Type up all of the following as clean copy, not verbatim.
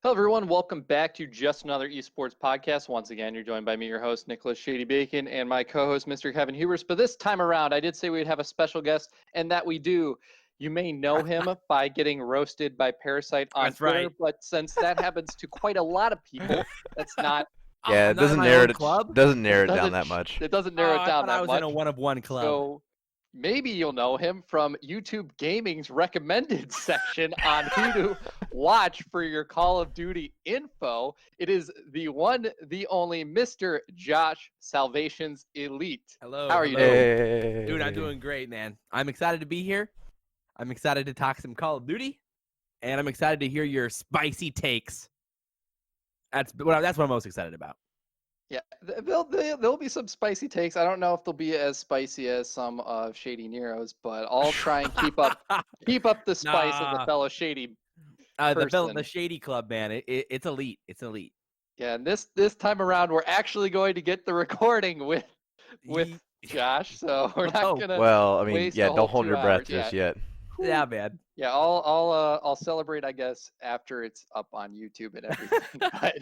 Hello, everyone. Welcome back to Just Another Esports podcast. Once again, you're joined by me, your host, Nicholas Shady Bacon, and my co-host, Mr. Kevin Hubers. But this time around, I did say we'd have a special guest, and that we do. You may know him by getting roasted by Parasite on That's Twitter, right. but since that happens to quite a lot of people, that's not Yeah, I'm it not in doesn't my narrow own it club. doesn't it narrow it down doesn't that much. it doesn't Oh, narrow it I down thought I that was in a much. one-of-one club. So maybe you'll know him from YouTube Gaming's recommended section on who to watch for your Call of Duty info. It is the one, the only Mr. Josh Salvations Elite. Hello, How are you hello. doing? Hey. Dude, I'm doing great, man. I'm excited to be here. I'm excited to talk some Call of Duty, and I'm excited to hear your spicy takes. That's what I'm most excited about. Yeah, there'll be some spicy takes. I don't know if they'll be as spicy as some of Shady Nero's, but I'll try and keep up the spice of the Nah. fellow Shady The person. Shady Club, man. It's elite. It's elite. Yeah, and this time around, we're actually going to get the recording with Josh, so we're Let's not hope. gonna Well, I mean, waste yeah, the whole don't hold 2 your breath hours. just Yeah, yet. Yeah, man. yeah. I'll celebrate, I guess, after it's up on YouTube and everything. But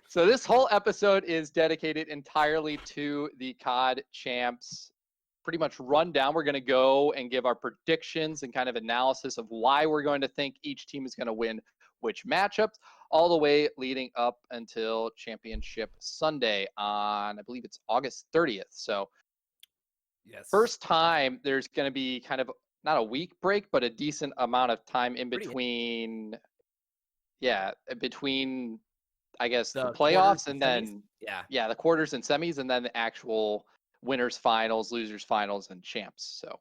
so this whole episode is dedicated entirely to the COD champs. Pretty much rundown. We're going to go and give our predictions and kind of analysis of why we're going to think each team is going to win which matchups, all the way leading up until Championship Sunday on, I believe it's August 30th. So Yes. first time there's going to be kind of not a week break, but a decent amount of time in Pretty- between. Between, I guess, the quarters playoffs and semis? then the quarters and semis, and then the actual winners finals, losers finals, and champs. So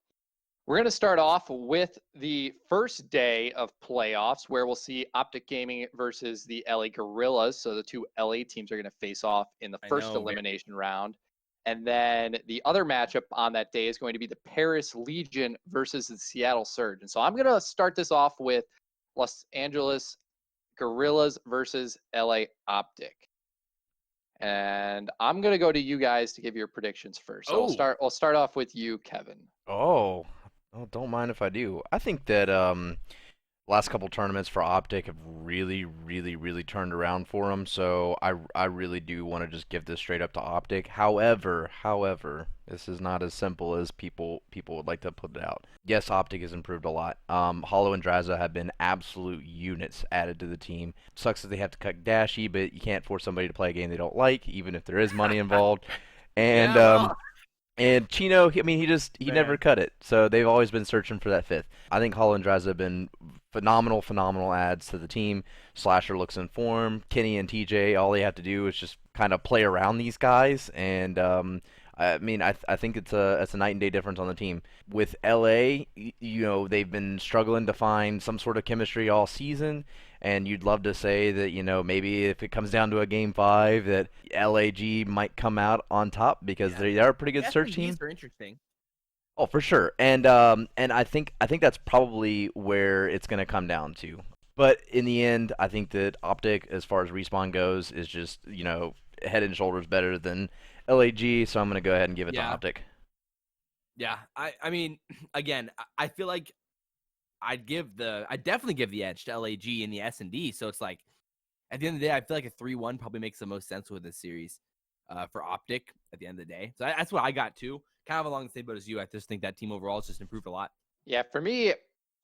we're going to start off with the first day of playoffs, where we'll see Optic Gaming versus the LA Gorillas. So the two LA teams are going to face off in the first elimination round. And then the other matchup on that day is going to be the Paris Legion versus the Seattle Surge. And so I'm going to start this off with Los Angeles Gorillas versus LA Optic. And I'm going to go to you guys to give your predictions first. So I'll start off with you, Kevin. Oh, don't mind if I do. I think that last couple tournaments for Optic have really turned around for them. So I really do want to just give this straight up to Optic. However, this is not as simple as people would like to put it out. Yes, Optic has improved a lot. Hollow and Draza have been absolute units added to the team. Sucks that they have to cut Dashy, but you can't force somebody to play a game they don't like, even if there is money involved. And and Chino, he never cut it. So they've always been searching for that fifth. I think Hollow and Draza have been phenomenal adds to the team. Slasher looks in form. Kenny and TJ, all they have to do is just kind of play around these guys. And I think it's a night and day difference on the team. With LA, they've been struggling to find some sort of chemistry all season. And you'd love to say that, maybe if it comes down to a game 5, that LAG might come out on top because they are a pretty good search team. Are interesting. Oh, for sure. And I think that's probably where it's going to come down to. But in the end, I think that Optic, as far as respawn goes, is just, head and shoulders better than LAG, so I'm going to go ahead and give it to Optic. Yeah, I mean, again, I feel like I'd definitely give the edge to LAG in the S&D. So it's like, at the end of the day, I feel like a 3-1 probably makes the most sense with this series for Optic at the end of the day. So that's what I got too. Kind of along the same boat as you. I just think that team overall has just improved a lot. Yeah, for me,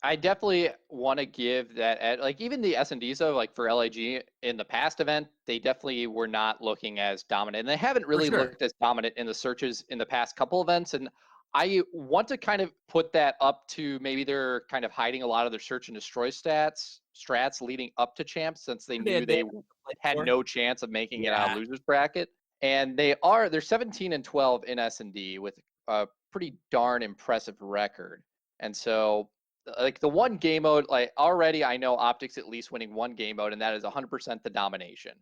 I definitely want to give that like even the S&Ds though, like for LAG in the past event, they definitely were not looking as dominant. And they haven't really looked as dominant in the searches in the past couple events. And I want to kind of put that up to maybe they're kind of hiding a lot of their search and destroy strats leading up to champs, since they knew they had no chance of making it out of losers bracket. And they're 17-12 in S&D with a pretty darn impressive record. And so like the one game mode, like already I know Optic's at least winning one game mode, and that is 100% the domination.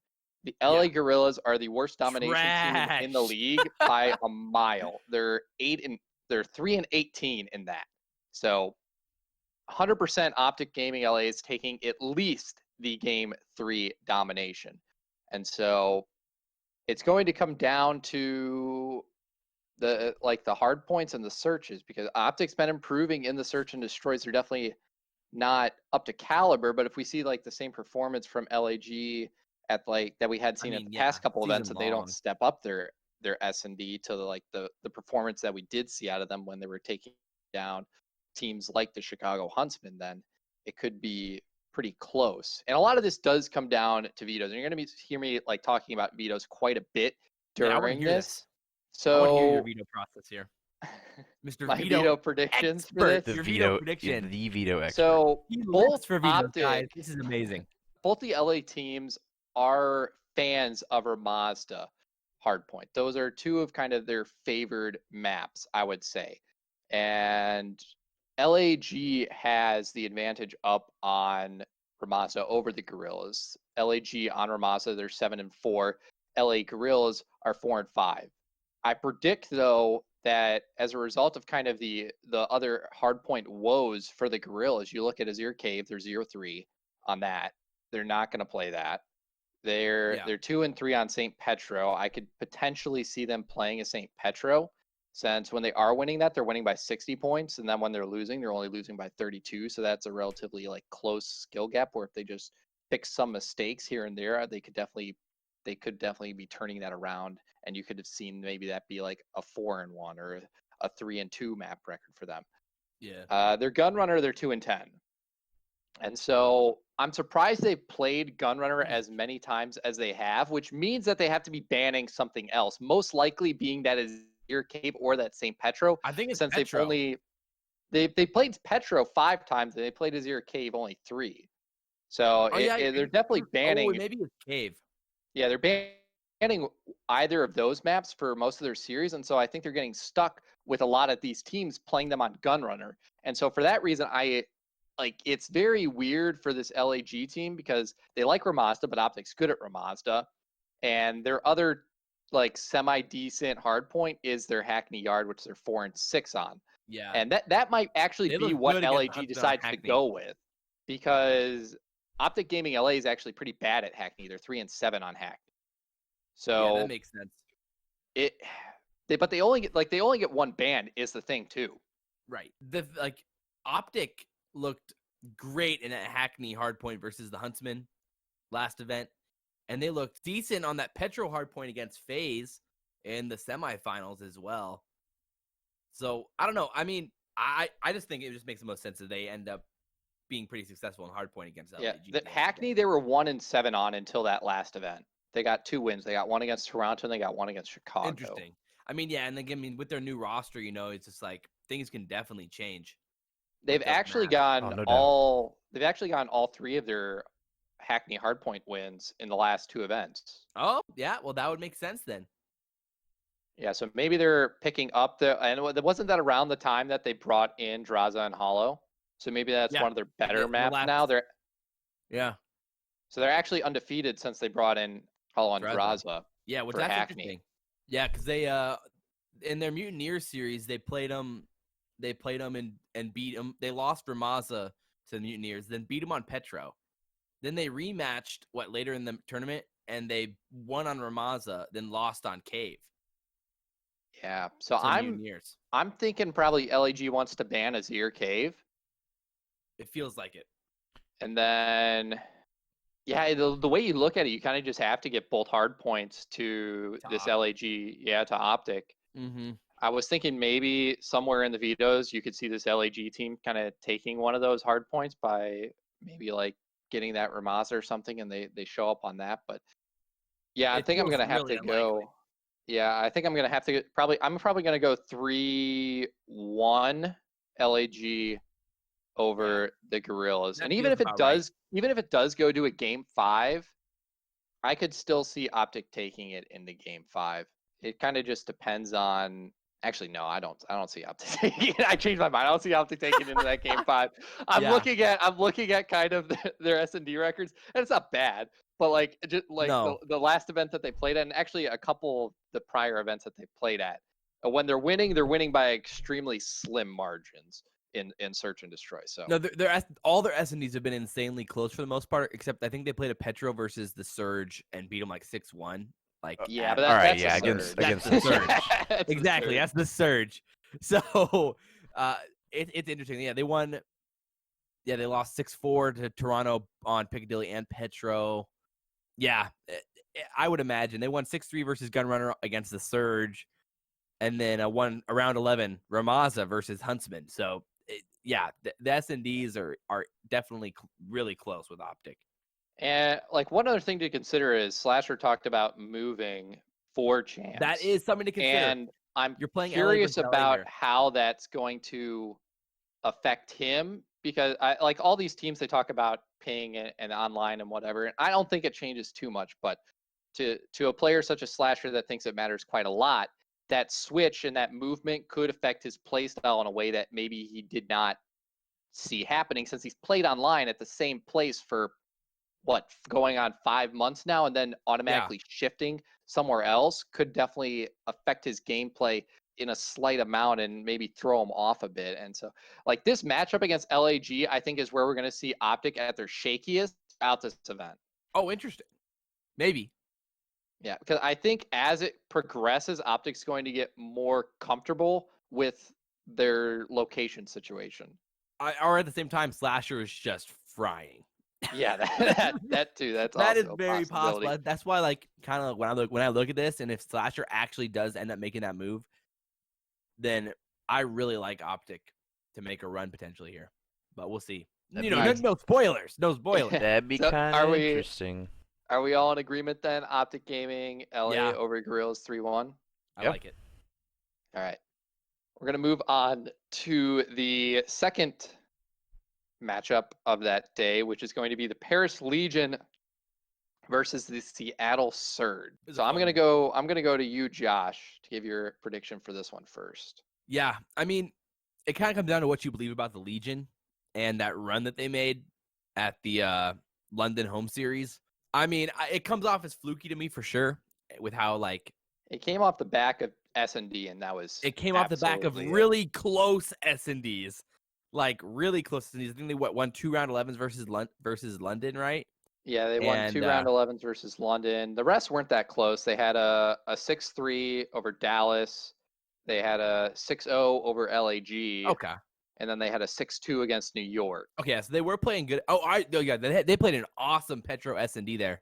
The LA Gorillas are the worst domination team in the league by a mile. They're 3-18 in that. So 100% Optic Gaming LA is taking at least the game 3 domination. And so it's going to come down to the hard points and the searches, because Optic's been improving in the search and destroys. They're definitely not up to caliber. But if we see like the same performance from LAG at like that we had seen at the past couple events, that they don't step up their S&D to like the performance that we did see out of them when they were taking down teams like the Chicago Huntsmen, then it could be pretty close. And a lot of this does come down to vetoes. And you're going to hear me like talking about vetoes quite a bit during this. So I want to hear your veto process here. Mr. My veto predictions for this. Your veto prediction. The veto expert. So both for vetoes, guys. This is amazing. Both the LA teams are fans of Mazda Hardpoint. Those are two of kind of their favored maps, I would say. And LAG has the advantage up on Ramazda over the Gorillas. LAG on Ramazda, they're 7-4. LA Gorillas are 4-5. I predict though that as a result of kind of the other hardpoint woes for the Gorillas, you look at Azir Cave, they're 0-3 on that. They're not going to play that. They're 2-3 on St. Petro. I could potentially see them playing a St. Petro, since when they are winning that, they're winning by 60 points, and then when they're losing, they're only losing by 32. So that's a relatively like close skill gap. Where if they just fix some mistakes here and there, they could definitely be turning that around, and you could have seen maybe that be like a 4-1 or a 3-2 map record for them. Yeah. Their Gunrunner, they're 2-10, and so I'm surprised they've played Gunrunner as many times as they have, which means that they have to be banning something else. Most likely being that is Azir Cave or that St. Petro. I think it's since Petro. they played Petro 5 times and they played Azir Cave only 3. So they're definitely banning. Maybe it's Cave. Yeah, they're banning either of those maps for most of their series, and so I think they're getting stuck with a lot of these teams playing them on Gunrunner. And so for that reason, it's very weird for this LAG team because they like Ramazda, but Optic's good at Ramazda, and their other like semi-decent hardpoint is their Hackney Yard, which they're 4-6 on. Yeah, and that might actually be what LAG decides to go with, because Optic Gaming LA is actually pretty bad at Hackney. They're 3-7 on Hackney. So yeah, that makes sense. But they only get one ban is the thing too. Right. Optic looked great in that Hackney hardpoint versus the Huntsman last event, and they looked decent on that Petro hardpoint against FaZe in the semifinals as well. So I don't know. I mean, I just think it just makes the most sense that they end up being pretty successful in hardpoint against LAG. Yeah, Hackney they were 1-7 on until that last event. They got 2 wins. They got one against Toronto and they got one against Chicago. Interesting. I mean, yeah, and again, with their new roster, it's just like things can definitely change. They've actually gone all 3 of their Hackney hardpoint wins in the last 2 events. Oh, yeah. Well, that would make sense then. Yeah, so maybe they're picking up and wasn't that around the time that they brought in Draza and Hollow? So maybe that's one of their better maps now. So they're actually undefeated since they brought in Hollow and Draza. Yeah, which that's Hackney. Interesting. Yeah, because they in their Mutineer series they played them and beat them. They lost Ramazza to the Mutineers, then beat them on Petro. Then they rematched later in the tournament, and they won on Ramazza, then lost on Cave. Yeah, so I'm thinking probably LAG wants to ban Azir Cave. It feels like it. And then, yeah, the way you look at it, you kind of just have to get both hard points to this LAG, to Optic. Mm-hmm. I was thinking maybe somewhere in the vetoes you could see this LAG team kind of taking one of those hard points by maybe like getting that Ramazza or something, and they show up on that. But yeah, I think I'm gonna have to go. Yeah, I think I'm gonna have to I'm probably gonna go 3-1 LAG over the Gorillas. And even if it does go to a game 5, I could still see Optic taking it into game 5. It kind of just depends on. Actually, no, I don't see Optic taking it. I changed my mind. I don't see Optic taking it into that game 5. I'm looking at kind of their S&D records, and it's not bad. But the last event that they played at, and actually a couple of the prior events that they played at, when they're winning by extremely slim margins in Search and Destroy. So no, all their S&Ds have been insanely close for the most part, except I think they played a Petro versus the Surge and beat them 6-1. That's against the Surge. Exactly, that's the Surge. So it's interesting. Yeah, they won. Yeah, they lost 6-4 to Toronto on Piccadilly and Petro. Yeah, I would imagine they won 6-3 versus Gunrunner against the Surge, and then won around 11 Ramaza versus Huntsman. So the S&Ds are definitely really close with Optic. And like one other thing to consider is Slasher talked about moving for champs. That is something to consider. And I'm You're playing curious LA about here. how that's going to affect him, because like all these teams, they talk about ping and online and whatever. And I don't think it changes too much, but to a player such as Slasher that thinks it matters quite a lot, that switch and that movement could affect his play style in a way that maybe he did not see happening, since he's played online at the same place for going on 5 months now, and then automatically shifting somewhere else could definitely affect his gameplay in a slight amount and maybe throw him off a bit. And so like this matchup against LAG, I think is where we're going to see Optic at their shakiest out this event. Oh, interesting. Maybe. Yeah, because I think as it progresses, Optic's going to get more comfortable with their location situation. Or at the same time, Slasher is just frying. Yeah, that too. That's that also is very a possibility. possible. That's why, like, kind of when I look at this, and if Slasher actually does end up making that move, then I really like Optic to make a run potentially here. But we'll see. No spoilers. No spoilers. That'd be kind of interesting. Are we all in agreement then? Optic Gaming, LA over Gorillas 3-1. I like it. All right. We're going to move on to the second matchup of that day, which is going to be the Paris Legion versus the Seattle Surge. So I'm going to go to you, Josh, to give your prediction for this one first. Yeah, I mean, it kind of comes down to what you believe about the Legion and that run that they made at the London home series. I mean, it comes off as fluky to me for sure, with how like it came off the back of S&D, and that was off the back of really close S&Ds, like really close S&Ds. I think they won 2 round 11s versus London, right? Yeah, they won 2 round 11s versus London. The rest weren't that close. They had a 6-3 over Dallas. They had a 6-0 over LAG. Okay. And then they had a 6-2 against New York. Okay, so they were playing good. They played an awesome Petro S&D there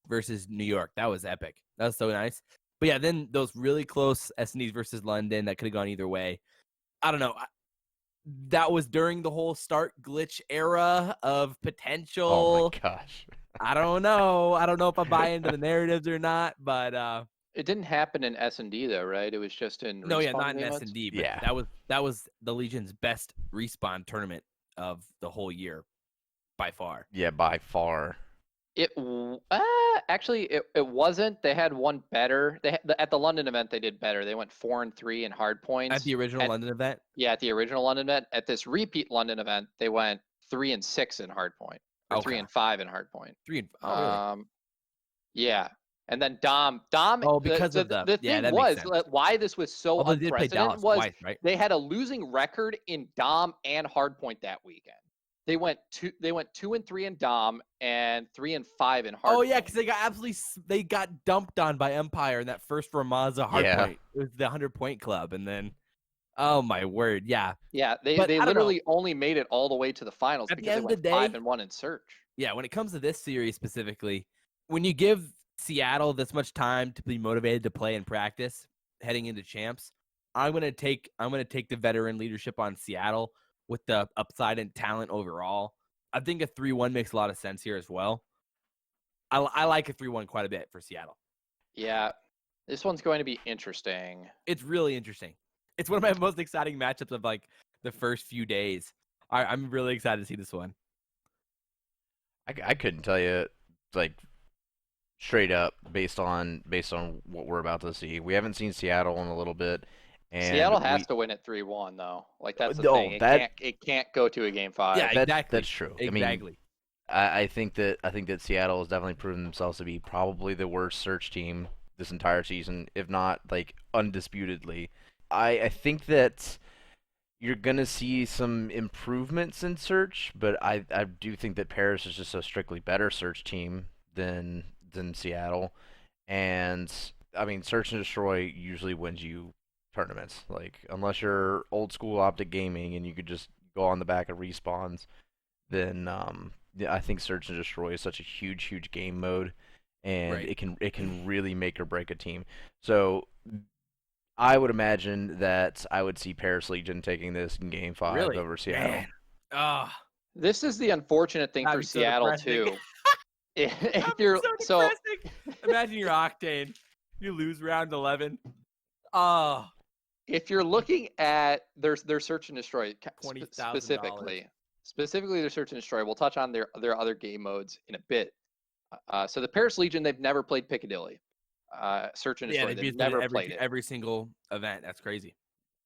versus New York. That was epic. That was so nice. But yeah, then those really close S&Ds versus London that could have gone either way. I don't know. That was during the whole start glitch era of potential. Oh my gosh. I don't know. I don't know if I buy into the narratives or not, but it didn't happen in S&D though, right? It was just in Respawn not in S&D, but yeah. that was the Legion's best Respawn tournament of the whole year by far. Yeah, by far. It actually it wasn't. They had one better. At the London event they did better. They went 4-3 in hard points. At the original London event? Yeah, at the original London event. At this repeat London event, they went 3-6 in hard point. Or 3-5 in hard point. Really? Yeah. And then Dom. Oh, because the thing was why this was so unprecedented was twice, right? They had a losing record in Dom and hardpoint that weekend. They went 2-3 in Dom and 3-5 in hardpoint. Oh yeah, because they got dumped on by Empire in that first Ramaza hardpoint. Yeah. It was the 100-point club, and then oh my word, yeah. Yeah, they literally only made it all the way to the finals because they went 5-1 in search. Yeah, when it comes to this series specifically, when you give Seattle this much time to be motivated to play and practice heading into champs, I'm gonna take the veteran leadership on Seattle with the upside and talent overall. I think a 3-1 makes a lot of sense here as well. I like a 3-1 quite a bit for Seattle. Yeah, this one's going to be interesting. It's really interesting. It's one of my most exciting matchups of like the first few days. I'm really excited to see this one. I couldn't tell you like straight up based on what we're about to see. We haven't seen Seattle in a little bit. And Seattle has to win at 3-1 though. Like that's the thing. It can't go to a game 5. Yeah, exactly. That's true. Exactly. I think that Seattle has definitely proven themselves to be probably the worst search team this entire season, if not like undisputedly. I think that you're gonna see some improvements in search, but I do think that Paris is just a strictly better search team than Seattle. And I mean, search and destroy usually wins you tournaments. Like unless you're old school Optic Gaming and you could just go on the back of respawns, then yeah, I think Search and Destroy is such a huge game mode, and Right. it can really make or break a team. So I would imagine that I would see Paris Legion taking this in Game 5 Really? over Seattle. Man. Oh, This is the unfortunate thing that'd for be so Seattle depressing. too. If That'd be you're so depressing. Imagine you're Octane. You lose round 11. Oh, if you're looking at their search and destroy $20,000. specifically their search and destroy, we'll touch on their other game modes in a bit. So the Paris Legion, they've never played Piccadilly. Search and Yeah, destroy, they've they've never played it. every single event. That's crazy.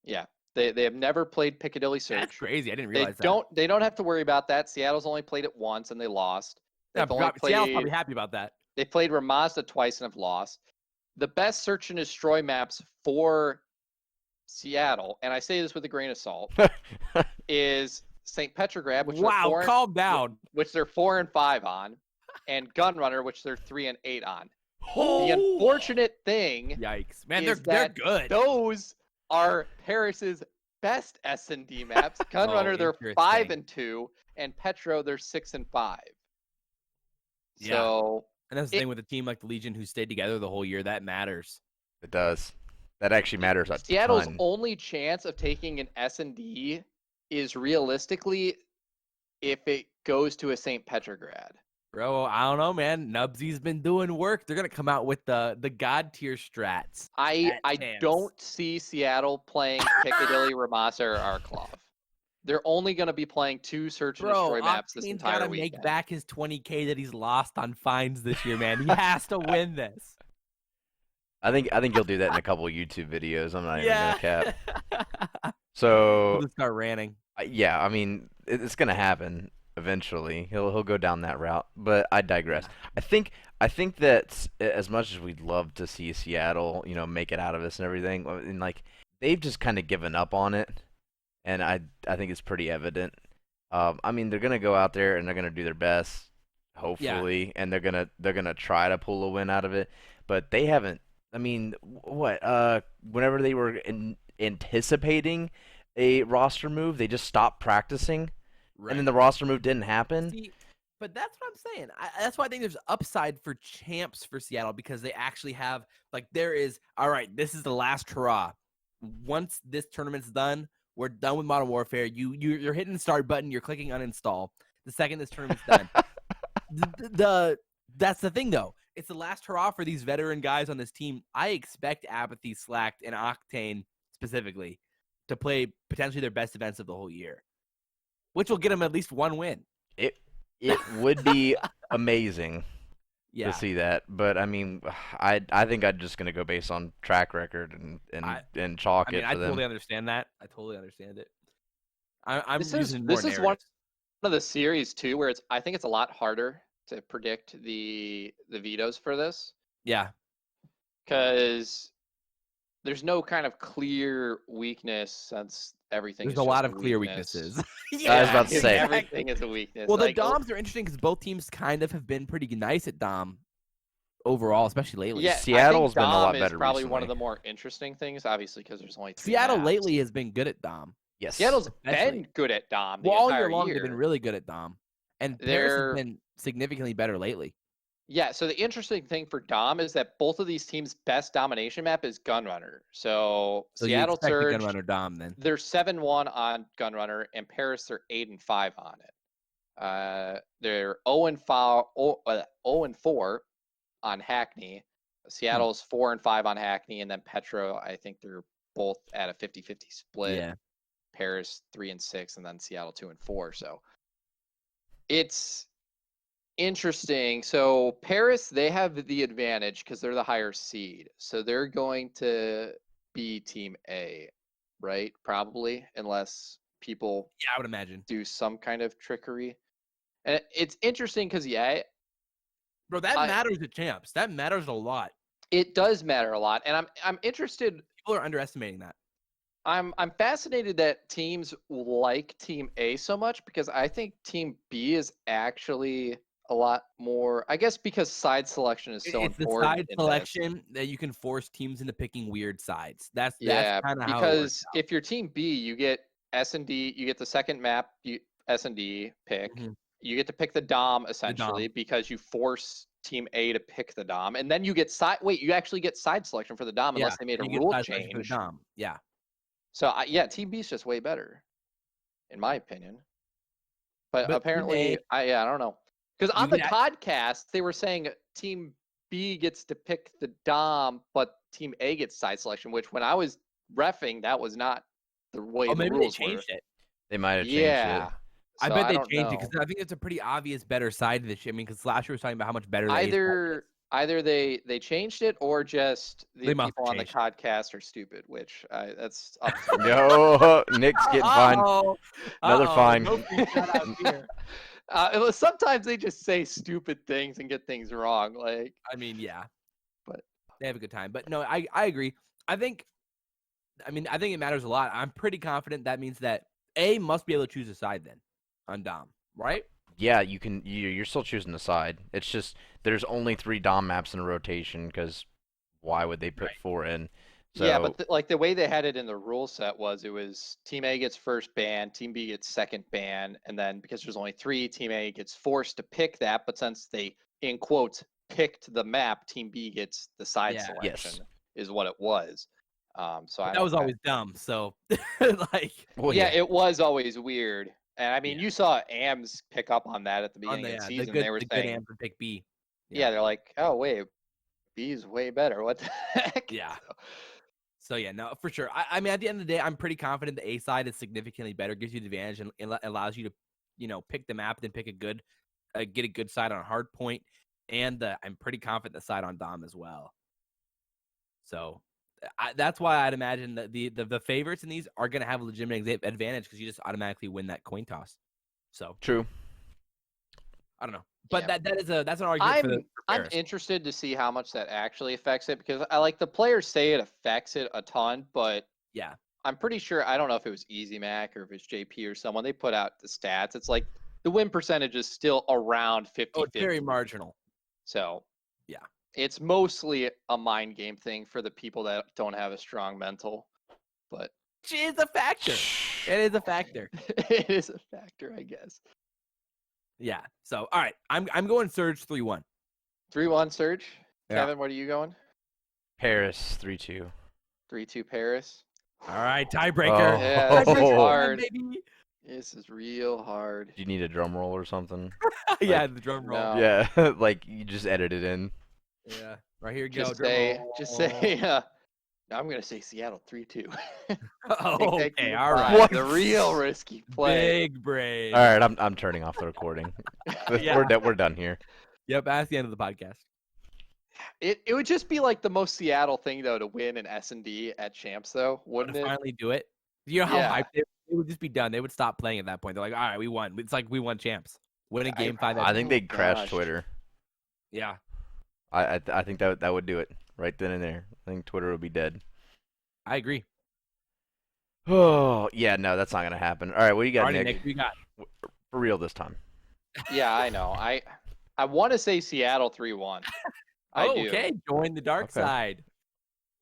Yeah, they have never played Piccadilly Search. That's crazy. I didn't They realize that. they don't have to worry about that. Seattle's only played it once and they lost. Yeah, They've only Seattle's probably played happy about that. they played Ramazda twice and have lost. The best search and destroy maps for Seattle, and I say this with a grain of salt, is St. Petrograd, which Wow, calm down. which they're 4 and 5 on, and Gunrunner, which they're 3 and 8 on. Oh, The unfortunate thing, yikes, man, is they're that good. those are Paris's best S&D maps. Gunrunner, they're 5 and 2, and Petro, they're 6 and 5. Yeah. So, And that's the thing with a team like the Legion who stayed together the whole year. That matters. It does. That actually matters a Seattle's ton. only chance of taking an S&D is realistically if it goes to a St. Petrograd. Bro, I don't know, man. Nubsy's been doing work. They're gonna come out with the god tier strats. I chance. don't see Seattle playing Piccadilly, Ramasa, or Arklov. They're only going to be playing 2 search and destroy maps this Octane's entire gotta weekend. make back his 20K that he's lost on fines this year, man. He has to win this. I think he'll do that in a couple of YouTube videos. I'm not even gonna cap. So So he'll start ranting. yeah, I mean it's gonna happen eventually. He'll go down that route. But I digress. I think that as much as we'd love to see Seattle, make it out of this and everything, and like they've just kind of given up on it, and I think it's pretty evident. I mean they're gonna go out there and they're gonna do their best, hopefully, and they're gonna try to pull a win out of it, but they haven't. I mean, what? Whenever they were anticipating a roster move, they just stopped practicing, Right. and then the roster move didn't happen. See, but that's what I'm saying. That's why I think there's upside for champs for Seattle because they actually have there is all right. This is the last hurrah. Once this tournament's done, we're done with Modern Warfare. You're hitting the start button. You're clicking uninstall. The second this tournament's done, that's the thing though. It's the last hurrah for these veteran guys on this team. I expect Apathy, Slacked, and Octane specifically to play potentially their best events of the whole year, which will get them at least one win. It would be amazing Yeah. to see that, but I mean, I think I'm just gonna go based on track record and chalk it I for them. totally understand that. I totally understand it. I'm This using is more one narratives. of the series too where I think it's a lot harder to predict the vetoes for this Yeah. because there's no kind of clear weakness since everything. There's is a lot just of clear weakness. weaknesses. I was about to say. Everything is a weakness. Well, the Like, Doms are interesting because both teams kind of have been pretty nice at Dom overall, especially lately. yeah, Seattle's been a lot Dom is better probably one of recently. the more interesting things, obviously, because there's only 3 Seattle maps. lately has been good at Dom. Yes. Seattle's especially. been good at Dom the Well, all entire year long year. they've been really good at Dom, and Paris They're- has been significantly better lately. Yeah, so the interesting thing for Dom is that both of these teams' best domination map is Gunrunner. So Seattle you expect the Surge, Gunrunner Dom then. they're 7-1 on Gunrunner, and Paris they're 8-5 on it. They're 0-4 on Hackney. Seattle's 4-5 on Hackney, and then Petro, I think they're both at a 50-50 split. Yeah. Paris 3-6, and then Seattle 2-4. So it's interesting. So Paris, they have the advantage because they're the higher seed. So they're going to be Team A, right? Probably, unless people Yeah, I would imagine. do some kind of trickery. And it's interesting because Bro, that matters to champs. That matters a lot. it does matter a lot. And I'm interested. People are underestimating that. I'm fascinated that teams like Team A so much because I think Team B is actually a lot more. I guess because side selection is so It's the important. side in this. selection that you can force teams into picking weird sides. That's Yeah, kind of how it works because if you're Team B, you get S&D, you get the second map. S&D pick. Mhm. You get to pick the Dom The essentially Dom. because you force Team A to pick the Dom, and then you get you actually get side selection for the Dom Yeah. unless they made a and you get rule side selection for the change. Dom. Yeah. So yeah, Team B is just way better, in my opinion. But But Team A, apparently, I don't know, because you on the get podcast they were saying Team B gets to pick the Dom, but Team A gets side selection. Which when I was reffing, that was not the way oh, the maybe they rules were. changed it. They might have changed it. Yeah. I So bet I they don't changed it know. because I think it's a pretty obvious better side to this shit. I mean, because last year was talking about how much better the A side is. Either they changed it or just the They must people have on the changed podcast are stupid, which that's up to them. No, Nick's getting fined. Uh-oh. Another Uh-oh. fine. No free shout-outs here. Sometimes they just say stupid things and get things wrong. Like, I mean, yeah. But they have a good time. But no, I agree. I think it matters a lot. I'm pretty confident that means that A must be able to choose a side then on Dom, right? Yeah, you can. You're still choosing a side. It's just there's only 3 Dom maps in a rotation because why would they put 4 in? So, yeah, but like the way they had it in the rule set was it was Team A gets first ban, Team B gets second ban, and then because there's only 3, Team A gets forced to pick that. But since they, in quotes, picked the map, Team B gets the side selection. Is what it was. So that was always dumb. So like, well, yeah, it was always weird. And I mean, Yeah. you saw AMS pick up on that at the beginning of the season. They were saying, AMS would pick B. Yeah, they're like, oh wait, B's way better. What the heck? Yeah. So yeah, no, for sure. I mean, at the end of the day, I'm pretty confident the A side is significantly better, gives you the advantage, and it allows you to, pick the map, then pick get a good side on hard point, and I'm pretty confident the side on Dom as well. So that's why I'd imagine that the favorites in these are going to have a legitimate advantage because you just automatically win that coin toss. So true. I don't know, but Yeah. that's an argument I'm interested to see how much that actually affects it because I like the players say it affects it a ton, but yeah, I'm pretty sure I don't know if it was Easy Mac or if it's JP or someone. They put out the stats. It's like the win percentage is still around 50-50. Oh, it's very marginal. So yeah, it's mostly a mind game thing for the people that don't have a strong mental, but it is a factor. It is a factor. It is a factor, I guess. Yeah. So all right, I'm going Surge 3-1. 3-1 Surge. Yeah. Kevin, what are you going? Paris 3-2. 3-2 Paris. All right, tiebreaker. Oh. Yeah, this is Oh. hard. Baby. This is real hard. Do you need a drum roll or something? Yeah, the drum roll. No. Yeah, like you just edit it in. Yeah, right here. Just Go. say. I'm gonna say Seattle 3-2. Oh, okay, all Right. right. What? The real risky play. Big brave. All right, I'm turning off the recording. Yeah. We're done here. Yep, that's the end of the podcast. It would just be like the most Seattle thing though to win an S&D at Champs though, wouldn't To it? finally do it. You know how Yeah. hyped it would just be done. They would stop playing at that point. They're like, all right, we won. It's like we won Champs. Winning game 5. I think Oh, they'd crash gosh. Twitter. Yeah. I think that would do it right then and there. I think Twitter would be dead. I agree. Oh yeah, no, that's not gonna happen. All right, what do you got, Alrighty, Nick? we got. For real this time. Yeah, I know. I want to say Seattle 3-1. I do. Okay, join the dark Okay. side.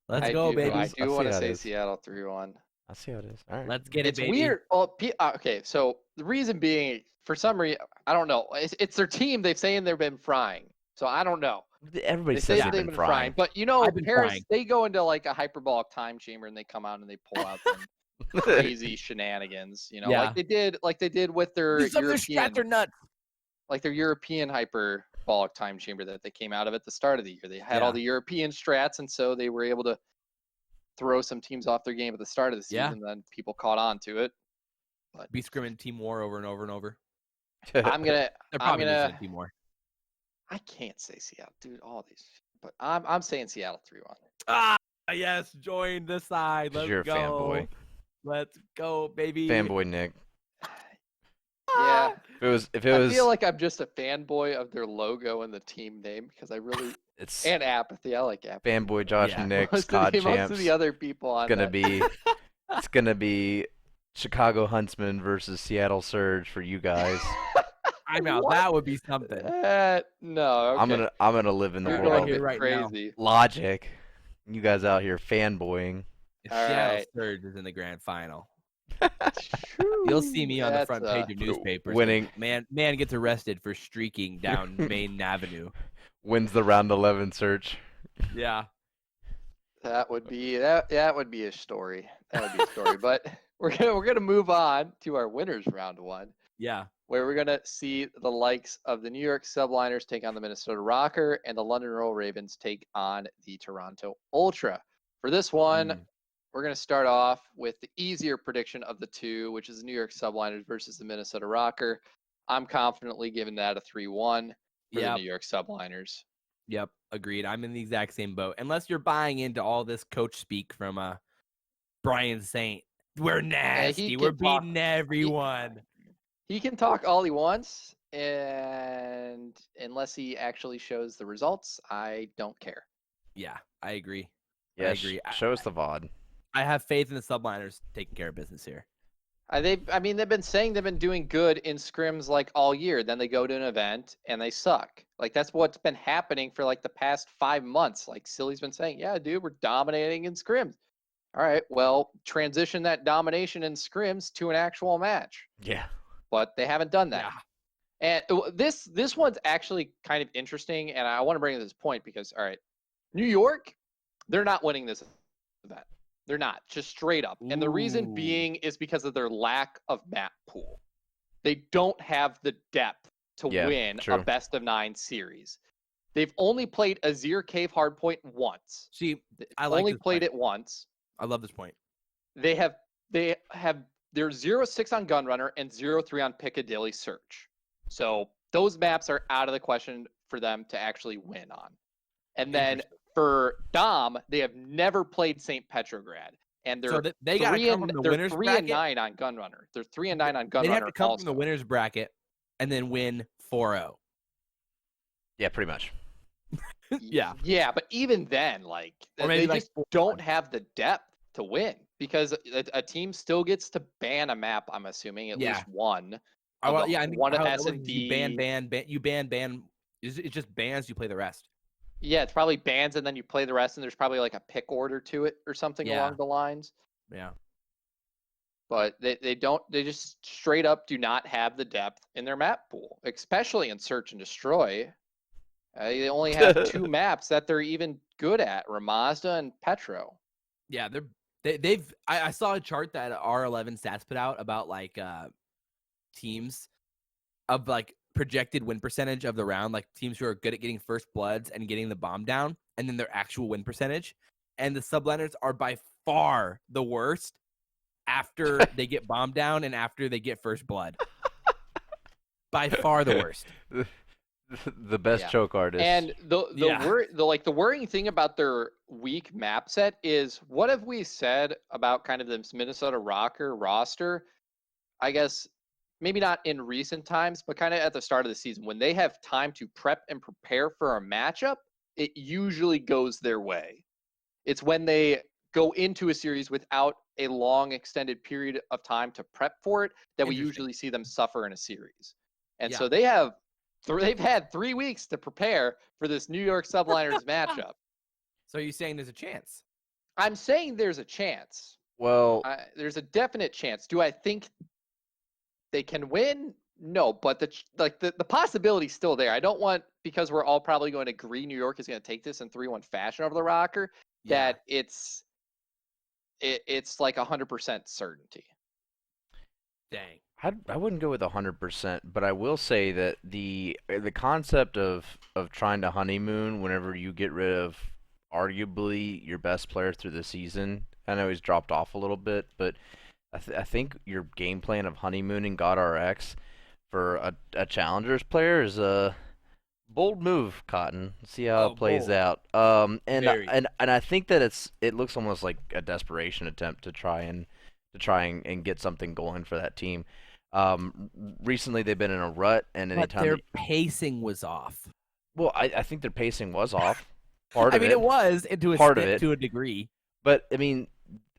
Let's I go, do. baby. I I do see want to how it say is. Seattle 3-1. I see how it is. All right. Let's get it, It's baby. weird. Well, okay, so the reason being, for some reason, I don't know. It's their team. They've saying they've been frying. So I don't know. Everybody They says say they've been frying. But I've been Paris, frying. they go into like a hyperbolic time chamber and they come out and they pull out some crazy shenanigans. Yeah. like they did with their Some of their European, strats are nuts. like their European hyperbolic time chamber that they came out of at the start of the year. They had all Yeah. the European strats, and so they were able to throw some teams off their game at the start of the Yeah. season. Then people caught on to it. Be scrimming team war over and over and over. I'm They're probably gonna. losing team war. I can't say Seattle, dude. All these, but I'm saying Seattle 3-1. Ah, yes, join the side. 'Cause Let's you're a go. fanboy. Let's go, baby. Fanboy Nick. Yeah. If it I was feel like I'm just a fanboy of their logo and the team name because I really it's and apathy. I like apathy. fanboy Josh Yeah. and Nick, Most COD of champs. the other people on Gonna that. be it's gonna be Chicago Huntsman versus Seattle Surge for you guys. I know What? that would be something. No. Okay. I'm gonna live in the You're You're going world here bit right now. crazy. logic. You guys out here fanboying. If All Seattle right. Surge is in the grand final. You'll see me on the That's front page of newspapers. winning. Man gets arrested for streaking down Main Avenue. Wins the round 11 search. Yeah. That would be that would be a story. That would be a story. But we're gonna move on to our winners round one, Yeah. where we're gonna see the likes of the New York Subliners take on the Minnesota Rocker and the London Royal Ravens take on the Toronto Ultra. For this one, we're gonna start off with the easier prediction of the two, which is the New York Subliners versus the Minnesota Rocker. I'm confidently giving that a 3-1 for the New York Subliners. Yep, agreed. I'm in the exact same boat. Unless you're buying into all this coach speak from Brian Saint. We're nasty. We're beating everyone. He can talk all he wants, and unless he actually shows the results, I don't care. Yeah, I agree. Yeah, I agree. Show us the VOD. I have faith in the Subliners taking care of business here. They've been saying they've been doing good in scrims like all year. Then they go to an event and they suck. Like that's what's been happening for like the past 5 months. Like Silly's been saying, yeah, dude, we're dominating in scrims. All right, well, transition that domination in scrims to an actual match. Yeah. But they haven't done that. Yeah. And this one's actually kind of interesting, and I want to bring this point because, all right, New York, they're not winning this event. They're not, just straight up. And the reason being is because of their lack of map pool. They don't have the depth to win a best-of-9 series. They've only played Azir Cave Hardpoint once. See, I like only played it once. I love this point. They're 0-6 on Gunrunner and 0-3 on Piccadilly Search. So those maps are out of the question for them to actually win on. And then for Dom, they have never played St. Petrograd. And they're they got to come from the winners bracket. 3-9 on Gunrunner. They're 3-9 on Gunrunner. They have to come from the winners bracket and then win 4-0. Yeah, pretty much. Yeah. Yeah, but even then, like, they just don't have the depth to win because a team still gets to ban a map, I'm assuming, at least one. I think one S&D. You ban. It just bans, you play the rest. Yeah, it's probably bans and then you play the rest, and there's probably like a pick order to it or something along the lines. Yeah. But they just straight up do not have the depth in their map pool, especially in Search and Destroy. They only have 2 maps that they're even good at, Ramazda and Petro. Yeah, I saw a chart that R11 Stats put out about like teams of like projected win percentage of the round, like teams who are good at getting first bloods and getting the bomb down, and then their actual win percentage. And the Subliners are by far the worst after they get bomb down and after they get first blood. By far the worst. The best choke artist. And the worrying thing about their weak map set is, what have we said about kind of this Minnesota Rocker roster? I guess maybe not in recent times, but kind of at the start of the season, when they have time to prep and prepare for a matchup, it usually goes their way. It's when they go into a series without a long extended period of time to prep for it that we usually see them suffer in a series. And so they've had 3 weeks to prepare for this New York Subliners matchup. So are you saying there's a chance? I'm saying there's a chance. Well, there's a definite chance. Do I think they can win? No, but the possibility's still there. I don't want, because we're all probably going to agree New York is going to take this in 3-1 fashion over the Rocker, that it's like 100% certainty. Dang. I wouldn't go with 100%, but I will say that the concept of trying to honeymoon whenever you get rid of arguably your best player through the season, I know he's dropped off a little bit, but I think your game plan of honeymooning GodRx for a Challengers player is a bold move, Cotton. See how it plays out. And I think that it looks almost like a desperation attempt to try and get something going for that team. Recently they've been in a rut, and anytime their pacing was off. Well, I think their pacing was off. It was to a degree. But I mean,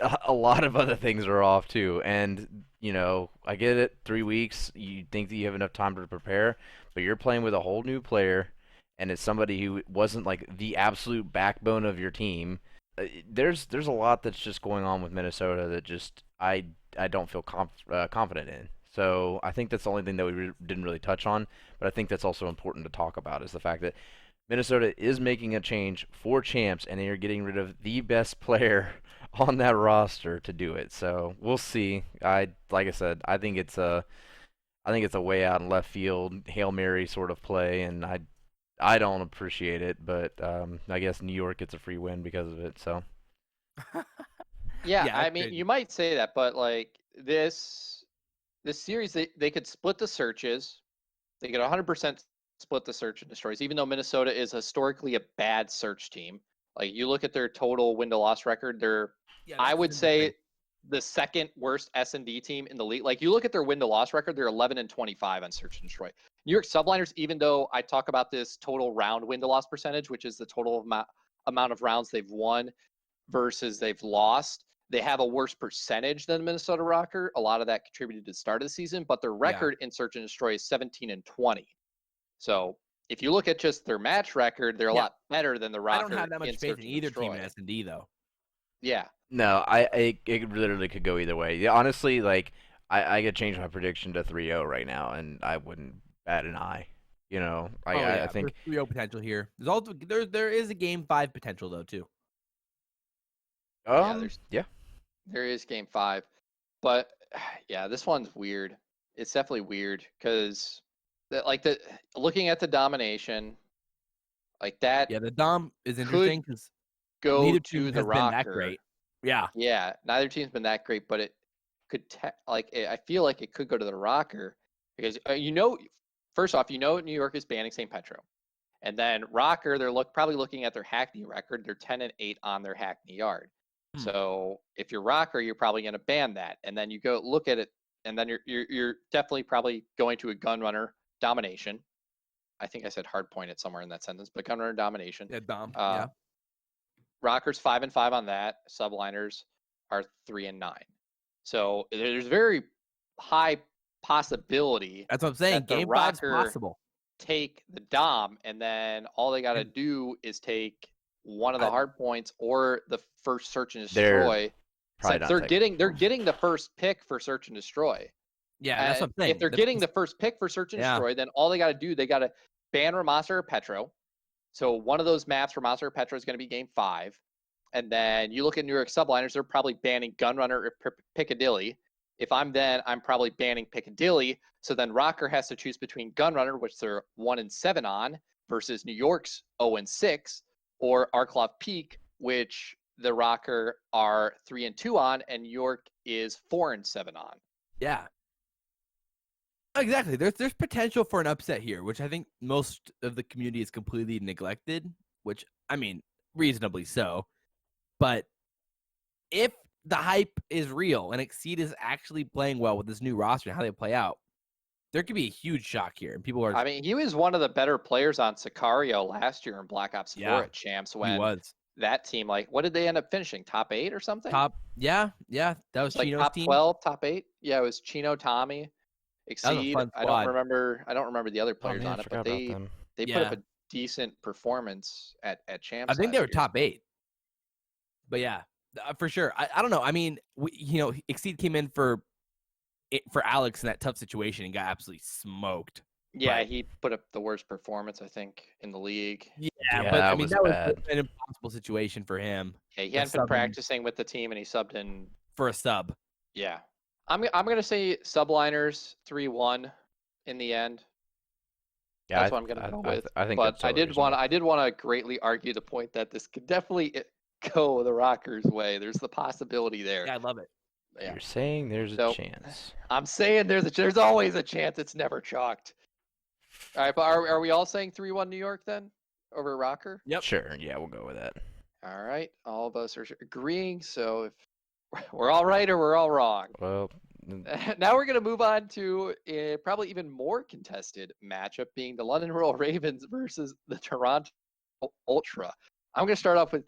a lot of other things are off too. And I get it. 3 weeks, you think that you have enough time to prepare, but you're playing with a whole new player, and it's somebody who wasn't like the absolute backbone of your team. There's a lot that's just going on with Minnesota that just I I don't feel confident in. So I think that's the only thing that we didn't really touch on, but I think that's also important to talk about is the fact that Minnesota is making a change for champs, and they are getting rid of the best player on that roster to do it. So we'll see. Like I said, I think it's a way out in left field, Hail Mary sort of play, and I don't appreciate it, but I guess New York gets a free win because of it. So Yeah, Yeah, I it's mean, crazy. you might say that, but like this series, they could split the searches. They could 100% split the search and destroys, even though Minnesota is historically a bad search team. Like you look at their total win to loss record, they're Yeah, I this is would interesting. say the second worst S&D team in the league. Like you look at their win to loss record, they're 11-25 on search and destroy. New York Subliners, even though I talk about this total round win to loss percentage, which is the total amount of rounds they've won versus they've lost, they have a worse percentage than Minnesota Rocker. A lot of that contributed to the start of the season, but their Yeah. record in search and destroy is 17-20. So if you look at just their match record, they're a Yeah. lot better than the I don't Rocker have that much in faith search in and either team destroy. in S&D though. Yeah. no, it literally could go either way. Yeah, honestly, like I could change my prediction to 3-0 right now, and I wouldn't bat an eye. You know, I think there's 3-0 potential here. There is a game 5 potential though too. yeah. There is game 5, but yeah, this one's weird. It's definitely weird because looking at the domination, like that Yeah, the Dom is could interesting because go neither to team the has been that Rocker. great. Yeah. Yeah, neither team's been that great, but it could I feel like it could go to the Rocker because first off, New York is banning St. Petro, and then Rocker they're probably looking at their Hackney record. They're 10-8 on their Hackney yard. So if you're Rocker, you're probably going to ban that, and then you go look at it, and then you're definitely probably going to a gunrunner domination. I think I said hard point it somewhere in that sentence, but gunrunner domination. Yeah, Dom. Yeah. Rockers 5-5 on that. Subliners are 3-9. So there's very high possibility That's what I'm saying. that the Game 5's Rocker possible. take the Dom, and then all they got to do is take one of the hard points or the first search and destroy. Since they're getting the first pick for search and destroy. Yeah, that's what I'm saying. If they're getting the first pick for search and destroy, then all they got to do, they got to ban Ramasa or Petro. So one of those maps for Ramasa or Petro is going to be game 5. And then you look at New York Subliners, they're probably banning Gunrunner or Piccadilly. If I'm probably banning Piccadilly. So then Rocker has to choose between Gunrunner, which they're 1-7 on, versus New York's 0-6, or Arklov Peak, which the Rocker are 3-2 on, and New York is 4-7 on. Yeah. Exactly. There's potential for an upset here, which I think most of the community is completely neglected, which I mean, reasonably so. But if the hype is real and Exceed is actually playing well with this new roster and how they play out, there could be a huge shock here. And people are. I mean, he was one of the better players on Sicario last year in Black Ops 4 at Champs when that team, like, what did they end up finishing? Top 8 or something? Yeah. That was like Chino's top team. 12, top 8. Yeah, it was Chino, Tommy, Exceed. I don't remember the other players on it, but they put up a decent performance at Champs. I think they were top 8. But yeah, for sure. I don't know. I mean, Exceed came in for Alex in that tough situation and got absolutely smoked. Yeah, he put up the worst performance, I think, in the league. Yeah, but I mean, that was an impossible situation for him. Yeah, he hadn't been practicing with the team, and he subbed in for a sub. Yeah, I'm gonna say Subliners 3-1 in the end. Yeah, that's what I'm gonna go with. I think, but I did want to greatly argue the point that this could definitely go the Rockers' way. There's the possibility there. Yeah, I love it. Yeah. You're saying there's a chance. I'm saying there's always a chance. It's never chalked. All right, but are we all saying 3-1 New York then over Rocker? Yep. Sure. Yeah, we'll go with that. All right, all of us are agreeing. So if we're all right or we're all wrong. Well, now we're gonna move on to a probably even more contested matchup, being the London Royal Ravens versus the Toronto Ultra. I'm gonna start off with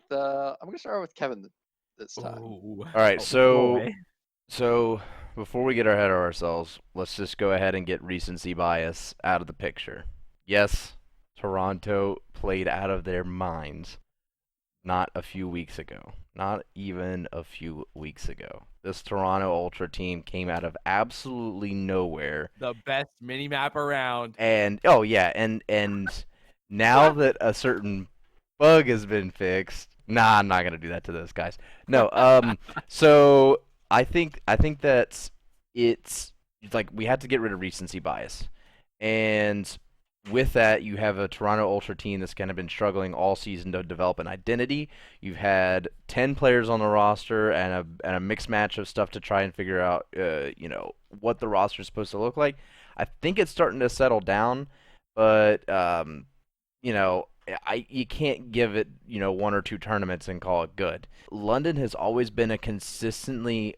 Kevin this time. Ooh. All right, so before we get ahead of ourselves, let's just go ahead and get recency bias out of the picture. Yes, Toronto played out of their minds. not a few weeks ago. Not even a few weeks ago. This Toronto Ultra team came out of absolutely nowhere. The best mini map around. And oh yeah, and now that a certain bug has been fixed, nah, I'm not gonna do that to those guys. No, so I think that it's like we had to get rid of recency bias, and with that, you have a Toronto Ultra team that's kind of been struggling all season to develop an identity. You've had 10 players on the roster and a mixed match of stuff to try and figure out, what the roster is supposed to look like. I think it's starting to settle down, but you can't give it, one or two tournaments and call it good. London has always been a consistently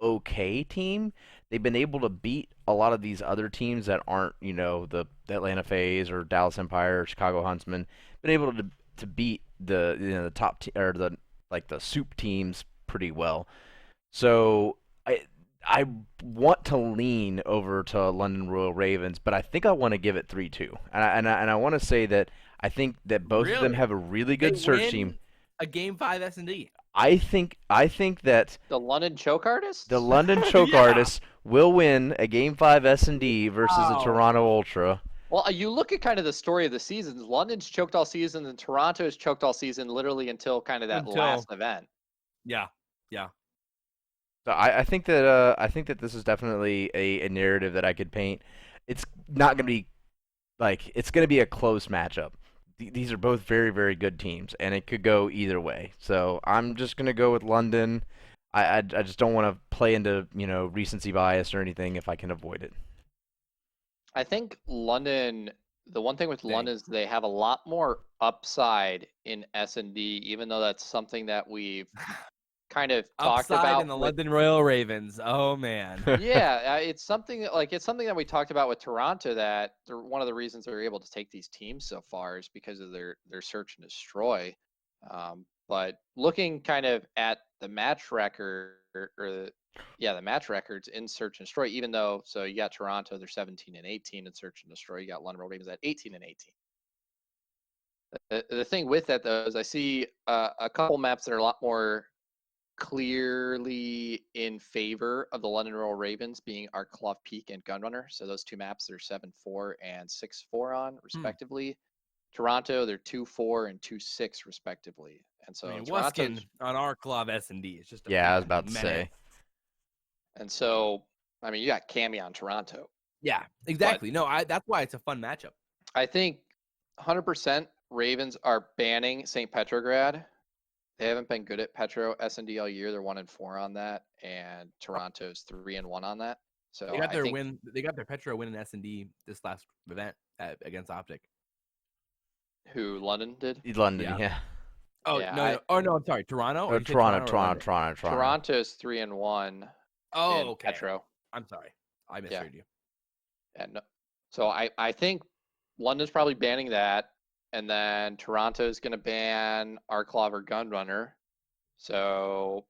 okay team. They've been able to beat a lot of these other teams that aren't, the Atlanta FaZe or Dallas Empire or Chicago Huntsmen. Been able to beat the top or the soup teams pretty well. So I want to lean over to London Royal Ravens, but I think I want to give it 3-2. And I want to say that I think that both of them have a really good search team. A Game 5 S&D. I think that the London Choke Artists? The London Choke Artists will win a Game 5 S&D versus the Toronto Ultra. Well, you look at kind of the story of the seasons. London's choked all season, and Toronto's choked all season, literally until kind of that last event. Yeah. So I think that this is definitely a narrative that I could paint. It's not going to be it's going to be a close matchup. These are both very, very good teams, and it could go either way. So I'm just going to go with London. I just don't want to play into, recency bias or anything if I can avoid it. I think London, the one thing with London is they have a lot more upside in S&D, even though that's something that we've kind of talked about in the London Royal Ravens. Oh man. Yeah, it's something that we talked about with Toronto, that one of the reasons they're able to take these teams so far is because of their search and destroy. But looking kind of at the match record the match records in search and destroy, even though you got Toronto, they're 17-18 in search and destroy. You got London Royal Ravens at 18-18. The thing with that though is I see a couple maps that are a lot more clearly in favor of the London Royal Ravens, being Arclov Peak and Gunrunner. So those two maps they're 7-4 and 6-4 on respectively. Toronto they're 2-4 and 2-6 respectively. And so Wuskin on Arclov S&D is just I was about to say. And so you got Cammy on Toronto. Yeah, exactly. That's why it's a fun matchup. I think 100% Ravens are banning St. Petrograd. They haven't been good at Petro S&D all year. They're 1-4 on that, and Toronto's 3-1 on that. So they got their win. They got their Petro win in S&D this last event against Optic. Who, London did? London, yeah. Oh yeah, no. I'm sorry, Toronto. Or Toronto. Toronto's 3-1. Oh, okay. Petro. I'm sorry, I misheard you. Yeah, no. So I think London's probably banning that. And then Toronto's going to ban Arclov or Gunrunner. So,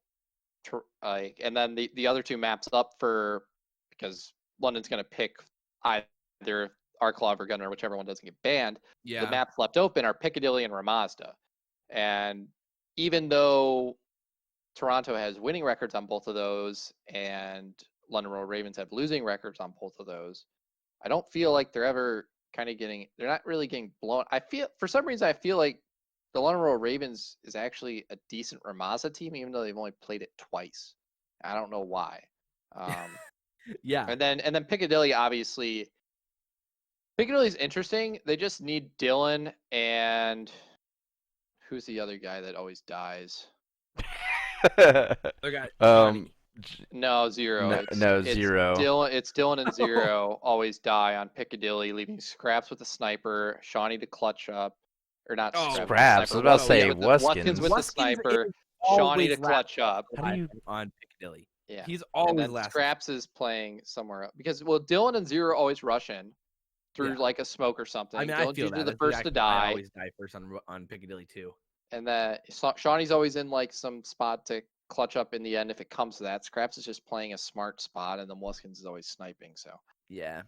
and then the other two maps up because London's going to pick either Arclov or Gunrunner, whichever one doesn't get banned. Yeah. The maps left open are Piccadilly and Ramazda. And even though Toronto has winning records on both of those and London Royal Ravens have losing records on both of those, I don't feel like they're ever they're not really getting blown. For some reason, I feel like the London Royal Ravens is actually a decent Ramazda team, even though they've only played it twice. I don't know why. Yeah. And then Piccadilly, obviously, Piccadilly's interesting. They just need Dylan and who's the other guy that always dies? No, Zero. Zero. It's Dylan and Zero always die on Piccadilly, leaving Scraps with a sniper, Shawnee to clutch up, or not Scraps. I was about to say Wuskins with the sniper, Shawnee to clutch up. How do you on Piccadilly? Yeah, he's always last. Scraps is playing somewhere else because Dylan and Zero always rush in through like a smoke or something. Dylan's usually the first to die. I always die first on Piccadilly too. And then Shawnee's always in like some spot to clutch up in the end if it comes to that. Scraps is just playing a smart spot, and then Wuskins is always sniping. So yeah,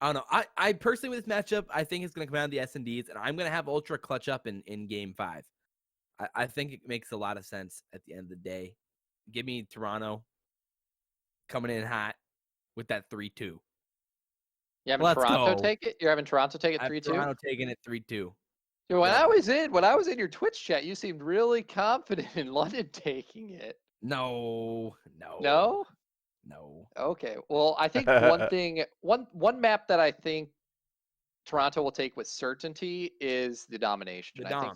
I don't know. I personally with this matchup, I think it's gonna come down to the S&Ds, and I'm gonna have Ultra clutch up in Game 5. I think it makes a lot of sense at the end of the day. Give me Toronto coming in hot with that 3-2. You having Let's Toronto go. take it? You're having Toronto take it I have 3-2? Toronto taking it 3-2. Dude, when I was in your Twitch chat, you seemed really confident in London taking it. No. No? Okay. Well, I think one map that I think Toronto will take with certainty is the domination. The Dom.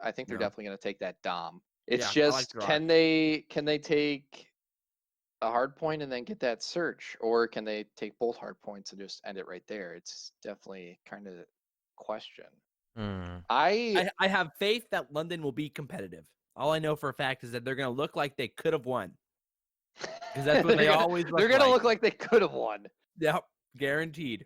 I think they're definitely going to take that Dom. It's Yeah, just can they take a hard point and then get that search, or can they take both hard points and just end it right there? It's definitely kind of question. I have faith that London will be competitive. All I know for a fact is that they're going to look like they could have won. Because that's what they always look like. They're going to look like they could have won. Yep, guaranteed.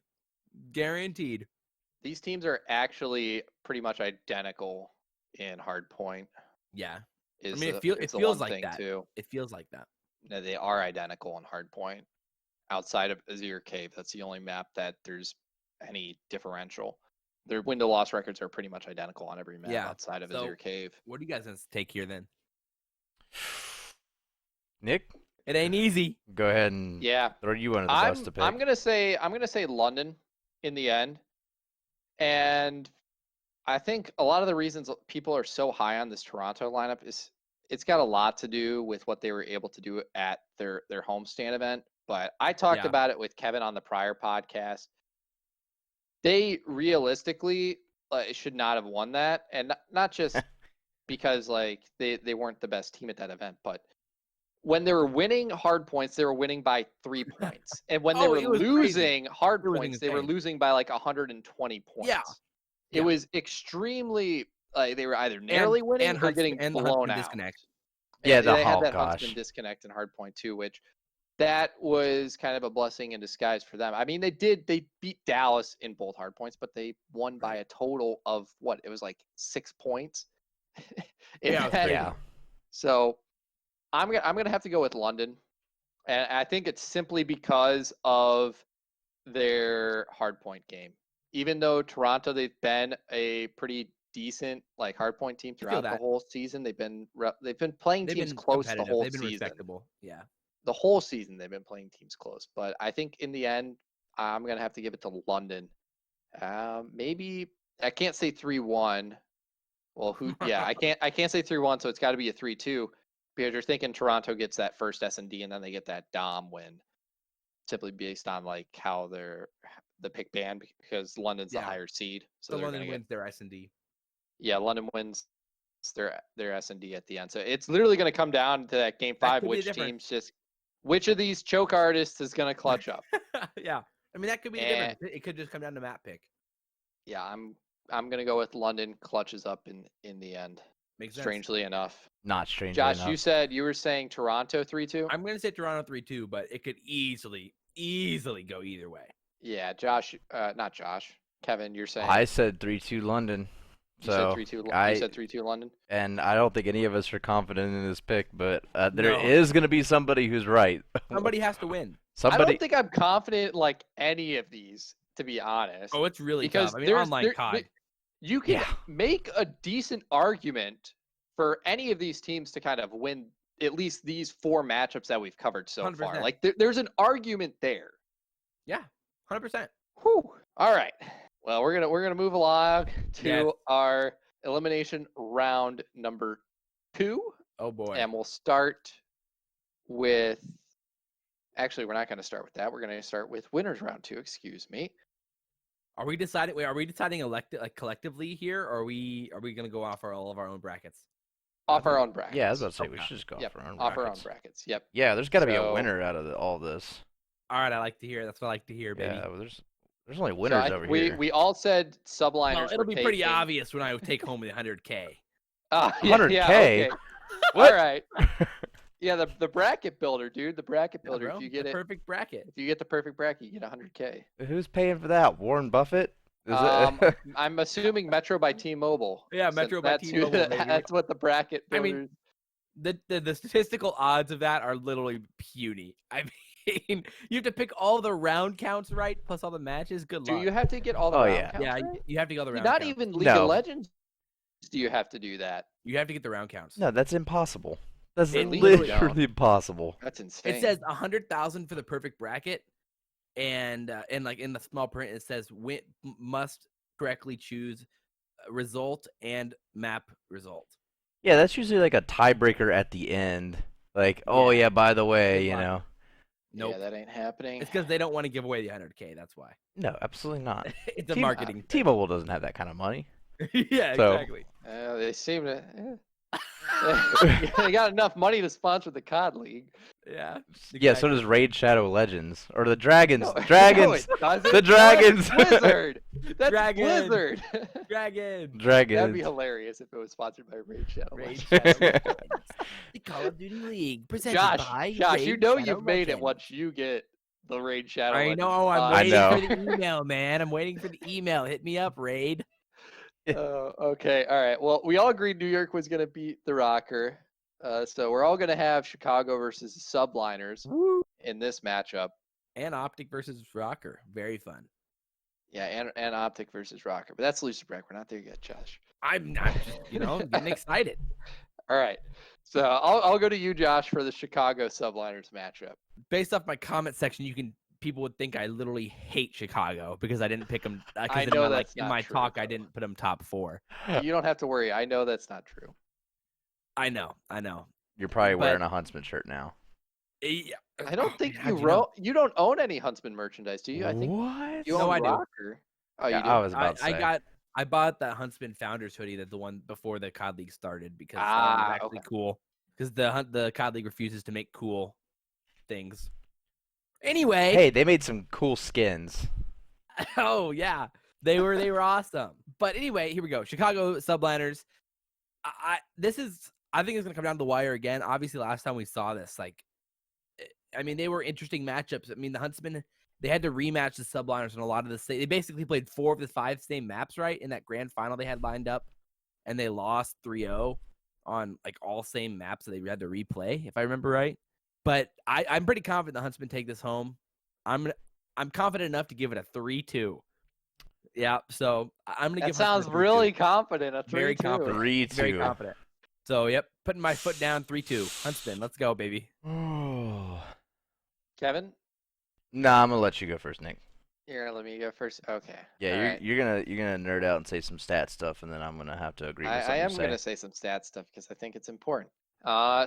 These teams are actually pretty much identical in hardpoint. Yeah. It feels like that. Too. It feels like that. No, they are identical in hardpoint. Outside of Azir Cave, that's the only map that there's any differential. Their win-to-loss records are pretty much identical on every map outside of Azir Cave. What do you guys going to take here then? Nick? It ain't easy. Go ahead and throw you one of the best to pick. I'm gonna say London in the end. And I think a lot of the reasons people are so high on this Toronto lineup is it's got a lot to do with what they were able to do at their homestand event. But I talked about it with Kevin on the prior podcast. They realistically should not have won that, and not just because like they weren't the best team at that event, but when they were winning hard points, they were winning by 3 points, and when they were losing hard points, they were losing by like 120 points. Yeah, it was extremely they were either narrowly winning or getting blown out. Disconnect. Yeah, they had that Huntsman disconnect and hard point too, which that was kind of a blessing in disguise for them. I mean, they beat Dallas in both hard points, but they won by a total of what? It was like 6 points. So I'm gonna have to go with London, and I think it's simply because of their hardpoint game. Even though Toronto, they've been a pretty decent like hardpoint team throughout the whole season. They've been playing teams close the whole season. Respectable. Yeah. The whole season they've been playing teams close, but I think in the end I'm gonna have to give it to London. Maybe I can't say 3-1. Well, I can't say 3-1, so it's got to be a 3-2 because you're thinking Toronto gets that first S&D and then they get that Dom win, simply based on like how they're the pick band because London's the higher seed, so London wins their S&D. Yeah, London wins their S&D at the end, so it's literally going to come down to that game 5, which of these choke artists is going to clutch up. Yeah. I mean, that could be different. It could just come down to map pick. Yeah, I'm going to go with London clutches up in the end. Makes sense. Strangely enough. Not strangely enough. Josh, you were saying Toronto 3-2? I'm going to say Toronto 3-2, but it could easily go either way. Yeah, not Josh. Kevin, you're saying. I said 3-2 London. You said 3-2 London? And I don't think any of us are confident in this pick, but there is going to be somebody who's right. Somebody has to win. I don't think I'm confident in like any of these, to be honest. Oh, it's really tough. I mean, online COD. You can make a decent argument for any of these teams to kind of win at least these 4 matchups that we've covered so 100%. far. Like there's an argument there. Yeah, 100%. Whew. All right. Well, we're gonna move along to our elimination round number 2. Oh boy. And we'll start with. Actually, we're not going to start with that. We're going to start with winners round 2. Excuse me. Are we deciding? Wait, are we deciding collectively here, or are we going to go off all of our own brackets? Off our own brackets. Yeah, I was about to say we should just go off our own brackets. Off our own brackets. Yep. Yeah, there's got to be a winner out of all this. All right, I like to hear. That's what I like to hear, baby. Yeah, well, there's only winners over here. We all said subliners. Well, it'll be pretty obvious when I take home the 100K. 100K. Yeah, okay. All right. Yeah, the bracket builder, dude. The bracket builder. Bro, if you get perfect bracket. If you get the perfect bracket, you get 100K. Who's paying for that? Warren Buffett? I'm assuming Metro by T-Mobile. Yeah, Metro by T-Mobile. That's what the bracket builders. I mean, the statistical odds of that are literally puny. I mean, you have to pick all the round counts right, plus all the matches. Good luck. Do you have to get all the round counts? Yeah, right? you have to get all the round Not counts. even League of Legends do you have to do that? You have to get the round counts. No, that's impossible. That's It literally impossible. That's insane. It says 100,000 for the perfect bracket, and like in the small print it says must correctly choose result and map result. Yeah, that's usually like a tiebreaker at the end. Like, oh yeah, by the way, Good luck. Nope. Yeah, that ain't happening. It's because they don't want to give away the 100K. That's why. No, absolutely not. It's a marketing thing. T-Mobile doesn't have that kind of money. Yeah, So- exactly. They seem to. They got enough money to sponsor the COD League. Yeah. Yeah, so does Raid Shadow Legends or the Dragons. No, Dragons. no, it doesn't. The Dragons. No, that's Blizzard. That's Dragon. Blizzard. Dragon. Dragons. That'd be hilarious if it was sponsored by Raid Shadow. Raid Legends. Shadow Legends. The Call of Duty League presented by Josh, Raid you know Shadow you've made it Legends. once you get the Raid Shadow. I Legends know. I'm spot. I waiting know. for the email, man. I'm waiting for the email. Hit me up, Raid. Okay, all right. Well, we all agreed New York was going to beat the Rocker. So we're all going to have Chicago versus the Subliners Woo. in this matchup. And Optic versus Rocker. Very fun. Yeah, and Optic versus Rocker. But that's loser bracket. We're not there yet, Josh. I'm not just, getting excited. All right. So I'll go to you, Josh, for the Chicago Subliners matchup. Based off my comment section, people would think I literally hate Chicago because I didn't pick them. I know that's in not my true, talk, though. I didn't put them top 4. You don't have to worry. I know that's not true. I know. You're probably But- wearing a Huntsman shirt now. Yeah. I don't think how'd you know? You don't own any Huntsman merchandise, do you? I think What? you No, own I do. Rocker. Oh, Yeah, you do. I was about to say. I bought that Huntsman Founders hoodie, that the one before the COD League started, because that one Ah, was actually okay. cool. Because the COD League refuses to make cool things. Anyway, Hey, they made some cool skins. oh yeah, they were awesome. But anyway, here we go. Chicago Subliners. I think it's gonna come down to the wire again. Obviously, last time we saw this, they were interesting matchups. I mean, the Huntsmen, they had to rematch the Subliners on a lot of the they basically played 4 of the 5 same maps, right, in that grand final they had lined up, and they lost 3-0 on all same maps that they had to replay, if I remember right. But I'm pretty confident the Huntsmen take this home. I'm confident enough to give it a 3-2. Yeah, so I'm gonna That give. sounds Huntsmen a 3-2. really confident. A 3-2. Very confident. 3-2. Very confident. So yep, putting my foot down. 3-2. Huntsman, let's go, baby. Kevin, Nah, I'm gonna let you go first, Nick. you're gonna let me go first. Okay. Yeah, All you're right. you're gonna nerd out and say some stat stuff, and then I'm gonna have to agree with something I am you say. gonna say some stats stuff because I think it's important.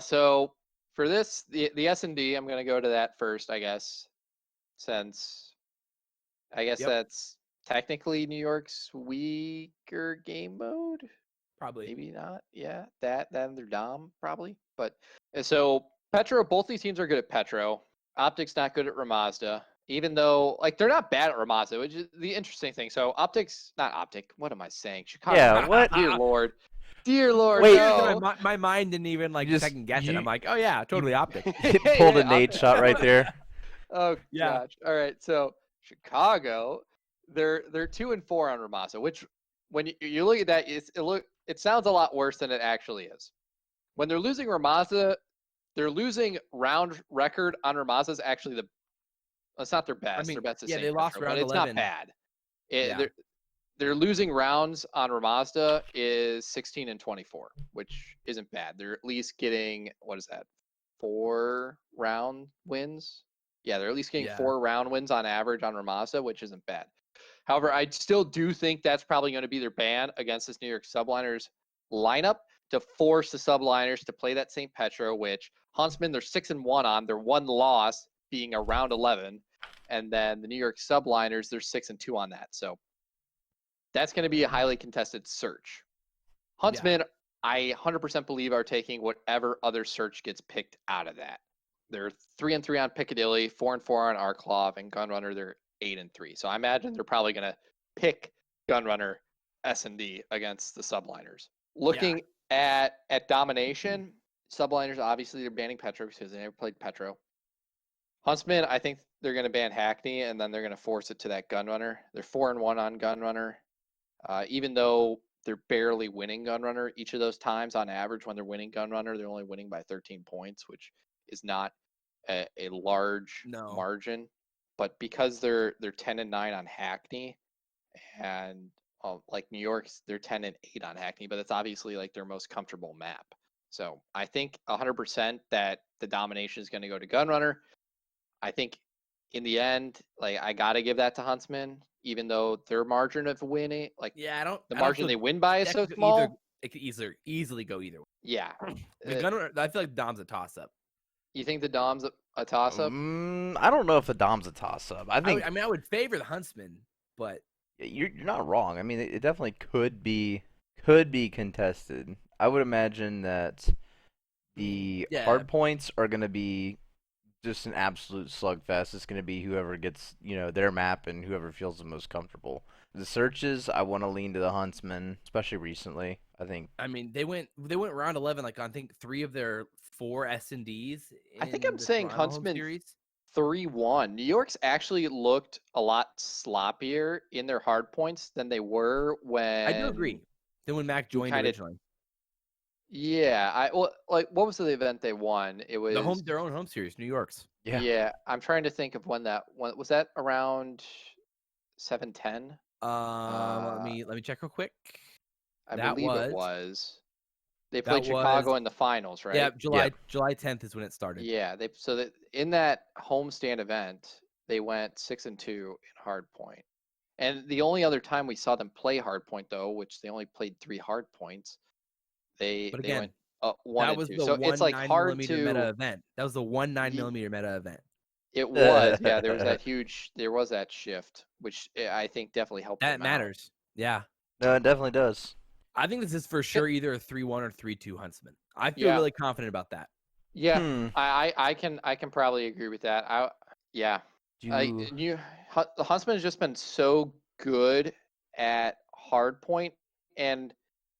So for this, the S&D, I'm gonna go to that first, I guess, since I guess Yep. that's technically New York's weaker game mode. Probably. Maybe not. Yeah, that and their Dom probably. But so Petro, both these teams are good at Petro. Optic's not good at Ramazda, even though they're not bad at Ramazda, which is the interesting thing. So Optic's not Optic. What am I saying? Chicago. Yeah, what? Dear Lord. Dear Lord. Wait. No. My mind didn't even second guess it. I'm like, oh yeah, totally Optic. Pulled a Yeah, nade shot right there. Oh Yeah. gosh. All right. So Chicago, they're 2-4 on Ramazda, which when you look at that, it sounds a lot worse than it actually is. When they're losing Ramazda, they're losing round record on Ramazda is actually it's not their best. Their best is yeah, St. they lost Petro, round but it's 11. not bad. Yeah. They're losing rounds on Ramazda is 16-24, which isn't bad. They're at least getting, what is that, 4 round wins? Yeah, they're at least getting 4 round wins on average on Ramazda, which isn't bad. However, I still do think that's probably going to be their ban against this New York Subliners lineup to force the Subliners to play that St. Petro, which Huntsman, they're 6-1 on. Their one loss being a round 11. And then the New York Subliners, they're 6-2 on that. So that's going to be a highly contested search. Huntsman, I 100% believe are taking whatever other search gets picked out of that. They're 3-3 on Piccadilly, 4-4 on Arklov, and Gunrunner, they're 8-3. So I imagine they're probably going to pick Gunrunner S&D against the Subliners. Looking at domination, Subliners, obviously they're banning Petro because they never played Petro. Huntsman, I think they're going to ban Hackney, and then they're going to force it to that Gunrunner. They're 4-1 on Gunrunner. Even though they're barely winning Gunrunner each of those times on average, when they're winning Gunrunner, they're only winning by 13 points, which is not a large margin. But because they're 10-9 on Hackney, and like New York's, they're 10-8 on Hackney, but it's obviously like their most comfortable map. So I think 100% that the domination is going to go to Gunrunner. I think in the end, like I got to give that to Huntsman, even though their margin of winning, like Yeah, the I don't margin feel they win by is that so could go either. small. It could easily go either way. Yeah. The Gunrunner, I feel like Dom's a toss up. You think the Dom's a toss up? I don't know if the Dom's a toss up. I think I would favor the Huntsman, but you're not wrong. I mean, it definitely could be contested. I would imagine that the hard points are going to be just an absolute slugfest. It's going to be whoever gets, their map and whoever feels the most comfortable. The searches, I want to lean to the Huntsman, especially recently. I think. I mean, they went round 11 like on, I think 3 of their 4 S&Ds. I think I'm saying Huntsman 3-1. New York's actually looked a lot sloppier in their hard points than they were when. I do agree. Then when Mac joined originally. Yeah, what was the event they won? It was their own home series, New York's. Yeah, I'm trying to think of when was that around 7-10. Let me check real quick. I believe it was. They played Chicago in the finals, right? Yeah, July 10th is when it started. Yeah, in that homestand event, they went 6-2 in hardpoint. And the only other time we saw them play hardpoint, though, which they only played 3 hardpoints, they went 1 that was 2. the So it's like hard to meta event. That was the 9mm meta event. It was, yeah. There was that shift, which I think definitely helped. That matters. Yeah. No, it definitely does. I think this is for sure either a 3-1 or 3-2 Huntsman. I feel really confident about that. Yeah, I can probably agree with that. The Huntsman has just been so good at hardpoint, and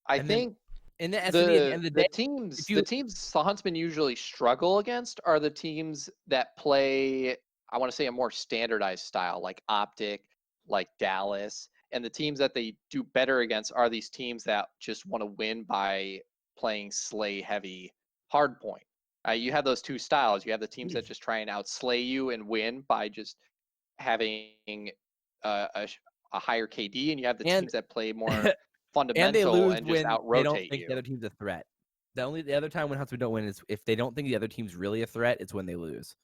I think in the S&D, at the end of the day, the teams the Huntsman usually struggle against are the teams that play, I want to say, a more standardized style, like Optic, like Dallas. And the teams that they do better against are these teams that just want to win by playing slay heavy hardpoint. You have those two styles. You have the teams that just try and outslay you and win by just having a higher KD, and you have the teams that play more fundamental and just out rotate you. They don't think the other team's a threat. The other time when Huntsman don't win is if they don't think the other team's really a threat. It's when they lose.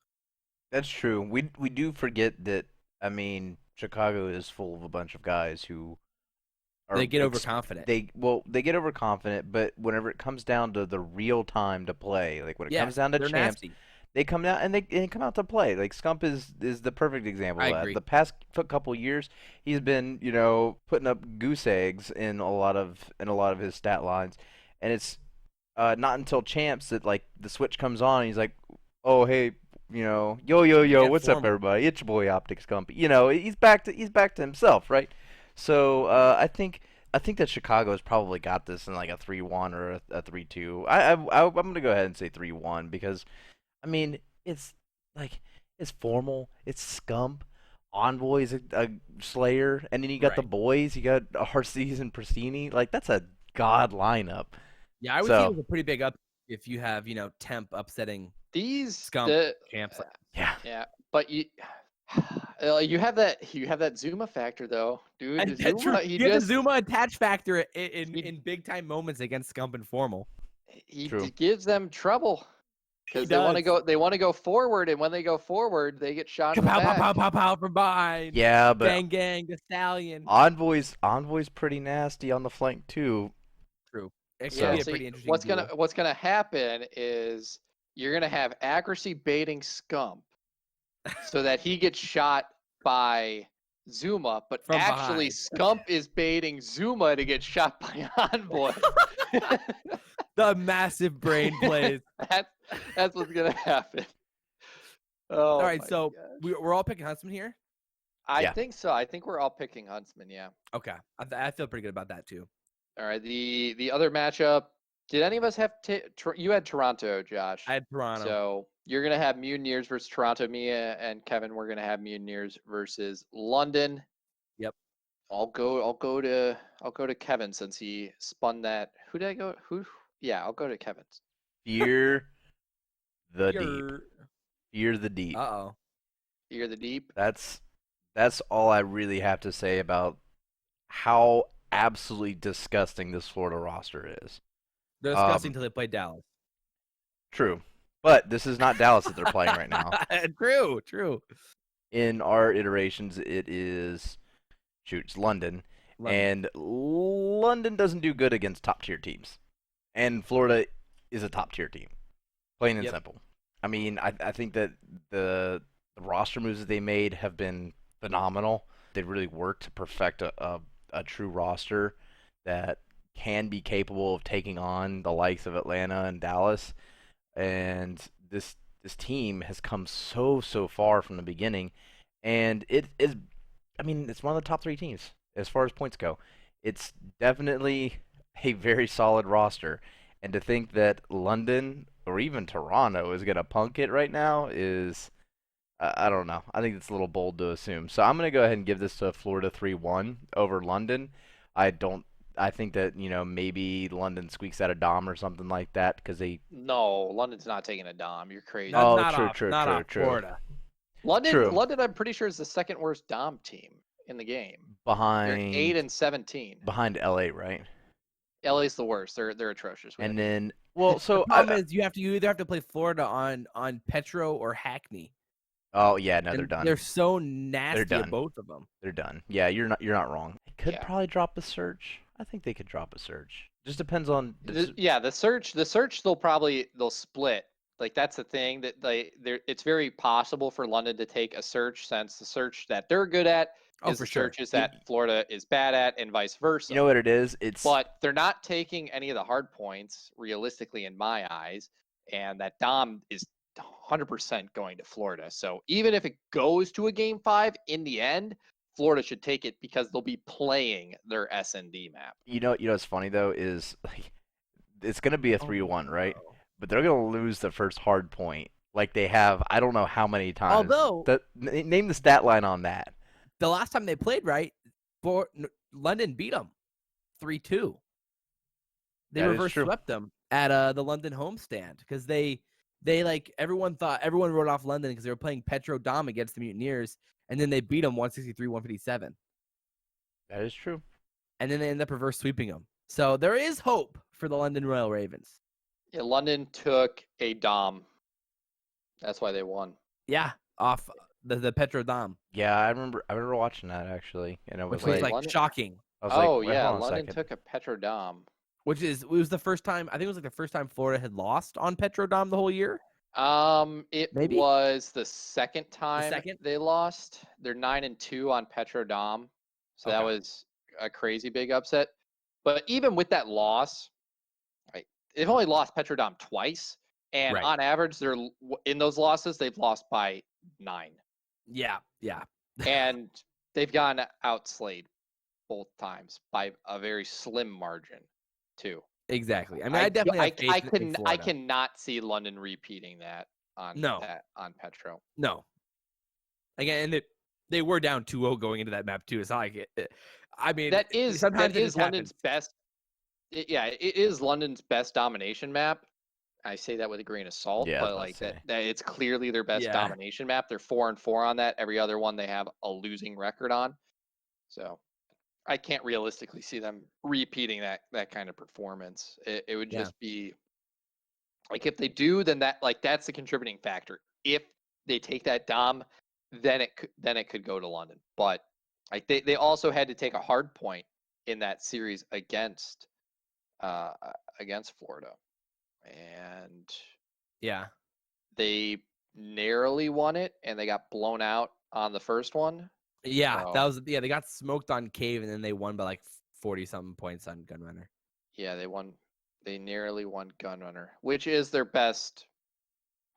That's true. We do forget that. I mean, Chicago is full of a bunch of guys who they get overconfident. They get overconfident, but whenever it comes down to the real time to play, like when it comes down to champs, nasty. They come out and they come out to play. Like Scump is the perfect example of that. Agree. The past couple years, he's been putting up goose eggs in a lot of his stat lines, and it's not until champs that like the switch comes on and he's like, oh hey. Yo, what's up, everybody? It's your boy Optic Scump. He's back to himself, right? So I think that Chicago's probably got this in like a 3-1 or a 3-2. I'm gonna go ahead and say 3-1 because, I mean, it's formal, it's Scump, Envoy's a Slayer, and then you got the boys, you got Arcees and Pristini. Like that's a god lineup. Yeah, I would say it was a pretty big up if you have Temp upsetting. These Scump champs, yeah, but you have that Zuma factor though, dude. And you have the Zuma attach factor in big time moments against Scump and Formal. He gives them trouble because they want to go forward, and when they go forward, they get shot in the back. Pow from behind. Yeah, but gang, the Stallion. Envoy's pretty nasty on the flank too. True. It could be a pretty interesting. What's gonna happen is you're going to have accuracy baiting Scump so that he gets shot by Zuma, but actually Scump is baiting Zuma to get shot by Envoy. The massive brain plays. That's what's going to happen. All right, so we're all picking Huntsman here? I think so. I think we're all picking Huntsman, yeah. Okay. I feel pretty good about that, too. All right, the other matchup, did any of us have you had Toronto, Josh? I had Toronto. So you're gonna have Mutineers versus Toronto. Mia and Kevin, we're gonna have Mutineers versus London. Yep. I'll go to Kevin since he spun that. Who did I go? Yeah, I'll go to Kevin. Fear the deep. Fear the deep. Uh-oh. Fear the deep. That's all I really have to say about how absolutely disgusting this Florida roster is. They're disgusting until they play Dallas. True. But this is not Dallas that they're playing right now. True. In our iterations, it is, it's London. And London doesn't do good against top-tier teams. And Florida is a top-tier team. Plain and simple. I mean, I think that the roster moves that they made have been phenomenal. They really worked to perfect a true roster that can be capable of taking on the likes of Atlanta and Dallas. And this team has come so far from the beginning, and it is, I mean, it's one of the top 3 teams as far as points go. It's definitely a very solid roster, and to think that London or even Toronto is gonna punk it right now is, I don't know. I think it's a little bold to assume. So I'm gonna go ahead and give this to Florida 3-1 over London. I think that, maybe London squeaks out a dom or something like that because they. No, London's not taking a dom. You're crazy. True. Florida. London, I'm pretty sure is the second worst dom team in the game. Behind. They're 8-17. Behind LA, right? LA's the worst. They're atrocious. And then, well, so the problem is you either have to play Florida on Petro or Hackney. Oh yeah, no, they're done. They're so nasty at both of them. They're done. Yeah, you're not wrong. They could probably drop a search. I think they could drop a search. Just depends on. The search they'll split. Like that's the thing that it's very possible for London to take a search since the search that they're good at is the searches that Florida is bad at and vice versa. You know what it is? But they're not taking any of the hard points realistically in my eyes, and that dom is 100% going to Florida. So even if it goes to a game 5 in the end, Florida should take it because they'll be playing their S&D map. You know what's funny though is like, it's going to be a 3-1, right? But they're going to lose the first hard point like they have I don't know how many times. Although name the stat line on that. The last time they played, right? London beat them 3-2. They reverse swept them at the London homestand because they like everyone wrote off London because they were playing Petro Dom against the Mutineers, and then they beat them 163-157. That is true. And then they ended up reverse sweeping them. So there is hope for the London Royal Ravens. Yeah, London took a dom. That's why they won. Yeah, off the Petro Dom. Yeah, I remember watching that actually, and it was like London, shocking. London took a Petro Dom. It was the first time. I think it was like the first time Florida had lost on Petro Dom the whole year. It was the second time they lost. They're 9-2 on Petro Dom, so that was a crazy big upset. But even with that loss, right, they've only lost Petro Dom twice, and on average, they're in those losses they've lost by 9. Yeah. And they've gotten outslayed both times by a very slim margin, too. Exactly. I mean, I definitely have faith in Florida. I cannot see London repeating that on Petro. No. Again, and they were down 2-0 going into that map too. It's not like it. I mean, that is London's best. It is London's best domination map. I say that with a grain of salt, but like that it's clearly their best domination map. They're 4-4 on that. Every other one they have a losing record on. So I can't realistically see them repeating that kind of performance. It would just be like if they do, then that's the contributing factor. If they take that dom, then it could go to London. But like they also had to take a hard point in that series against Florida, and they narrowly won it, and they got blown out on the first one. Yeah, so, they got smoked on Cave, and then they won by like 40-something points on Gunrunner. Yeah, they narrowly won Gunrunner, which is their best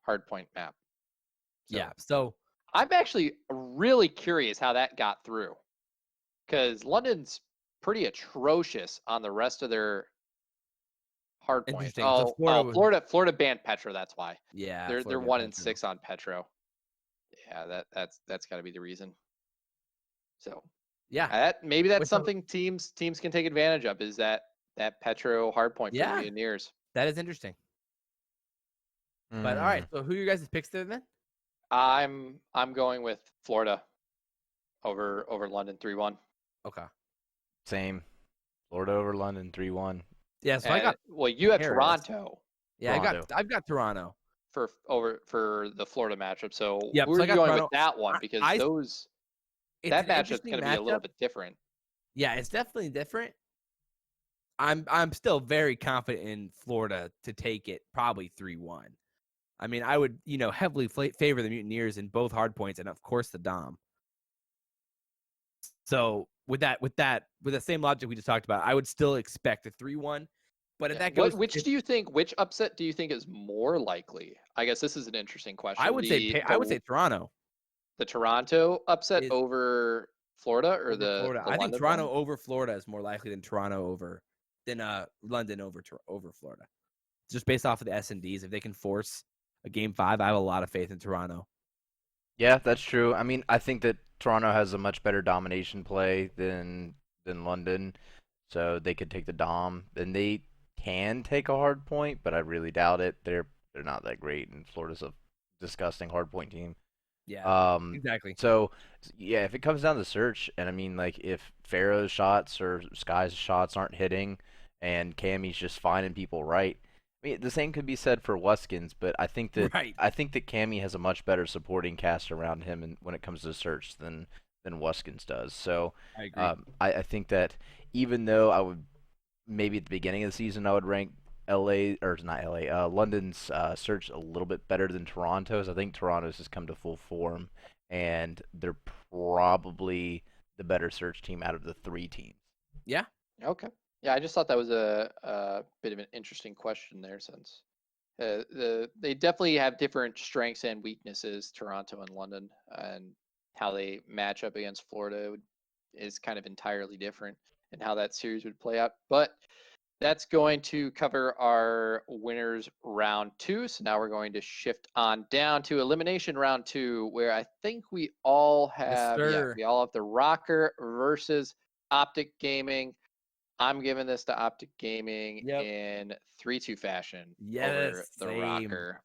hardpoint map. So I'm actually really curious how that got through, because London's pretty atrocious on the rest of their hardpoint. Florida banned Petro. That's why. Yeah, they're 1-6 on Petro. Yeah, that's got to be the reason. So maybe that's something teams can take advantage of, is that Petro hardpoint for the Mutineers. That is interesting. But all right, so who are your guys' picks there then? I'm going with Florida over London 3-1. Okay. Same. Florida over London 3-1. Yeah, so I got you have Paris. Toronto. Yeah, Toronto. I've got Toronto for the Florida matchup. So Yep, who so are I you got going Toronto. with that one? Because It's that an matchup's interesting going to be a little matchup. bit different. Yeah, it's definitely different. I'm still very confident in Florida to take it, probably 3-1. I mean, I would, heavily favor the Mutineers in both hard points and of course the Dom. So with the same logic we just talked about, I would still expect a 3-1. But if that goes, which upset do you think is more likely? I guess this is an interesting question. I would say Toronto. The Toronto upset Is over Florida or over Florida. the I think London Toronto one? over Florida is more likely than London over Florida. Just based off of the S&Ds, if they can force a game 5, I have a lot of faith in Toronto. Yeah, that's true. I mean, I think that Toronto has a much better domination play than London, so they could take the dom. And they can take a hard point, but I really doubt it. They're not that great, and Florida's a disgusting hard point team. Yeah, exactly. So yeah, if it comes down to search, and I mean, like if Pharaoh's shots or Sky's shots aren't hitting, and Cammy's just finding people right. I mean, the same could be said for Weskins, but I think that Right. Cammy has a much better supporting cast around him, and when it comes to search than Weskins does. So I agree. I think that even though I would maybe at the beginning of the season I would rank London's search a little bit better than Toronto's. I think Toronto's has come to full form, and they're probably the better search team out of the 3 teams. Yeah. Okay. Yeah, I just thought that was a bit of an interesting question there, since they definitely have different strengths and weaknesses, Toronto and London, and how they match up against Florida is kind of entirely different, and how that series would play out. But that's going to cover our winners round 2. So now we're going to shift on down to elimination round 2, where I think we all have, we all have the Rocker versus Optic Gaming. I'm giving this to Optic Gaming in 3-2 fashion over the Rocker.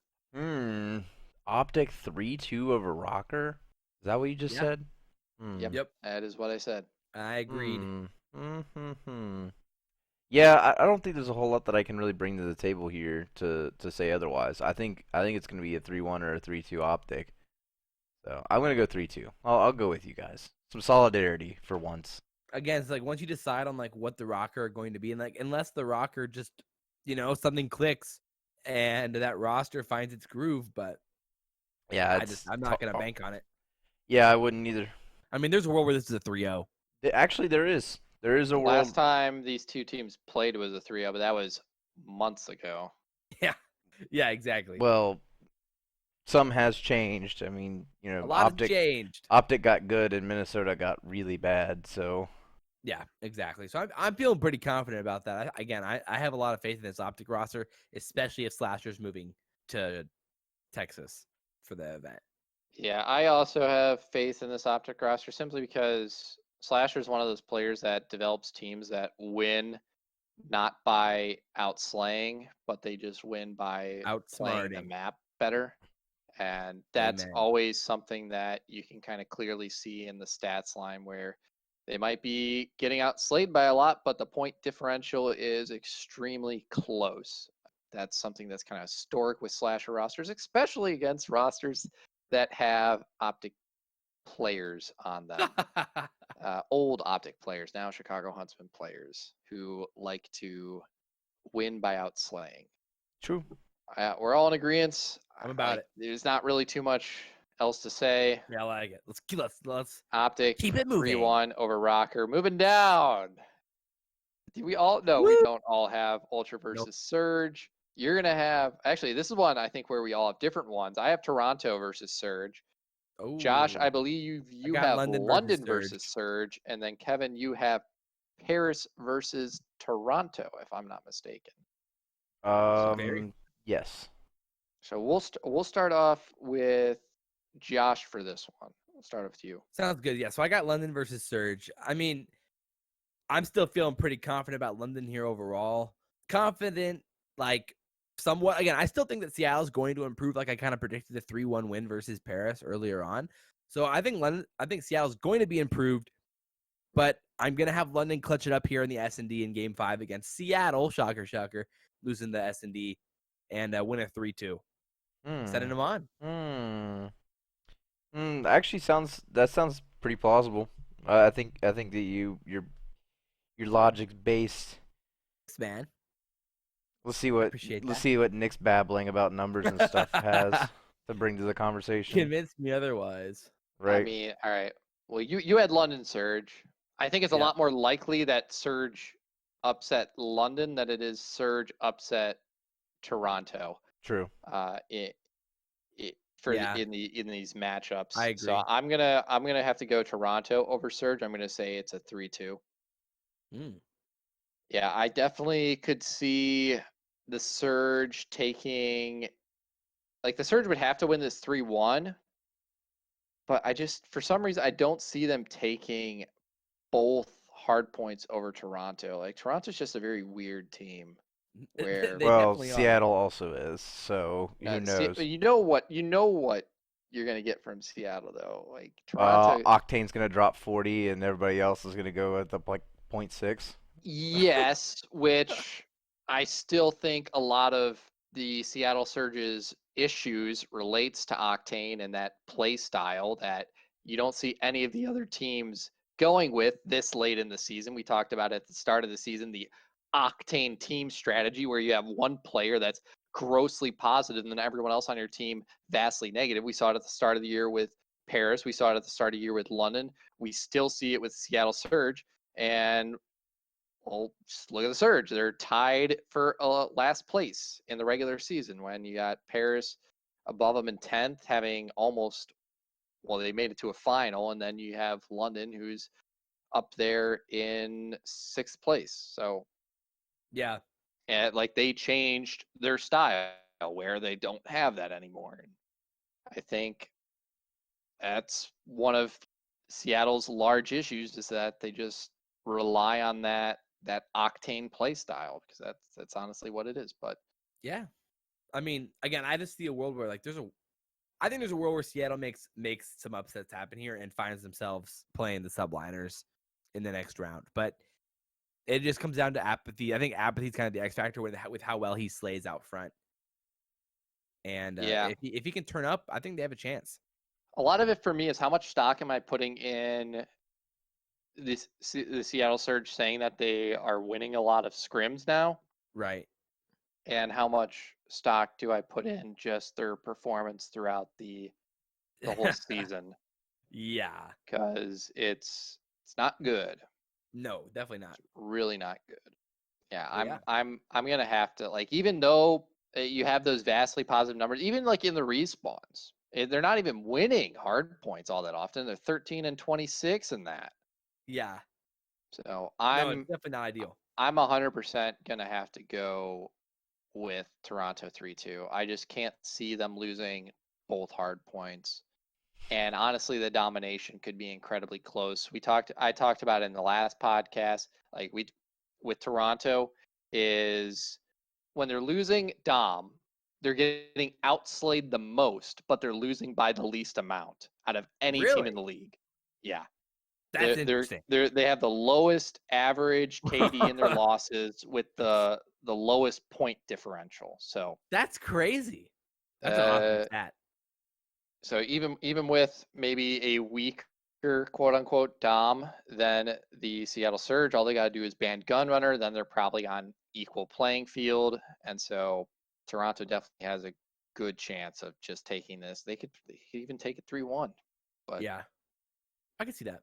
Optic 3-2 over Rocker? Is that what you just said? Yep, that is what I said. I agreed. Yeah, I don't think there's a whole lot that I can really bring to the table here to say otherwise. I think it's going to be a 3-1 or a 3-2 Optic. So I'm going to go 3-2. I'll go with you guys. Some solidarity for once. Again, it's like once you decide on like what the Rocker are going to be, and like unless the Rocker just something clicks and that roster finds its groove, but yeah, I'm not gonna bank on it. Yeah, I wouldn't either. I mean, there's a world where this is a 3-0. Actually, there is a world. Last time these two teams played was a 3-0, but that was months ago. Yeah, exactly. Well, some has changed. I mean, a lot has changed. Optic got good and Minnesota got really bad, so. Yeah, exactly. So I'm feeling pretty confident about that. I have a lot of faith in this Optic roster, especially if Slasher's moving to Texas for the event. Yeah, I also have faith in this Optic roster simply because Slasher is one of those players that develops teams that win not by outslaying, but they just win by playing the map better. And that's always something that you can kind of clearly see in the stats line, where they might be getting outslayed by a lot, but the point differential is extremely close. That's something that's kind of historic with Slasher rosters, especially against rosters that have Optic players on them. Old Optic players, now Chicago Huntsman players, who like to win by outslaying. True. We're all in agreement. I'm about it. There's not really too much else to say. Yeah, I like it. Let's Optic keep it moving. 3-1 over Rocker. Moving down. Do we all? No, we don't all have Ultra versus Surge. You're gonna have, actually, this is one I think where we all have different ones. I have Toronto versus Surge. Oh, Josh, I believe you have London versus Surge, and then Kevin, you have Paris versus Toronto, if I'm not mistaken. Yes. So we'll start off with Josh for this one. We'll start with you. Sounds good. Yeah. So I got London versus Surge. I mean, I'm still feeling pretty confident about London here overall. Confident, like somewhat. Again, I still think that Seattle's going to improve. Like I kind of predicted a 3-1 win versus Paris earlier on. So I think Seattle's going to be improved, but I'm gonna have London clutch it up here in the S&D in Game 5 against Seattle. Shocker, shocker, losing the S&D and win a 3-2. Setting them on. Actually, sounds pretty plausible. I think that your logic's based. Thanks, man. Let's see what Appreciate let's that. see what Nick's babbling about numbers and stuff has to bring to the conversation. Convince me otherwise. Right. I mean, all right. Well, you had London Surge. I think it's a Yeah. lot more likely that Surge upset London than it is Surge upset Toronto. True. Yeah. In these matchups. I agree. So I'm gonna have to go Toronto over Surge. I'm gonna say it's a 3-2. Yeah, I definitely could see the Surge taking, like, the Surge would have to win this 3-1, but I just, for some reason, I don't see them taking both hard points over Toronto. Like, Toronto's just a very weird team where They Well, definitely are. Seattle also is, so who knows? you know what you're gonna get from Seattle though. Like Toronto, Octane's gonna drop 40, and everybody else is gonna go at the like 0.6. yes, which I still think a lot of the Seattle Surge's issues relates to Octane and that play style that you don't see any of the other teams going with this late in the season. We talked about at the start of the season the Octane team strategy where you have one player that's grossly positive and then everyone else on your team vastly negative. We saw it at the start of the year with Paris. We saw it at the start of the year with London. We still see it with Seattle Surge. And well, just look at the Surge. They're tied for last place in the regular season when you got Paris above them in 10th, having almost, well, they made it to a final. And then you have London, who's up there in 6th place. So, Yeah. and like they changed their style where they don't have that anymore. And I think that's one of Seattle's large issues is that they just rely on that Octane play style because that's honestly what it is. But Yeah. I mean, again, I just see a world where like I think there's a world where Seattle makes some upsets happen here and finds themselves playing the subliners in the next round. But it just comes down to apathy. I think apathy is kind of the X factor with how well he slays out front. And yeah, if he can turn up, I think they have a chance. a lot of it for me is how much stock am I putting in the Seattle Surge saying that they are winning a lot of scrims now, Right. and how much stock do I put in just their performance throughout the whole season? Yeah. Because it's not good. No, definitely not. It's really not good. Yeah, Yeah. I'm gonna have to, like, even though you have those vastly positive numbers, even like in the respawns, they're not even winning hard points all that often. They're 13 and 26 in that. Yeah. So No, I'm it's definitely not ideal. I'm 100% gonna have to go with Toronto 3-2. I just can't see them losing both hard points. And honestly, the domination could be incredibly close. I talked about it in the last podcast. Like with Toronto is when they're losing Dom, they're getting outslayed the most, but they're losing by the least amount out of any team in the league. Yeah. That's interesting. They have the lowest average KD in their losses with the lowest point differential. So That's crazy. That's an awesome stat. So even with maybe a weaker quote unquote Dom than the Seattle Surge, all they got to do is ban Gunrunner. Then they're probably on equal playing field, and so Toronto definitely has a good chance of just taking this. They could even take it 3-1. But yeah, I can see that.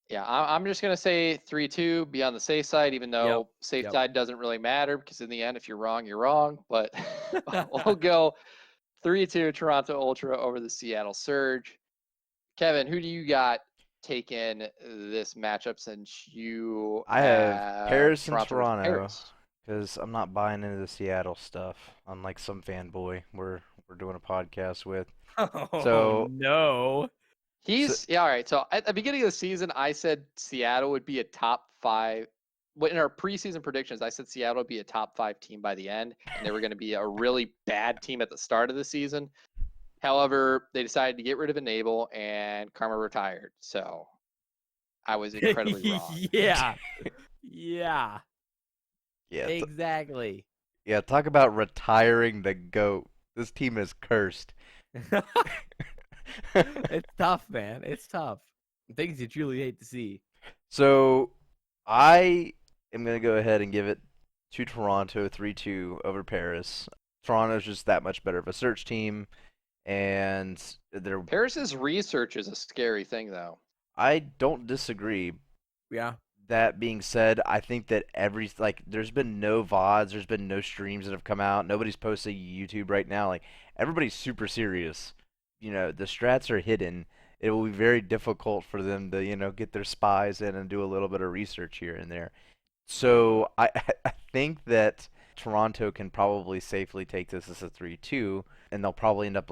Yeah, I'm just gonna say 3-2, be on the safe side, even though safe side doesn't really matter because in the end, if you're wrong, you're wrong. But we'll go 3-2 Toronto Ultra over the Seattle Surge. Kevin, who do you got taking this matchup since you I have Paris and Toronto Paris? because I'm not buying into the Seattle stuff. Unlike some fanboy we're doing a podcast with. Oh So no. All right. So at the beginning of the season, I said Seattle would be a top 5. In our preseason predictions, I said Seattle would be a top 5 team by the end, and they were going to be a really bad team at the start of the season. However, they decided to get rid of Enable, and Karma retired. So I was incredibly wrong. Yeah. Yeah. Yeah, Exactly. yeah. Talk about retiring the GOAT. This team is cursed. It's tough, man. It's tough. Things you truly hate to see. So I am gonna go ahead and give it to Toronto 3-2 over Paris. Toronto's just that much better of a search team, and they're. Paris's research is a scary thing, though. I don't disagree. Yeah. That being said, I think that there's been no VODs, there's been no streams that have come out. Nobody's posting YouTube right now. Like everybody's super serious. The strats are hidden. It will be very difficult for them to, get their spies in and do a little bit of research here and there. So I think that Toronto can probably safely take this as a 3-2, and they'll probably end up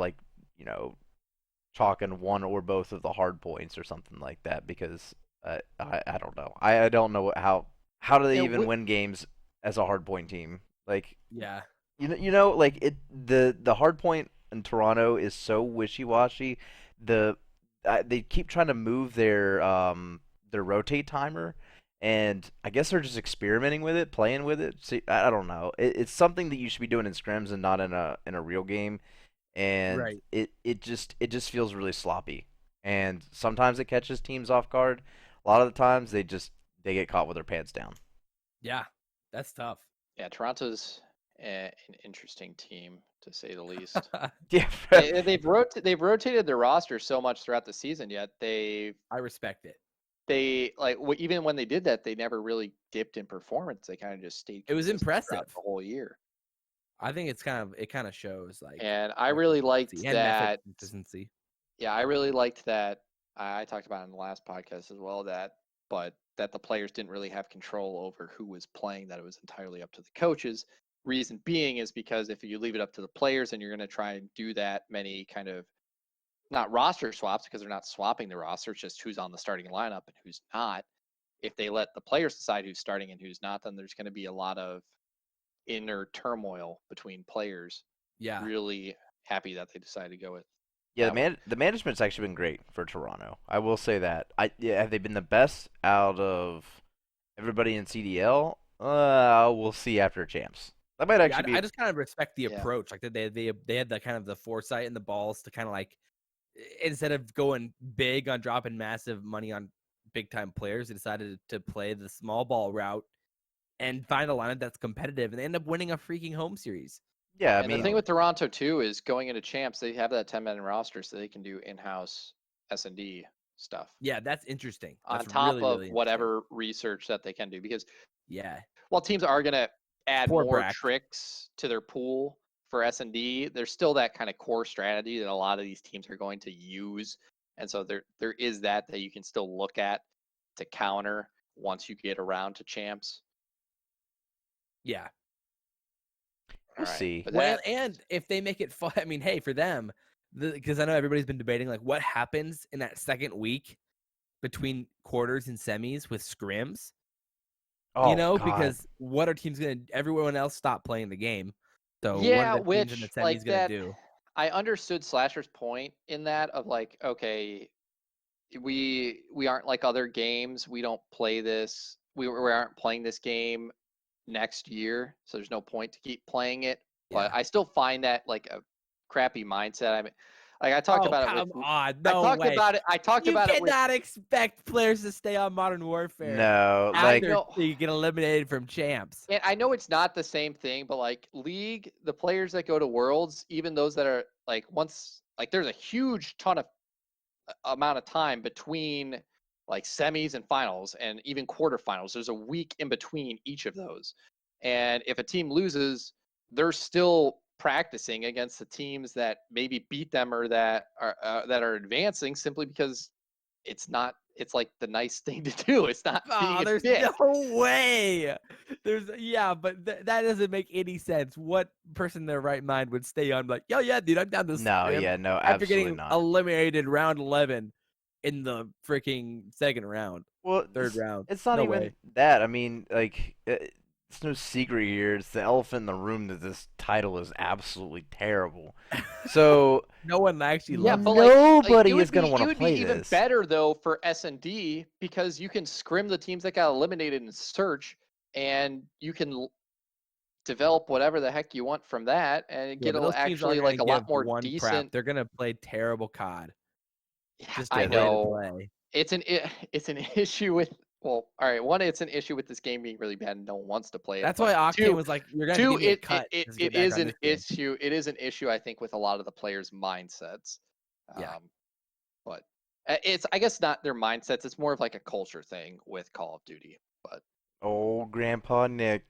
chalking one or both of the hard points or something like that because I don't know. I don't know how do they even win games as a hard point team? Like Yeah. The hard point in Toronto is so wishy-washy. They keep trying to move their rotate timer, and I guess they're just experimenting with it, playing with it. See, I don't know. It's something that you should be doing in scrims and not in a real game, and Right. it just feels really sloppy. And sometimes it catches teams off guard. A lot of the times they get caught with their pants down. Yeah. That's tough. Yeah, Toronto's an interesting team to say the least. Yeah, they've rotated their roster so much throughout the season. Yet I respect it. even when they did that, they never really dipped in performance. They kind of just stayed. It was consistent throughout impressive the whole year. I think it kind of shows like. And I really liked that consistency. Yeah, I really liked that. I talked about it in the last podcast as well. That the players didn't really have control over who was playing. That it was entirely up to the coaches. Reason being is because if you leave it up to the players and you're going to try and do that many kind of not roster swaps because they're not swapping the roster, it's just who's on the starting lineup and who's not. If they let the players decide who's starting and who's not, then there's going to be a lot of inner turmoil between players. Yeah. Really happy that they decided to go with. Yeah, the management's actually been great for Toronto. I will say that. Have they been the best out of everybody in CDL? We'll see after champs. That might actually be. I just kind of respect the approach. Like they had the kind of the foresight and the balls to kind of like instead of going big on dropping massive money on big time players, they decided to play the small ball route and find a lineup that's competitive, and they end up winning a freaking home series. Yeah, the thing with Toronto too is going into champs, they have that 10-man roster, so they can do in-house S&D stuff. Yeah, that's interesting. That's on top really, of really whatever research that they can do, because while teams are going to add more tricks to their pool for S&D, there's still that kind of core strategy that a lot of these teams are going to use, and so there is that you can still look at to counter once you get around to champs. Yeah. We'll see. And if they make it fun, I mean, hey, for them, because I know everybody's been debating, like, what happens in that second week between quarters and semis with scrims? God. Because what are teams going to? Everyone else stopped playing the game. So yeah, what are the teams in the semis going to do? I understood Slasher's point in that of like, okay, we aren't like other games. We don't play this. We aren't playing this game next year, so there's no point to keep playing it. But I still find that like a crappy mindset. I mean, like I talked about it. Come on, I talked about it. You cannot expect players to stay on Modern Warfare. No, you get eliminated from champs. And I know it's not the same thing, but like League, the players that go to Worlds, even those that are like there's a huge ton of amount of time between like semis and finals and even quarterfinals. There's a week in between each of those. And if a team loses, they're still practicing against the teams that maybe beat them or that are advancing simply because it's like the nice thing to do. It's not there's no way. But that doesn't make any sense. What person in their right mind would stay on like, yo, yeah, dude, I'm down this. No, after getting not. eliminated round 11 in the freaking second round. Well, third round. It's not no even way. that. I mean, like It's no secret here. It's the elephant in the room that this title is absolutely terrible. So No one actually Yeah, loves but it. nobody is going to it want to would be play even this. better though for S&D because you can scrim the teams that got eliminated in search, and you can develop whatever the heck you want from that, and Yeah, get but those teams actually aren't like gonna a lot give more one crap. decent. They're gonna play terrible COD. Yeah, Just to I play to know play. it's an issue with. Well, all right. One, it's an issue with this game being really bad and no one wants to play it. That's But why Octane two, was like, "You're gonna have to give me a cut to get it back is on an this game." issue. It is an issue, I think, with a lot of the players' mindsets. Yeah. But it's, I guess, not their mindsets. It's more of like a culture thing with Call of Duty. But Oh, Grandpa Nick.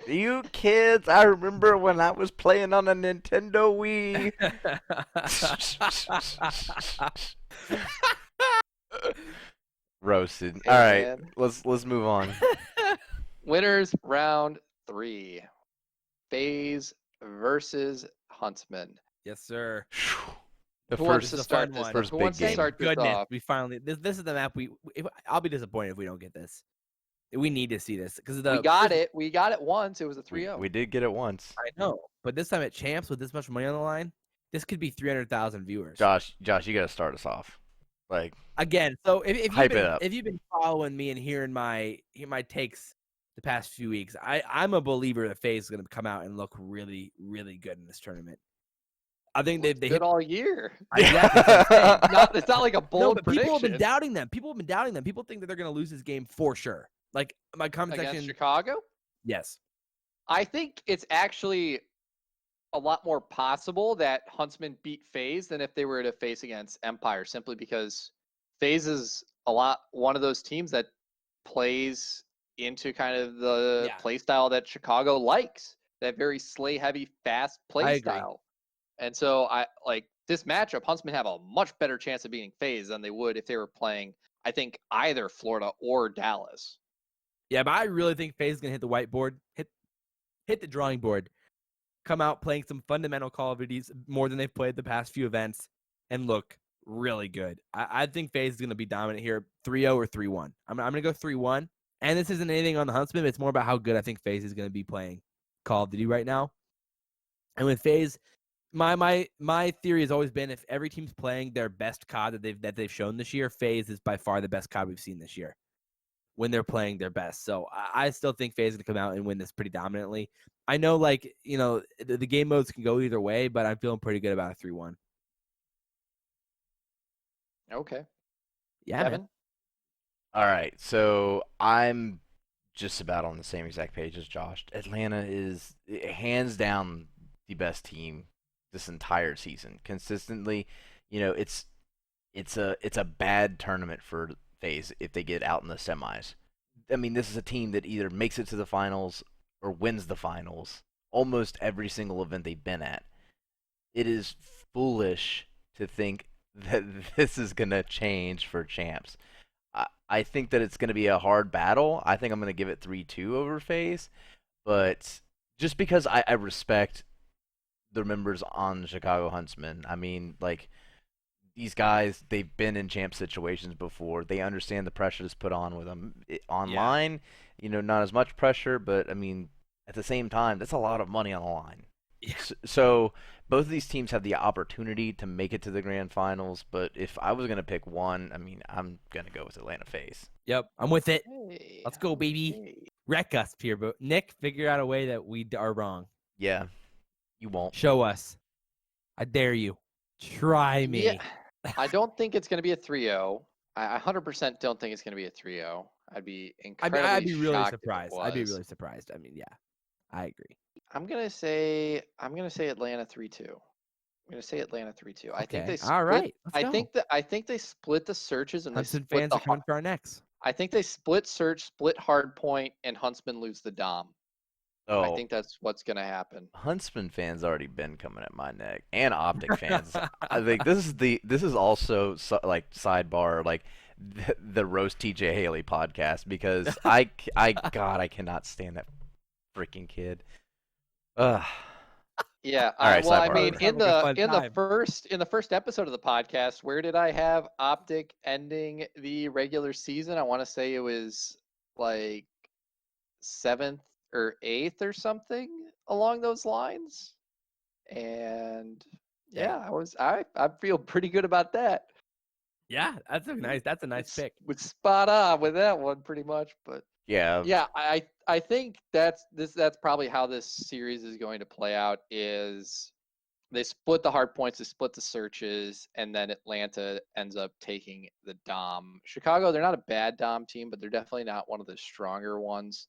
You kids, I remember when I was playing on a Nintendo Wii. Roasted. hey, All right, man. let's move on. Winners round 3. FaZe versus Huntsman. Yes, sir. The Who wants first to This is a start fun this? one. first Who big wants to game. start this Goodness, off? we finally this is the map I'll be disappointed if we don't get this. We need to see this because We got it. We got it once. It was a 3-0. We did get it once. I know, but this time at Champs with this much money on the line, this could be 300,000 viewers. Josh, you got to start us off. Like, Again, so hype it up. if you've been following me and hearing my takes the past few weeks, I'm a believer that FaZe is going to come out and look really, really good in this tournament. I think they good hit all year. exactly. That's what I'm saying. It's not like a bold but prediction. people have been doubting them. People think that they're going to lose this game for sure. Like my comment Against section. Chicago? Yes. I think it's actually a lot more possible that Huntsman beat FaZe than if they were to face against Empire, simply because FaZe is one of those teams that plays into kind of the play style that Chicago likes, that very slay heavy, fast play style. And so I like this matchup. Huntsman have a much better chance of beating FaZe than they would if they were playing, I think, either Florida or Dallas. Yeah, but I really think FaZe is gonna hit the whiteboard, hit the drawing board, come out playing some fundamental Call of Duties more than they've played the past few events, and look really good. I think FaZe is gonna be dominant here, 3-0 or 3-1. I'm gonna go 3-1. And this isn't anything on the Huntsman, it's more about how good I think FaZe is gonna be playing Call of Duty right now. And with FaZe, my theory has always been if every team's playing their best COD that they've shown this year, FaZe is by far the best COD we've seen this year when they're playing their best. So I still think FaZe is going to come out and win this pretty dominantly. I know, like, you know, the game modes can go either way, but I'm feeling pretty good about a 3-1. Okay. Yeah, Kevin? man. All right, so I'm just about on the same exact page as Josh. Atlanta is hands down the best team this entire season. Consistently, you know, it's a bad tournament for FaZe if they get out in the semis. I mean, this is a team that either makes it to the finals or wins the finals almost every single event they've been at. It is foolish to think that this is going to change for champs. I think that it's going to be a hard battle. I think I'm going to give it 3-2 over FaZe. But just because I respect the members on Chicago Huntsmen, I mean, like, these guys, they've been in champ situations before. They understand the pressure that's put on with them. Online, you know, not as much pressure, but, I mean, at the same time, that's a lot of money on the line. Yeah. So both of these teams have the opportunity to make it to the grand finals, but if I was going to pick one, I mean, I'm going to go with Atlanta FaZe. Yep, I'm with it. Hey, Let's go, baby. okay. Wreck us, Pierre. But Nick, figure out a way that we are wrong. Yeah, you won't. Show us. I dare you. Try me. Yeah, I don't think it's going to be a 3-0. I 100% don't think it's going to be a 3-0. I'd be incredibly I'd be really shocked if it surprised. I'd be was. really surprised. I mean, yeah, I agree. I'm gonna say Atlanta 3-2. I'm gonna say Atlanta 3-2. I think they Okay. split, All right. Let's go. I think they split the searches and they Huntsman split fans the are coming for our necks. I think they split search, split hard point, and Huntsman lose the dom. Oh, I think that's what's gonna happen. Huntsman fans already been coming at my neck, and Optic fans. I think this is also like sidebar, like the roast TJ Haley podcast, because I cannot stand that freaking kid. Ugh. Yeah. All right, Well, I sidebar mean, over. in the first episode of the podcast, where did I have Optic ending the regular season? I want to say it was like 7th or 8th or something along those lines. And yeah, I feel pretty good about that. Yeah, that's a nice pick. Was spot on with that one pretty much, but Yeah. yeah, I think that's probably how this series is going to play out. Is they split the hard points, they split the searches, and then Atlanta ends up taking the Dom. Chicago, they're not a bad Dom team, but they're definitely not one of the stronger ones.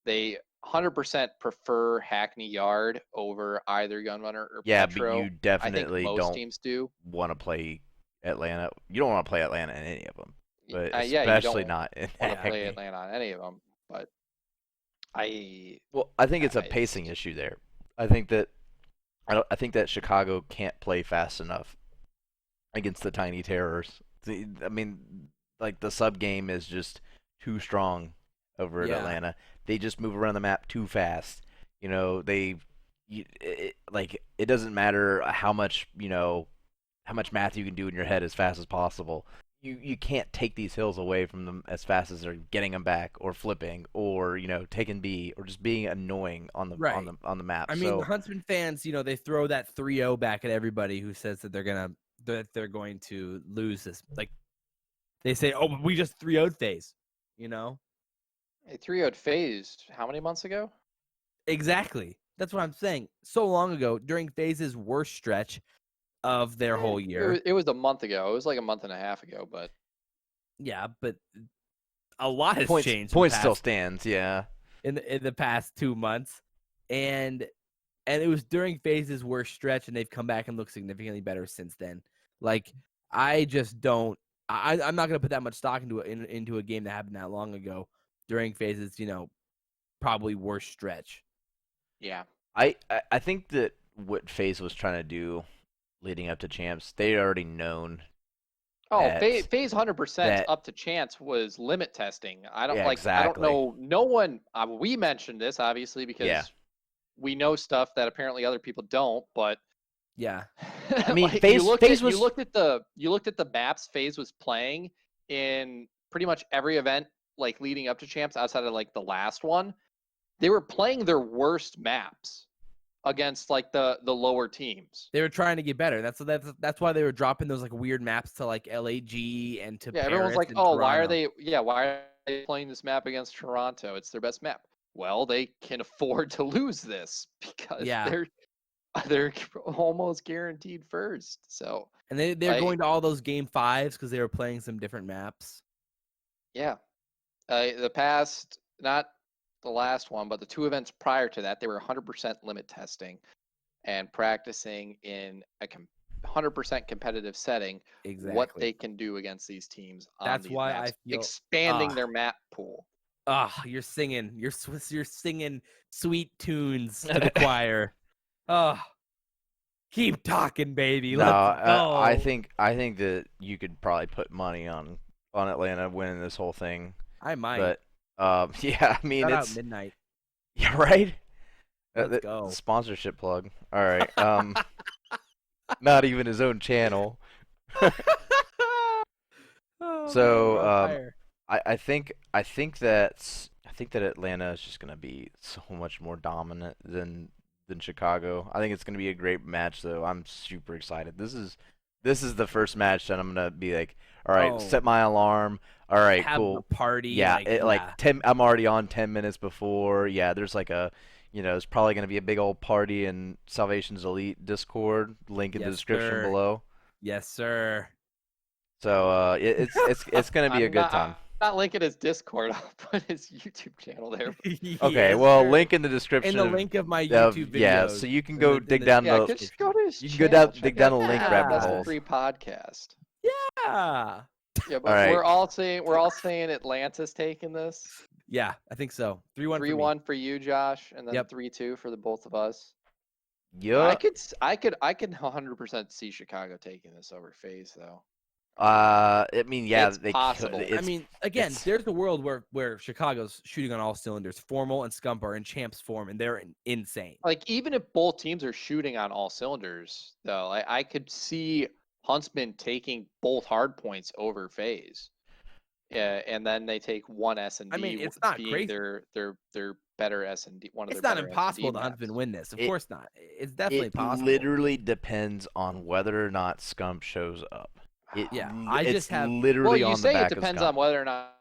They 100% prefer Hackney Yard over either Gunrunner or Yeah, but Petro. you I think definitely most don't teams do. want to play Atlanta. You don't want to play Atlanta in any of them, but Yeah, you especially don't not in want to play Hackney. Atlanta on any of them, but Well, I think it's a pacing issue there. I think that Chicago can't play fast enough against the Tiny Terrors. I mean, like the sub game is just too strong over at Atlanta. They just move around the map too fast. You know, it doesn't matter how much math you can do in your head as fast as possible. You can't take these hills away from them as fast as they're getting them back, or flipping, or taking B, or just being annoying on the map. I mean, the Huntsman fans, they throw that 3-0 back at everybody who says that they're going to lose this. Like they say, oh, we just 3-0'd FaZe. They 3-0'd FaZe how many months ago? Exactly. That's what I'm saying. So long ago, during FaZe's worst stretch of their whole year. It was a month ago. It was like a month and a half ago, but yeah, but a lot has changed. Point still stands, yeah. In the past 2 months, and it was during FaZe's worst stretch, and they've come back and looked significantly better since then. Like I just don't. I'm not gonna put that much stock into a game that happened that long ago during FaZe's probably worst stretch. Yeah, I think that what FaZe was trying to do leading up to champs, they already known. Oh, FaZe 100% up to chance was limit testing. I don't exactly. I don't know. No one. We mentioned this obviously because we know stuff that apparently other people don't. But yeah, I mean, like, FaZe you looked at the maps FaZe was playing in pretty much every event like leading up to champs outside of like the last one. They were playing their worst maps against like the lower teams. They were trying to get better. That's why they were dropping those like weird maps to like LAG and to Paris. Everyone's like, oh, why are they playing this map against Toronto? It's their best map. Well, they can afford to lose this because they're almost guaranteed first. So and they're going to all those game 5s because they were playing some different maps. Yeah, the past, not the last one, but the 2 events prior to that, they were 100% limit testing and practicing in a 100% competitive setting. Exactly. What they can do against these teams. That's why maps, I feel expanding their map pool. You're singing sweet tunes to the choir. Keep talking, baby. Let's go. I think that you could probably put money on Atlanta winning this whole thing. I might. But yeah, I mean, it's midnight. Yeah, right. Let's go. Sponsorship plug. All right. Not even his own channel. So I think that Atlanta is just gonna be so much more dominant than Chicago. I think it's gonna be a great match, though. I'm super excited. This is the first match that I'm gonna be like, all right, set my alarm. All right, cool. Have a party. Yeah, 10. I'm already on 10 minutes before. Yeah, there's like a, there's probably gonna be a big old party in SalvationsElite Discord. Link in the description below. Yes, sir. So it's gonna be a good time. Not linking his Discord, I'll put his YouTube channel there. Okay, well, link in the description. In the link of my YouTube videos. Yeah, so you can go dig down the. Just go to his you can channel, go dig down the link rabbit hole. Free podcast. Yeah. Yeah, but we're all saying Atlanta's taking this. Yeah, I think so. 3-1. 3-1 for you, Josh, and then 3-2 for the both of us. Yeah. I could 100% see Chicago taking this over FaZe though. I mean, yeah, it's possible. I mean, again, there's a world where Chicago's shooting on all cylinders. Formal and Scump are in champs form, and they're insane. Like, even if both teams are shooting on all cylinders, though, I could see Huntsman taking both hard points over FaZe. Yeah, and then they take one S&D. I mean, it's not being crazy. Their better S&D, one of It's their not better impossible S&D the maps. Huntsman win this. Of It- course not. It's definitely It possible. literally depends on whether or not Scump shows up. Yeah, I It's just have. Well, literally you on the say it back of depends Scump. on whether or not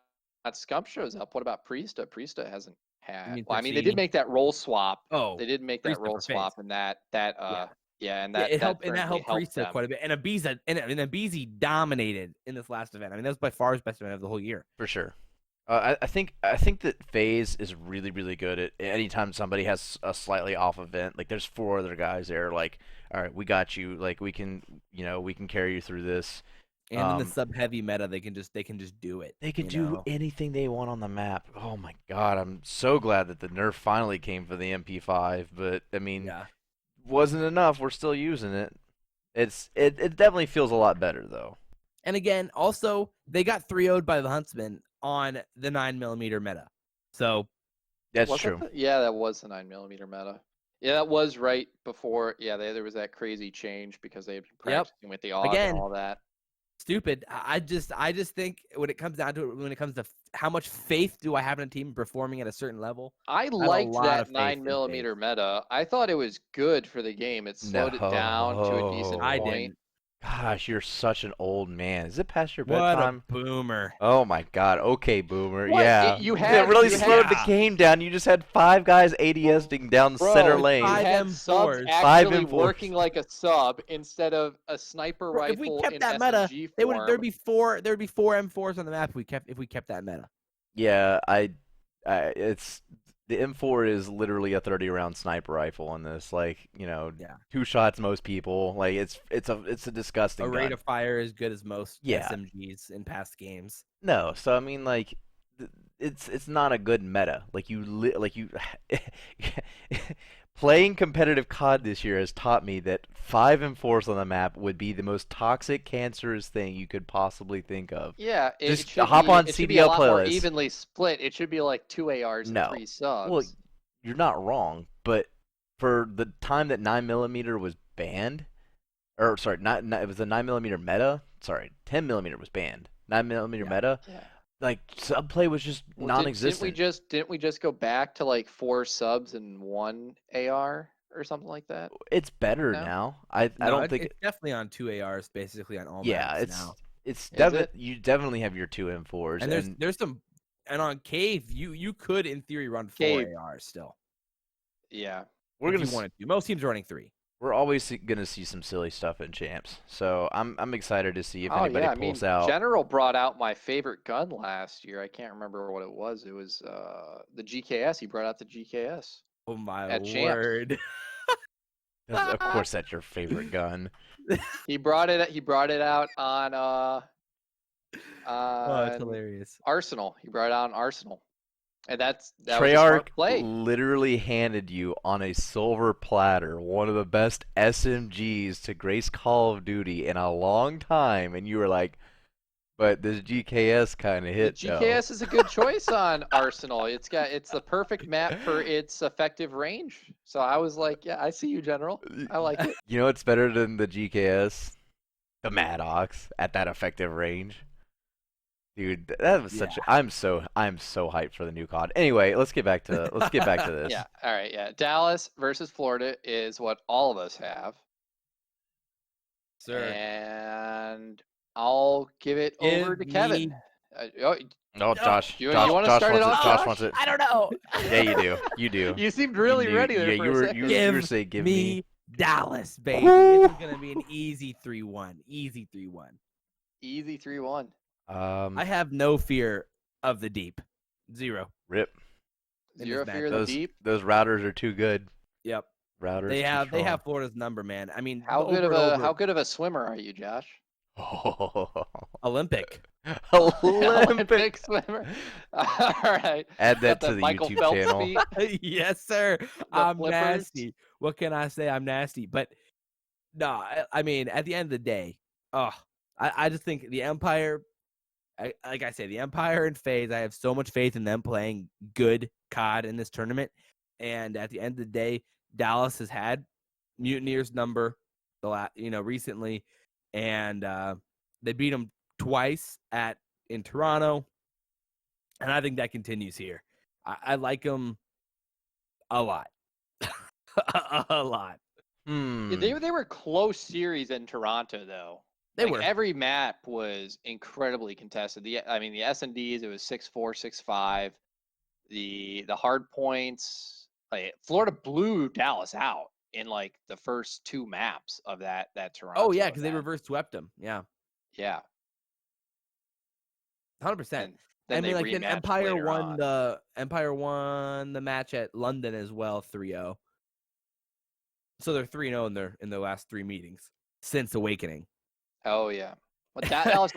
Scump shows up. What about Priesta? Priesta hasn't You had. mean Well, I mean, they did Praxini? make that role swap. Oh, They did make that Priesta role for FaZe. swap, and that Yeah. yeah, and Yeah, that it helped, and that certainly helped helped Priesta them. quite a bit. And Abizi dominated in this last event. I mean, that was by far his best event of the whole year. For sure. I think that FaZe is really, really good at anytime somebody has a slightly off event. Like there's 4 other guys there. Like, all right, we got you. Like we can carry you through this. And in the sub heavy meta, they can just do it. They can do anything they want on the map. Oh my god, I'm so glad that the nerf finally came for the MP5. But I mean, Yeah. wasn't enough. We're still using it. It definitely feels a lot better though. And again, also they got 3-0'd by the Huntsman on the 9mm meta. So That's Was that true. yeah, that was the 9mm meta. Yeah, that was right before. Yeah, there was that crazy change because they had been practicing with the AUG Again, and all that. stupid. I just think when it comes down to it, when it comes to how much faith do I have in a team performing at a certain level, I have a liked lot that of faith in 9mm meta. I thought it was good for the game. It slowed it down to a decent I point. didn't. Gosh, you're such an old man. Is it past your What bedtime? a boomer. Oh my god. Okay, boomer. What? Yeah. You It had- really you slowed had- the game down. You just had 5 guys ADSing down Bro, center you lane. five had M4s. subs 5 actually M4s. working like a sub instead of a sniper Bro, rifle if we kept in that meta, SMG they would form. there'd be four M4s on the map if we kept that meta. Yeah, it's the M4 is literally a 30-round sniper rifle in this. Like, Yeah. 2 shots most people. Like it's a disgusting A rate gun. of fire as good as most Yeah. SMGs in past games. No, so I mean like it's not a good meta. Like you playing competitive COD this year has taught me that 5 M4s on the map would be the most toxic, cancerous thing you could possibly think of. Yeah, Just should hop be, on it should be a CDL lot more playlist. evenly split. It should be like 2 ARs No. and 3 subs. Well, you're not wrong, but for the time that 9mm was banned, or sorry, not it was the 9mm meta. Sorry, 10mm was banned. 9mm meta, yeah. like subplay was just Well, non-existent. Didn't we just go back to like 4 subs and 1 AR or something like that? It's better No? now. I don't think. It's definitely on 2 ARs basically on all Yeah, maps now. it's Is definitely you definitely have your 2 M4s, And there's some, and on Cave you could in theory run 4 Cave. ARs still. Yeah. we're if gonna you wanted to. Most teams are running 3. we're always gonna see some silly stuff in champs. So I'm excited to see if Oh anybody yeah, I mean, pulls out. General brought out my favorite gun last year. I can't remember what it was. It was the GKS. He brought out the GKS. Oh my At champs. word. Of course, that's your favorite gun. He brought it out on Oh, it's hilarious. Arsenal. He brought it out on Arsenal. And that was a Treyarch smart play. literally handed you on a silver platter one of the best SMGs to grace Call of Duty in a long time, and you were like, but this GKS kind of hit. The GKS is a good choice on Arsenal. It's the perfect map for its effective range. So I was like, yeah, I see you, General. I like it. You know what's better than the GKS? The Maddox at that effective range. Dude, that was such. I'm so hyped for the new COD. Anyway, let's get back to this. Yeah. All right. Yeah. Dallas versus Florida is what all of us have. Sir. And I'll give it over to Kevin. Oh, Josh. You Josh, wanna Josh start it wants off, Josh Josh? wants it. I don't know. Yeah, you do. You do. You seemed really You knew- ready there yeah, for you a were second. you were saying give me. Dallas, baby. Woo! This is gonna be an easy 3-1. Easy 3-1. Easy 3-1. I have no fear of the deep. 0. Rip. In Zero this fear of the Those deep. those routers are too good. Yep. Routers. They too have strong. Florida's number, man. I mean, How over good of and a over. how good of a swimmer are you, Josh? Olympic. Olympic swimmer. All right. Add that Got to the Michael YouTube Phelps channel. feet. Yes, sir. I'm flippers. nasty. What can I say? I'm nasty. But no, I mean, at the end of the day, I just think the Empire, like I say, the Empire and FaZe, I have so much faith in them playing good COD in this tournament. And at the end of the day, Dallas has had Mutineers number recently, and they beat them twice in Toronto, and I think that continues here. I like them. A lot. A lot. Yeah, they were close series in Toronto though. They were. Every map was incredibly contested. The S&Ds, it was 6-4, 6-5. The hard points, Florida blew Dallas out in like the first 2 maps of that Toronto. Oh yeah, because they reverse swept them. Yeah. Yeah. 100%. And then they rematched Empire later won on. the match at London as well, 3-0. So they're 3-0 in their last 3 meetings since Awakening. Oh yeah. Well, Dallas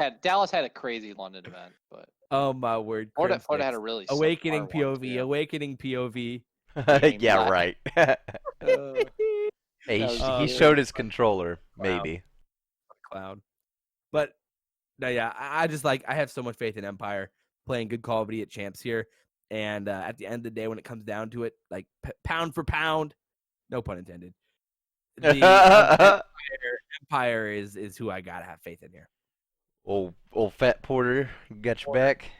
had a crazy London event, but oh my word, Florida had a really Awakening POV. Awakening POV. Yeah, right. Hey, he showed his controller, maybe. Cloud. But no, yeah, I just I have so much faith in Empire playing good Call of Duty at champs here. And at the end of the day, when it comes down to it, like pound for pound, no pun intended, the Empire is who I gotta have faith in here. Old Fat Porter, got your back.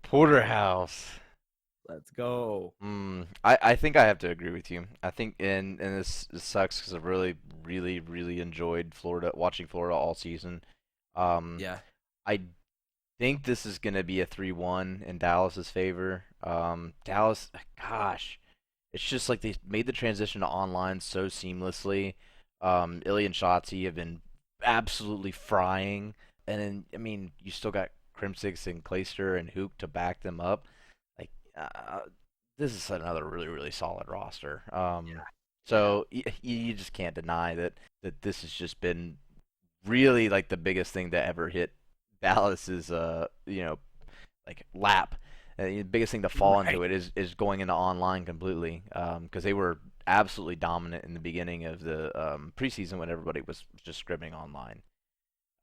Porterhouse. Let's go. I think I have to agree with you. I think and this sucks because I've really enjoyed watching Florida all season. Yeah. I think this is gonna be a 3-1 in Dallas's favor. Dallas, gosh, it's just like they made the transition to online so seamlessly. Ilya and Shotzi have been absolutely frying, and then you still got Crimsix and Clayster and Hook to back them up. This is another really solid roster. So you just can't deny that this has just been really like the biggest thing that ever hit Dallas's lap. The biggest thing to fall into it is going into online completely, because they were absolutely dominant in the beginning of the preseason when everybody was just scrimming online,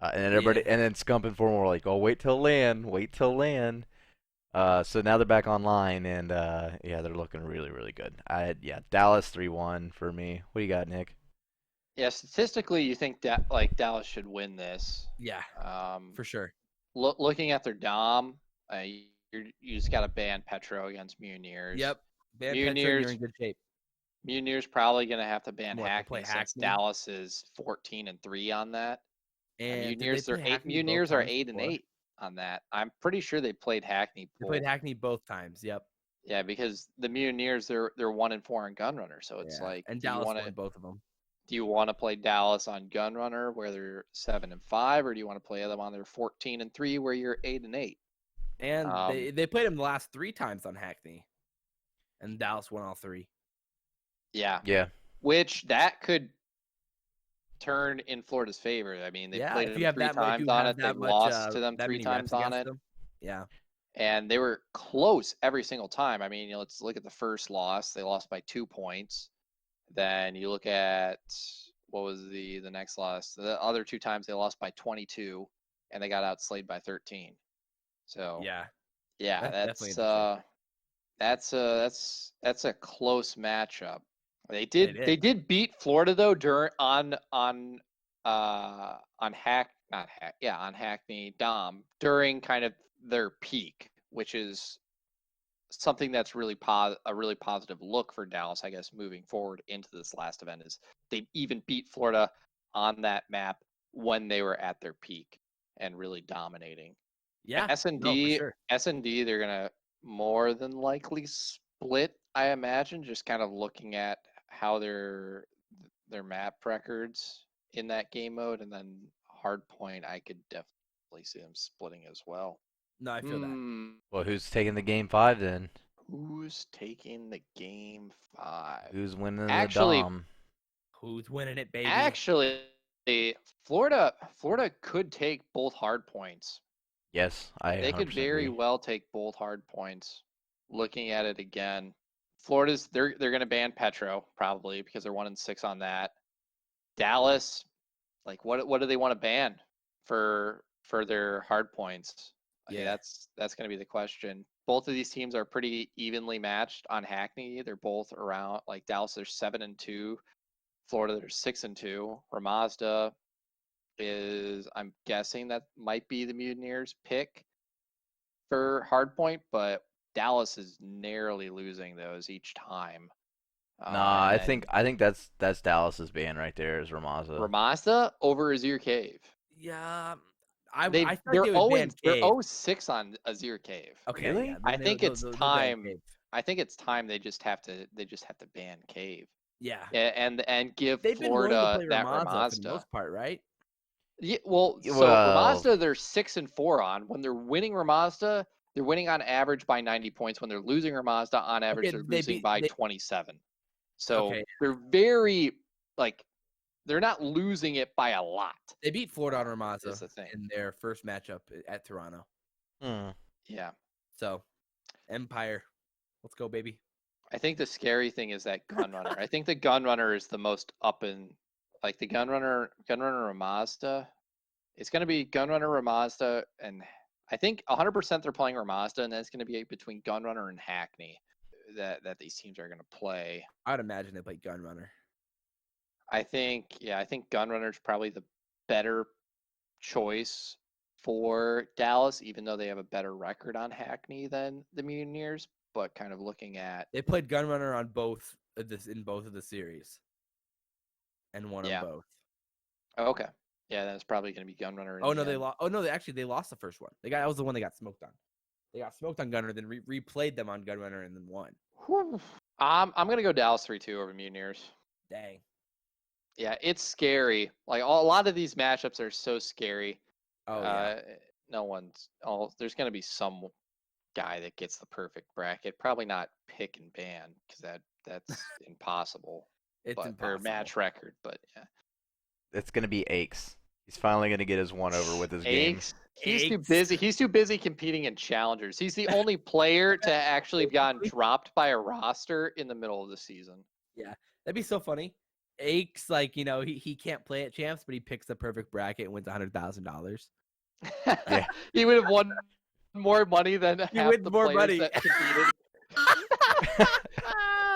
and then Scump and Form were like, "Oh, wait till LAN." So now they're back online, and they're looking really good. Dallas 3-1 for me. What do you got, Nick? Yeah, statistically, you think that Dallas should win this? Yeah, for sure. Looking at their dom, you just got to ban Petro against Mutineers. Yep, ban Petro. You're in good shape. Mutineers probably gonna have to ban Hackney since Dallas is 14-3 on that. And Mutineers are 8-8 on that. I'm pretty sure they played Hackney. They played Hackney both times. Yep. Yeah, because the Mutineers they're 1-4 on Gunrunner, so it's and Dallas won both of them. Do you want to play Dallas on Gunrunner where they're 7-5, or do you want to play them on their 14-3 where you're 8-8? And they played them the last 3 times on Hackney, and Dallas won all 3. Yeah. Which that could turn in Florida's favor. I mean, they played them 3 times on it. They lost to them 3 times on it. Yeah. And they were close every single time. I mean, let's look at the first loss. They lost by 2 points. Then you look at what was the next loss. The other 2 times they lost by 22, and they got outslayed by 13. So that's a close matchup. They did beat Florida though on Hackney Dom during kind of their peak, which is something that's a really positive look for Dallas, I guess, moving forward into this last event. Is they even beat Florida on that map when they were at their peak and really dominating. Yeah, S&D, they're gonna more than likely split, I imagine, just kind of looking at how their map records in that game mode, and then Hardpoint, I could definitely see them splitting as well. No, I feel that. Well, who's taking the game 5 then? Who's taking the game 5? Who's winning the Dom? Who's winning it, baby? Actually, Florida could take both hard points. Yes, they could very well take both hard points. Looking at it again, Florida's they're going to ban Petro probably because they're 1-6 on that. Dallas, like what do they want to ban for their hard points? Yeah, that's going to be the question. Both of these teams are pretty evenly matched on Hackney. They're both around like Dallas. They're 7-2. Florida, they're 6-2. Ramazda is, I'm guessing that might be the Mutineers pick for Hardpoint, but Dallas is narrowly losing those each time. Nah, And I then think that's Dallas's ban right there is Ramazza. Ramazda over Azir Cave. Yeah, I They're feel like they would ban they're Cave. 0-6 on Azir Cave. Okay, Really? yeah. I Then think it's they'll ban time. Cave. I think it's time they just have to ban Cave. Yeah. And give They've been willing to Florida play that Ramazza for the Ramazda. most part, right? Yeah, well, so Well, Ramazda they're 6-4 on. When they're winning Ramazda, they're winning on average by 90 points. When they're losing Ramazda, on average Okay, they're they losing beat by they 27. So okay. they're very like they're not losing it by a lot. They beat Florida on Is Ramazza the thing. in their first matchup at Toronto. Yeah. So, Empire, let's go, baby. I think the scary thing is that Gunrunner. I think the Gunrunner is the most up in like the Gunrunner Ramazda. It's going to be Gunrunner Ramazda, and I think 100% they're playing Ramazda, and that's going to be between Gunrunner and Hackney that these teams are going to play. I would imagine they play Gunrunner. I think Gunrunner is probably the better choice for Dallas, even though they have a better record on Hackney than the Mutineers. But kind of looking at They played Gunrunner on both of the series, and won yeah. them both. Okay. Yeah, that's probably going to be Gunrunner. Oh no, they lost. Oh no, they lost the first one. That was the one they got smoked on. They got smoked on Gunrunner, then replayed them on Gunrunner, and then won. I'm going to go Dallas 3-2 over Mutineers. Dang. Yeah, it's scary. Like a lot of these matchups are so scary. Oh yeah. There's going to be some guy that gets the perfect bracket. Probably not pick and ban because that's impossible. It's impossible. Or match record, but yeah. It's gonna be Aches. He's finally gonna get his one over with his game. He's too busy. He's too busy competing in challengers. He's the only player to actually have gotten dropped by a roster in the middle of the season. Yeah, that'd be so funny. Aches, like, he can't play at champs, but he picks the perfect bracket and wins $100,000. Yeah. He would have won more money than half the players that competed.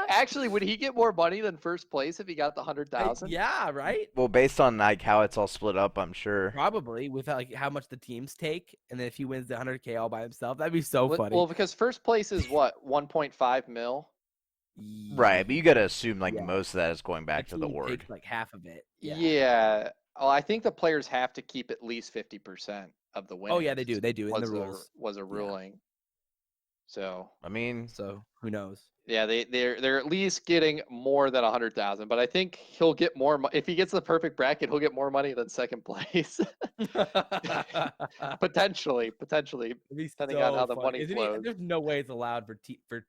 Actually, would he get more money than first place if he got the 100,000? Yeah, right. Well, based on like how it's all split up, I'm sure. Probably with like how much the teams take, and then if he wins the 100K all by himself, that'd be so funny. Well, because first place is what 1.5 mil. Right, but you gotta assume like most of that is going back to the org. Takes like half of it. Yeah. Well, I think the players have to keep at least 50% of the winnings. Oh yeah, they do. They do in the rules. Was a ruling. Yeah. So I mean, who knows? Yeah, they're at least getting more than 100,000, but I think he'll get more if he gets the perfect bracket, he'll get more money than second place. potentially, depending on how the money flows. There's no way it's allowed for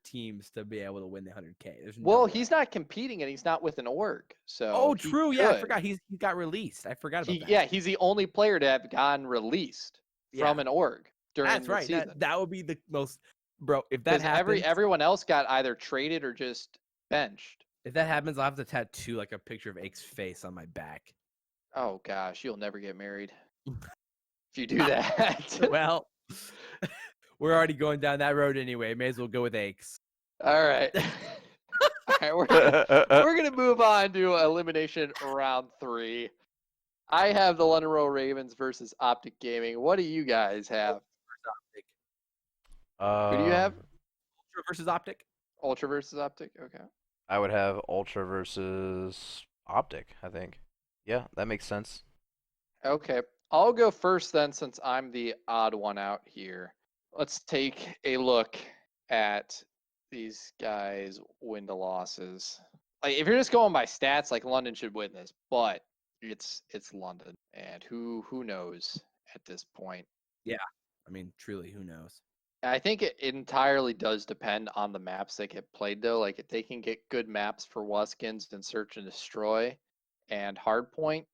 teams to be able to win the 100K. There's he's not competing and he's not with an org. So true. Yeah, I forgot he got released. I forgot about that. Yeah, he's the only player to have gotten released from an org during the season. That would be the most. Bro, if that happens, everyone else got either traded or just benched. If that happens, I'll have to tattoo like a picture of Ake's face on my back. Oh gosh, you'll never get married if you do that. Well, we're already going down that road anyway. May as well go with Aches. All right. All right, we're gonna move on to elimination round 3. I have the London Royal Ravens versus Optic Gaming. What do you guys have? Who do you have? Ultra versus Optic. Ultra versus Optic. Okay. I would have Ultra versus Optic. I think. Yeah, that makes sense. Okay, I'll go first then, since I'm the odd one out here. Let's take a look at these guys' win to losses. Like, if you're just going by stats, like London should win this, but it's London, and who knows at this point? Yeah, I mean, truly, who knows? I think it entirely does depend on the maps that get played, though. Like, if they can get good maps for Wuskins and Search and Destroy and Hardpoint,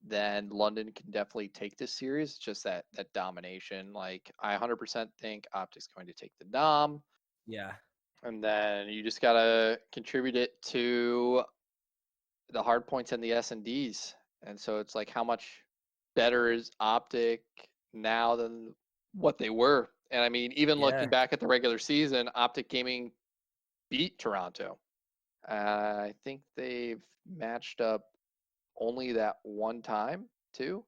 then London can definitely take this series. Just that domination. Like, I 100% think Optic's going to take the Dom. Yeah. And then you just got to contribute it to the Hardpoints and the S&Ds. And so it's like, how much better is Optic now than what they were? And I mean, even looking back at the regular season, Optic Gaming beat Toronto. I think they've matched up only that one time, too.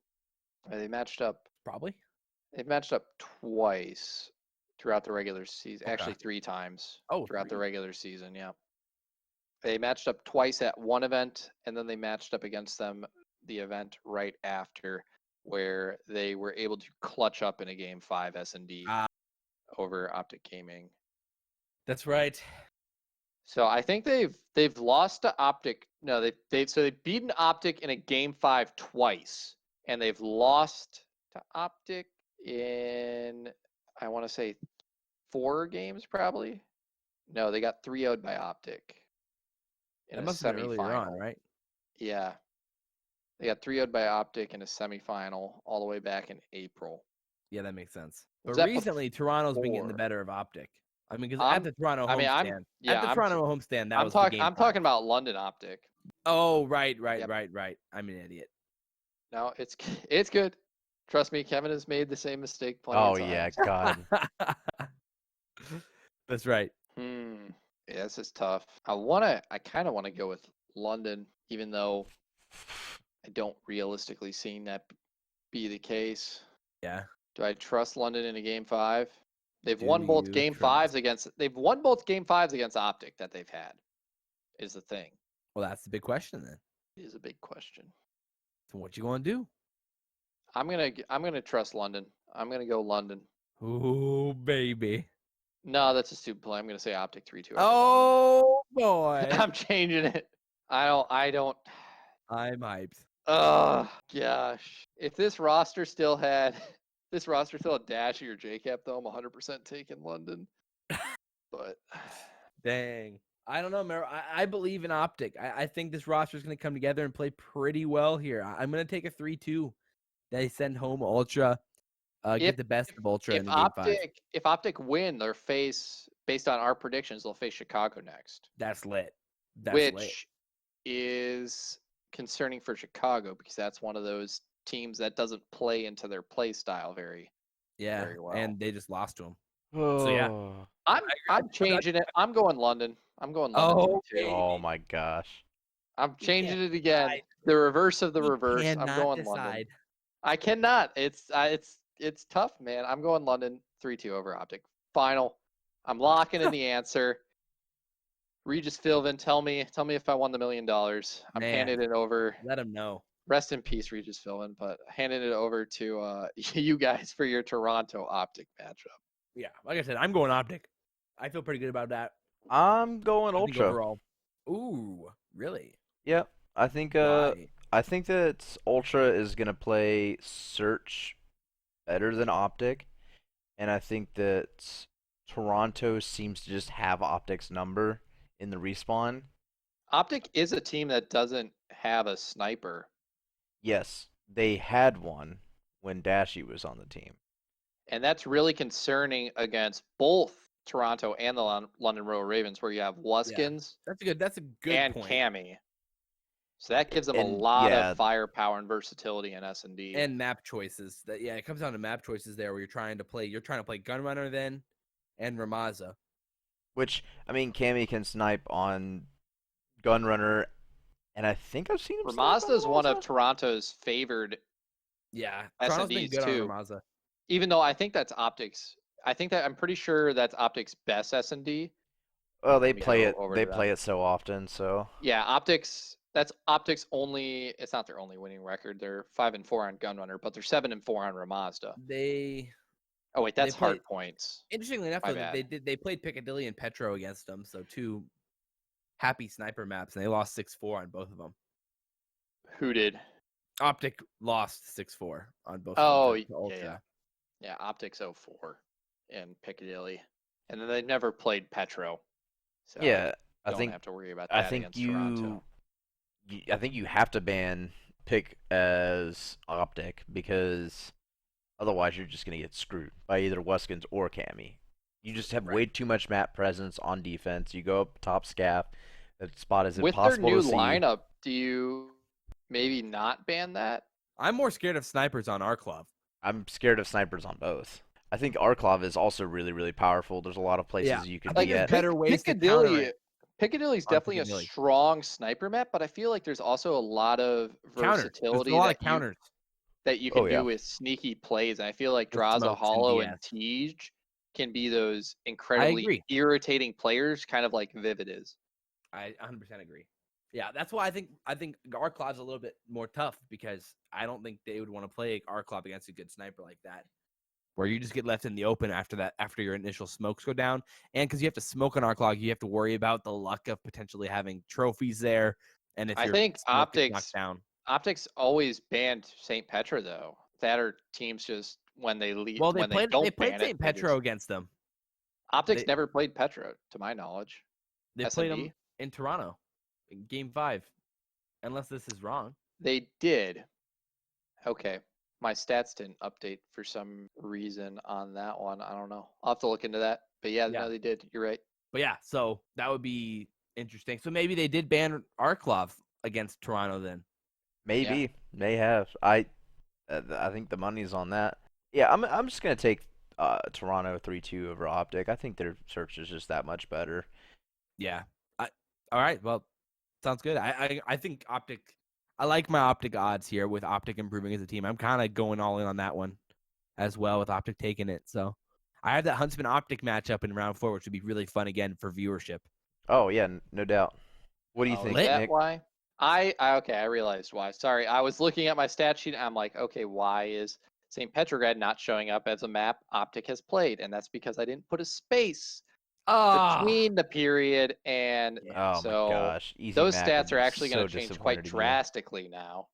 They matched up. Probably. They've matched up twice. throughout the regular season. Okay. Actually, 3 times Oh, throughout the 3. regular season. Yeah. They matched up twice at one event, and then they matched up against them the event right after, where they were able to clutch up in a game 5 S&D over Optic Gaming. That's right. So I think they've lost to Optic. No, they've beaten Optic in a game 5 twice, and they've lost to Optic in, I want to say, 4 games probably. No, they got 3-0'd by Optic in That a must have been earlier on, semifinal. right? Yeah. They got 3-0'd by Optic in a semifinal all the way back in April. Yeah, that makes sense. Was But that recently, Toronto's been getting the before? better of Optic. I mean, because I'm at the Toronto I mean, I'm homestand, yeah, at the I'm Toronto homestand, that I'm was the game I'm 5. talking about London Optic. Oh, right. Yep. I'm an idiot. No, it's good. Trust me, Kevin has made the same mistake plenty Oh of yeah, times. God. That's right. Yeah, this is tough. I kind of want to go with London, even though I don't realistically see that be the case. Yeah. Do I trust London in a game 5? They've Do won both you game trust? 5s against Optic that they've had. Is the thing. Well, that's the big question then. It is a big question. So what you gonna do? I'm gonna trust London. I'm gonna go London. Ooh, baby. No, that's a stupid play. I'm gonna say Optic 3-2. Oh boy. I'm changing it. I don't. I'm hyped. Oh gosh. If this roster still had Dashy or JCap, though, I'm 100% taking London. But Dang. I don't know, Mero. I believe in Optic. I think this roster is going to come together and play pretty well here. I'm going to take a 3-2. They send home Ultra, get the best of Ultra in the game 5. If Optic win, based on our predictions, they'll face Chicago next. That's lit. Which is concerning for Chicago because that's one of those teams that doesn't play into their play style very well. And they just lost to him. So yeah. I'm changing it. I'm going London. Oh, 3-2. Oh my gosh. I'm changing it again. The reverse of the reverse. I'm going London. I cannot. It's tough, man. I'm going London 3-2 over Optic. Final. I'm locking in the answer. Regis Philbin, tell me if I won the $1 million. I'm handing it over. Let him know. Rest in peace, Regis Philbin, but handing it over to you guys for your Toronto Optic matchup. Yeah, like I said, I'm going Optic. I feel pretty good about that. I'm going Ultra. Overall. Ooh, really? Yep. I think that Ultra is gonna play Search better than Optic, and I think that Toronto seems to just have Optic's number in the respawn. Optic is a team that doesn't have a sniper. Yes, they had one when Dashy was on the team. And that's really concerning against both Toronto and the London Royal Ravens, where you have Wuskins That's a good and point. Cammy. So that gives them a lot of firepower and versatility in S&D. And map choices. It comes down to map choices there where you're trying to play Gunrunner then and Ramaza. Which, I mean, Cammy can snipe on Gunrunner, and I think I've seen him Ramaza is one of Toronto's favored Toronto's been good too. on Ramaza. Even though I think that's Optic's. I'm pretty sure that's Optic's best S&D. Well, they play it so often, so. Yeah, that's Optic's only. It's not their only winning record. They're 5-4 on Gunrunner, but they're 7-4 on Ramazda. Oh wait, that's hard points. Interestingly enough, they played Piccadilly and Petro against them, so 2 happy sniper maps, and they lost 6-4 on both of them. Who did? Optic lost 6-4 on both. Oh yeah. Optic's 0-4 in Piccadilly, and then they never played Petro. So I think have to worry about that against Toronto. I think you have to ban Pick as Optic because otherwise you're just gonna get screwed by either Wuskins or Cammy. You just have way too much map presence on defense. You go up top scaff. That spot is impossible to see. With their new lineup, do you maybe not ban that? I'm more scared of snipers on Arklov. I'm scared of snipers on both. I think Arklov is also really, really powerful. There's a lot of places you could be at. Better ways to counter it. Piccadilly's definitely a strong sniper map, but I feel like there's also a lot of versatility that you can do with sneaky plays. And I feel like Draza, Hollow, and Tej can be those I incredibly agree. irritating players, kind of like Vivid is. I 100% agree. Yeah, that's why I think Arclav's a little bit more tough because I don't think they would want to play Arclav against a good sniper like that, where you just get left in the open after your initial smokes go down, and because you have to smoke on Arclav, you have to worry about the luck of potentially having trophies there, and if I your think smoke gets knocked down. Optics always banned St. Petra though. That are teams just when they Well, when they don't they played ban it, St. they Petro just against them. Optics They never played Petra, to my knowledge. they played them SMD? in Toronto, in Game 5, unless this is wrong. They did. Okay. My stats didn't update for some reason on that one. I don't know. I'll have to look into that. But yeah, Yeah. no, they did. You're right. But yeah, so that would be interesting. So maybe they did ban Arclov against Toronto then. Maybe may have. I think the money's on that. Yeah, I'm just gonna take Toronto 3-2 over Optic. I think their search is just that much better. Yeah. All right. Well, sounds good. I think Optic. I like my Optic odds here with Optic improving as a team. I'm kind of going all in on that one as well with Optic taking it. So I have that Huntsman Optic matchup in round 4, which would be really fun again for viewership. Oh yeah, no doubt. What do you Oh, think, is that Nick? why? Okay, I realized why. Sorry, I was looking at my stat sheet. And I'm like, okay, why is St. Petrograd not showing up as a map Optic has played? And that's because I didn't put a space between the period, and Yeah. Oh my so gosh, Easy those Mac would stats are be actually going so to change disappointed quite in you. drastically now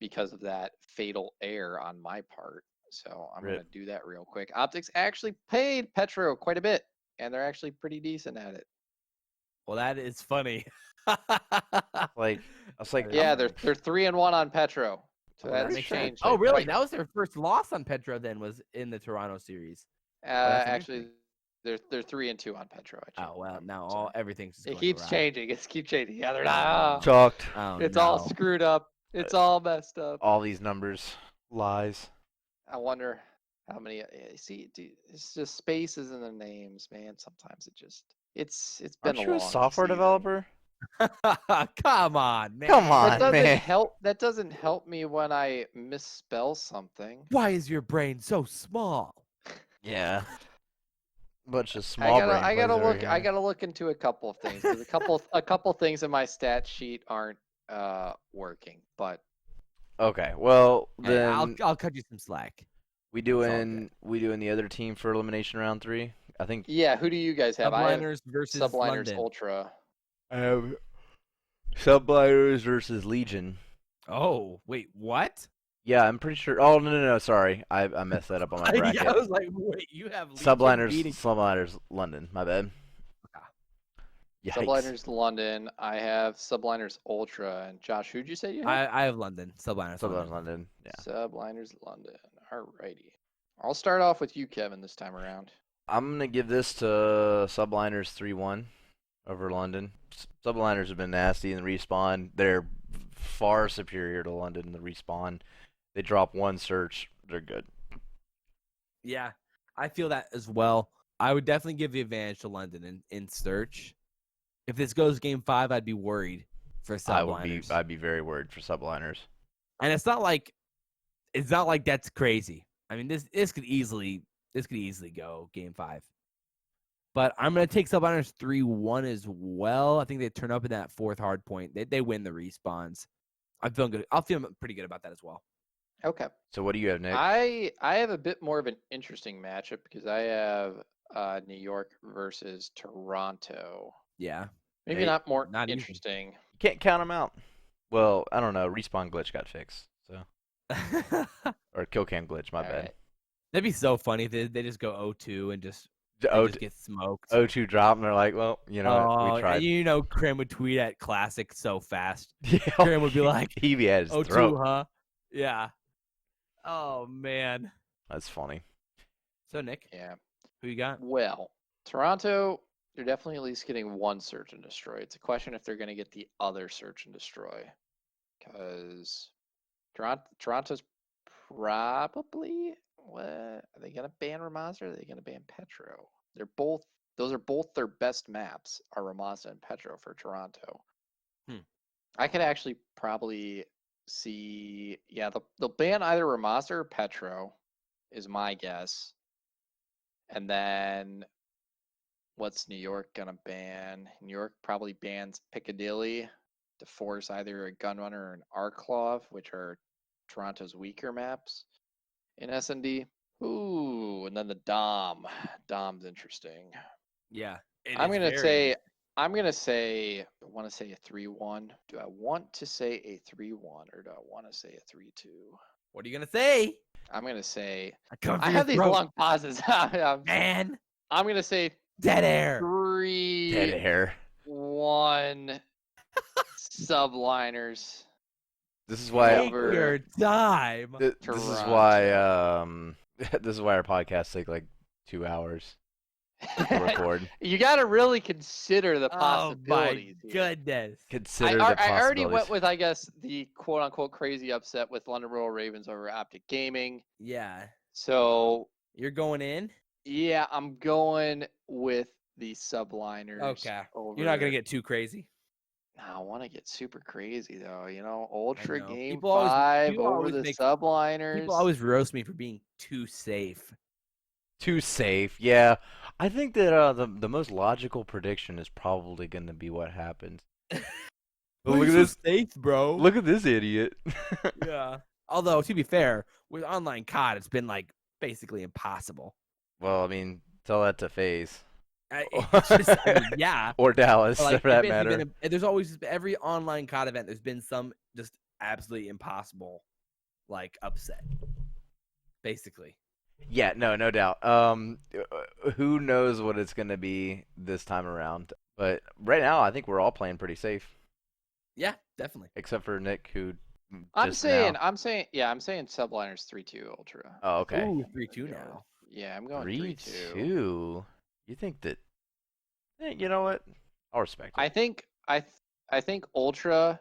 because of that fatal error on my part. So I'm going to Rip. do that real quick. Optics actually paid Petro quite a bit, and they're actually pretty decent at it. Well, that is funny. Like I was like, That is Yeah, funny. they're 3-1 on Petro. So Well, that that's makes sure. sense. changed. Oh, really? quite- That was their first loss on Petro. Then was in the Toronto series. That's Actually, interesting. they're 3-2 on Petro. I changed Oh well, them, now sorry. everything's just It going keeps awry. changing. It keeps changing. Yeah, they're Oh, not. no. chalked. Oh, It's all no. screwed up. It's all messed up. All these numbers, lies. I wonder how many. See, dude, it's just spaces in the names, man. Sometimes it's been Aren't a you a long software season. developer? Come on, man. Come That on, doesn't man. help. That doesn't help me when I misspell something. Why is your brain so small? Yeah, bunch of I small brain I plays gotta over look. I here. gotta look into a couple of things because a couple things in my stat sheet aren't working. But Okay, well Hey, then I'll cut you some slack. we It's all doing the other team for elimination round 3. I think yeah, who do you guys have? I have Subliners versus Subliners London. Ultra. I have Subliners versus Legion. Oh, wait, what? Yeah, I'm pretty sure. Oh no, sorry, I messed that up on my bracket. Yeah, I was like, wait, you have Legion Subliners, beating- Subliners, London. My bad. Yikes. Subliners London. I have Subliners Ultra. And Josh, who'd you say you had? I have London. Subliners Subliners, London. London. Yeah. Subliners London. Alrighty. I'll start off with you, Kevin, this time around. I'm gonna give this to Subliners 3-1 over London. Subliners have been nasty in the respawn. They're far superior to London in the respawn. They drop one search, they're good. Yeah, I feel that as well. I would definitely give the advantage to London in search. If this goes game 5, I'd be worried for Subliners. I'd be very worried for Subliners. And it's not like that's crazy. I mean, this could easily go game 5. But I'm gonna take Subliners 3-1 as well. I think they turn up in that 4th hard point. They win the respawns. I'm feeling good. I'll feel pretty good about that as well. Okay. So what do you have, Nick? I have a bit more of an interesting matchup because I have New York versus Toronto. Yeah. Maybe Hey, not more not easy. interesting. You can't count them out. Well, I don't know. Respawn glitch got fixed, so or kill cam glitch. My bad. Alright. That'd be so funny if they just go 0-2 and just get smoked. O2 drop, and they're like, well, you know, what? We tried. You know, Krim would tweet at Classic so fast. Yeah, Krim would be like, he be at his 0-2, throat. huh? Yeah. Oh, man. That's funny. So, Nick, Yeah. who you got? Well, Toronto, they're definitely at least getting one search and destroy. It's a question if they're going to get the other search and destroy. Because Toronto's probably, what? Are they going to ban Ramazda or are they going to ban Petro? Those are both their best maps, are Ramazda and Petro for Toronto. I could actually probably see, yeah, they'll ban either Ramazda or Petro, is my guess. And then what's New York gonna ban? New York probably bans Piccadilly to force either a Gunrunner or an Arclov, which are Toronto's weaker maps in S&D. Ooh, and then the Dom. Dom's interesting. Yeah, I'm gonna say I want to say a 3-1. Do I want to say a 3-1 or do I want to say a 3-2? What are you gonna say? I'm gonna say I have these long pauses. Man, I'm gonna say dead air. 3-1 Dead air. subliners. This is why. Take your time. This is why. This is why our podcasts take like 2 hours to record. You got to really consider the Oh possibilities. my goodness. Consider the possibilities. I already went with, I guess, the quote-unquote crazy upset with London Royal Ravens over Optic Gaming. Yeah. So You're going in? yeah, I'm going with the subliners. Okay. Over... You're not gonna get too crazy. I want to get super crazy though. You know, Ultra Game People 5 people over the subliners. People always roast me for being too safe. Too safe, yeah. I think that the most logical prediction is probably going to be what happens. Look at this safe, bro. Look at this idiot. Yeah. Although to be fair, with online COD, it's been like basically impossible. Well, I mean, tell that to FaZe. It's just, yeah. Or Dallas, Like, for that matter. There's always every online COD event. There's been some just absolutely impossible, like upset. Basically. Yeah, no doubt. Who knows what it's gonna be this time around? But right now, I think we're all playing pretty safe. Yeah, definitely. Except for Nick, who. I'm saying subliners 3-2 Ultra. Oh, okay. Ooh, 3-2 now. Yeah, I'm going 3-2. 3-2. You think that? You know what? I'll respect it. I think Ultra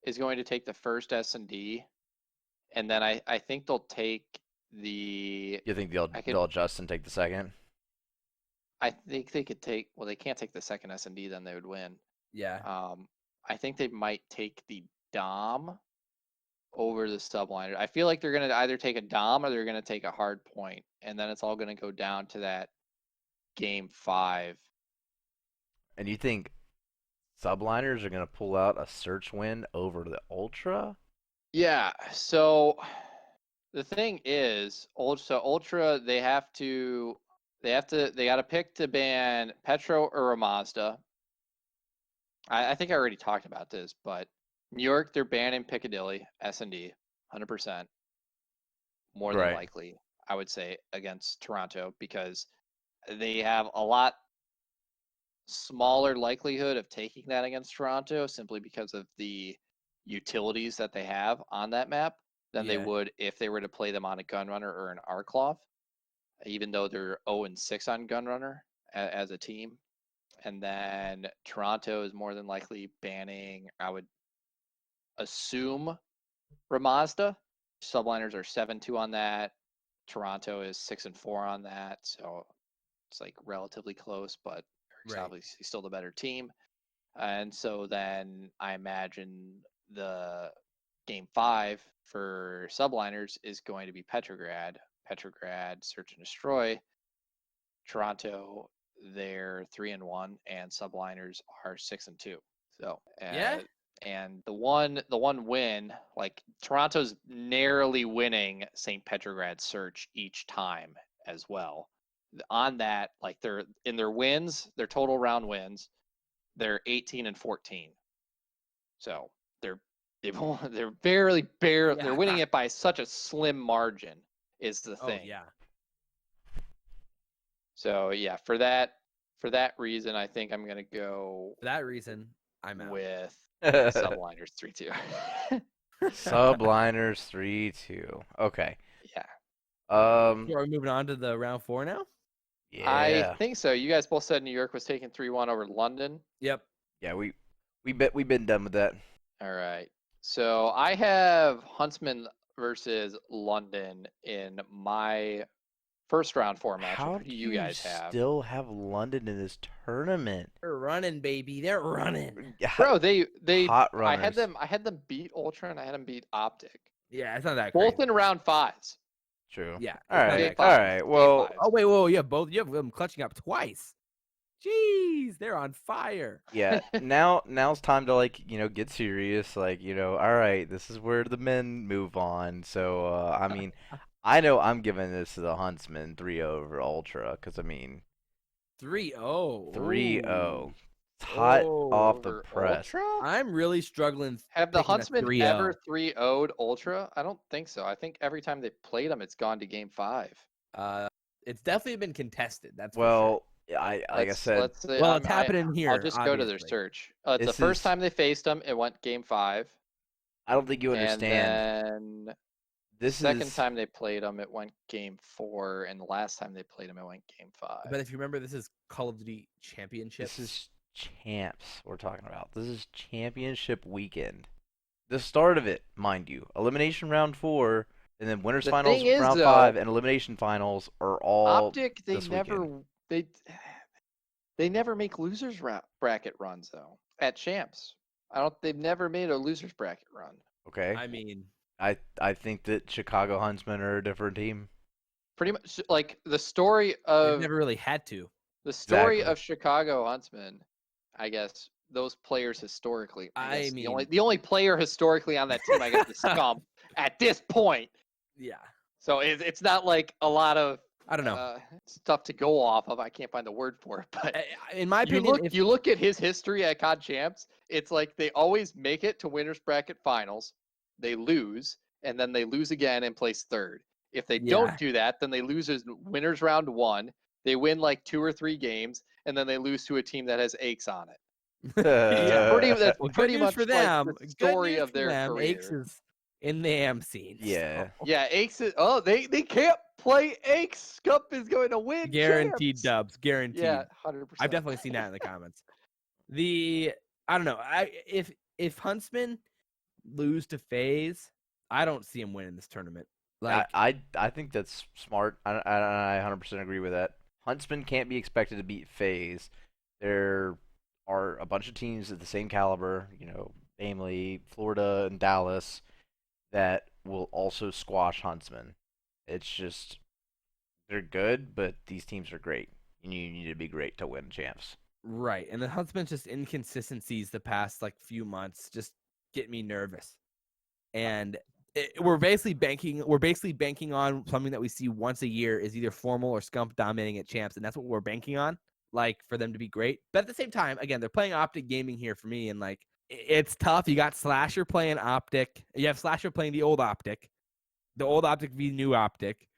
is going to take the first S&D, and then I think they'll take the. You think they'll adjust and take the second? I think they could take. Well, they can't take the second S&D, then they would win. Yeah. I think they might take the Dom over the subliner. I feel like they're gonna either take a Dom or they're gonna take a hard point, and then it's all gonna go down to that game 5. And you think subliners are gonna pull out a search win over the Ultra? Yeah. So the thing is, Ultra they got to pick to ban Petro or Mazda. I think I already talked about this, but New York, they're banning Piccadilly, S&D, 100%. More than likely, I would say, against Toronto, because they have a lot smaller likelihood of taking that against Toronto simply because of the utilities that they have on that map than they would if they were to play them on a Gunrunner or an Arclov, even though they're 0-6 on Gunrunner as a team. And then Toronto is more than likely banning, I would assume, Ramazda. Subliners are 7-2 on that. Toronto is 6-4 on that. So it's like relatively close, but it's obviously still the better team. And so then I imagine the game 5 for subliners is going to be Petrograd. Petrograd, search and destroy. Toronto, they're 3-1, and subliners are 6-2. So and the one win, like Toronto's narrowly winning St. Petrograd search each time as well. On that, like they're in their wins, their total round wins, they're 18-14. So they're barely they're winning it by such a slim margin is the thing. Oh yeah. So yeah, for that reason, I think I'm gonna go. For that reason, I'm out with subliners 3-2. Subliners 3-2. Okay. Yeah. Are we moving on to the round 4 now? Yeah. I think so. You guys both said New York was taking 3-1 over London. Yep. Yeah, we've been done with that. All right. So I have Huntsman versus London in my first round 4 matchup. How do you guys have? Still have London in this tournament? They're running, baby. They're running. Bro, they hot runners. I had them beat Ultra and I had them beat Optic. Yeah, it's not that both crazy. in round 5s. True. Yeah. All it's not right. Game that All close. five. right. Game Well, five. Oh wait, whoa, you have both. You have them clutching up twice. Jeez, they're on fire. yeah. Now's time to get serious. All right, this is where the men move on. So, I mean, I know I'm giving this to the Huntsman 3-0 over Ultra because 3-0. 3-0. Ooh. It's hot off the Over press. Ultra? I'm really struggling Have the picking a Huntsmen 3-0. ever 3-0'd Ultra? I don't think so. I think every time they played them, it's gone to game 5. It's definitely been contested. That's for sure. Well, like I said, Let's see. Well, it's happening I'll here. just go to their Obviously. search. It's the This first is time they faced them. It went game 5, I don't think you and understand. then This second is time they played them, it went game 4, and the last time they played them, it went game 5. But if you remember, this is Call of Duty Championships. this is champs we're talking about. This is championship weekend. The start of it, mind you. Elimination round 4, and then winners The finals thing is, round though, 5, and elimination finals are all Optic, this weekend. they never make losers bracket runs though at champs. They've never made a losers bracket run. Okay. I mean, I think that Chicago Huntsmen are a different team. Pretty much like the story they've of never really had to. Exactly. Chicago Huntsmen, I guess those players historically. I I guess mean- the only player historically on that team I guess is Scump at this point. Yeah. So it's not like a lot of I don't know. stuff to go off of. I can't find the word for it, but In my opinion, you look at his history at COD Champs, it's like they always make it to winners bracket finals, they lose, and then they lose again and place third. If they don't do that, then they lose as winners round 1. They win like 2 or 3 games, and then they lose to a team that has aches on it. Yeah. That's Well, pretty good news much for them. like the Good story news of for their them. career. Aches is in the AM scene. Yeah. So. Yeah, Aches is. Oh, they can't play Aches. Scump is going to win. Guaranteed champs. dubs. Guaranteed. Yeah, 100%. I've definitely seen that in the comments. I don't know. If Huntsmen lose to FaZe, I don't see him winning this tournament. Like I think that's smart. I 100% agree with that. Huntsman can't be expected to beat FaZe. There are a bunch of teams at the same caliber, namely Florida and Dallas, that will also squash Huntsman. It's just they're good, but these teams are great. And you need to be great to win champs. right, and the Huntsman's just inconsistencies the past few months just get me nervous. And we're basically banking on something that we see once a year is either Formal or Scump dominating at champs, and that's what we're banking on, for them to be great. But at the same time, again, they're playing Optic Gaming here for me, and it's tough. You got Slasher playing Optic. You have Slasher playing the old Optic v new Optic,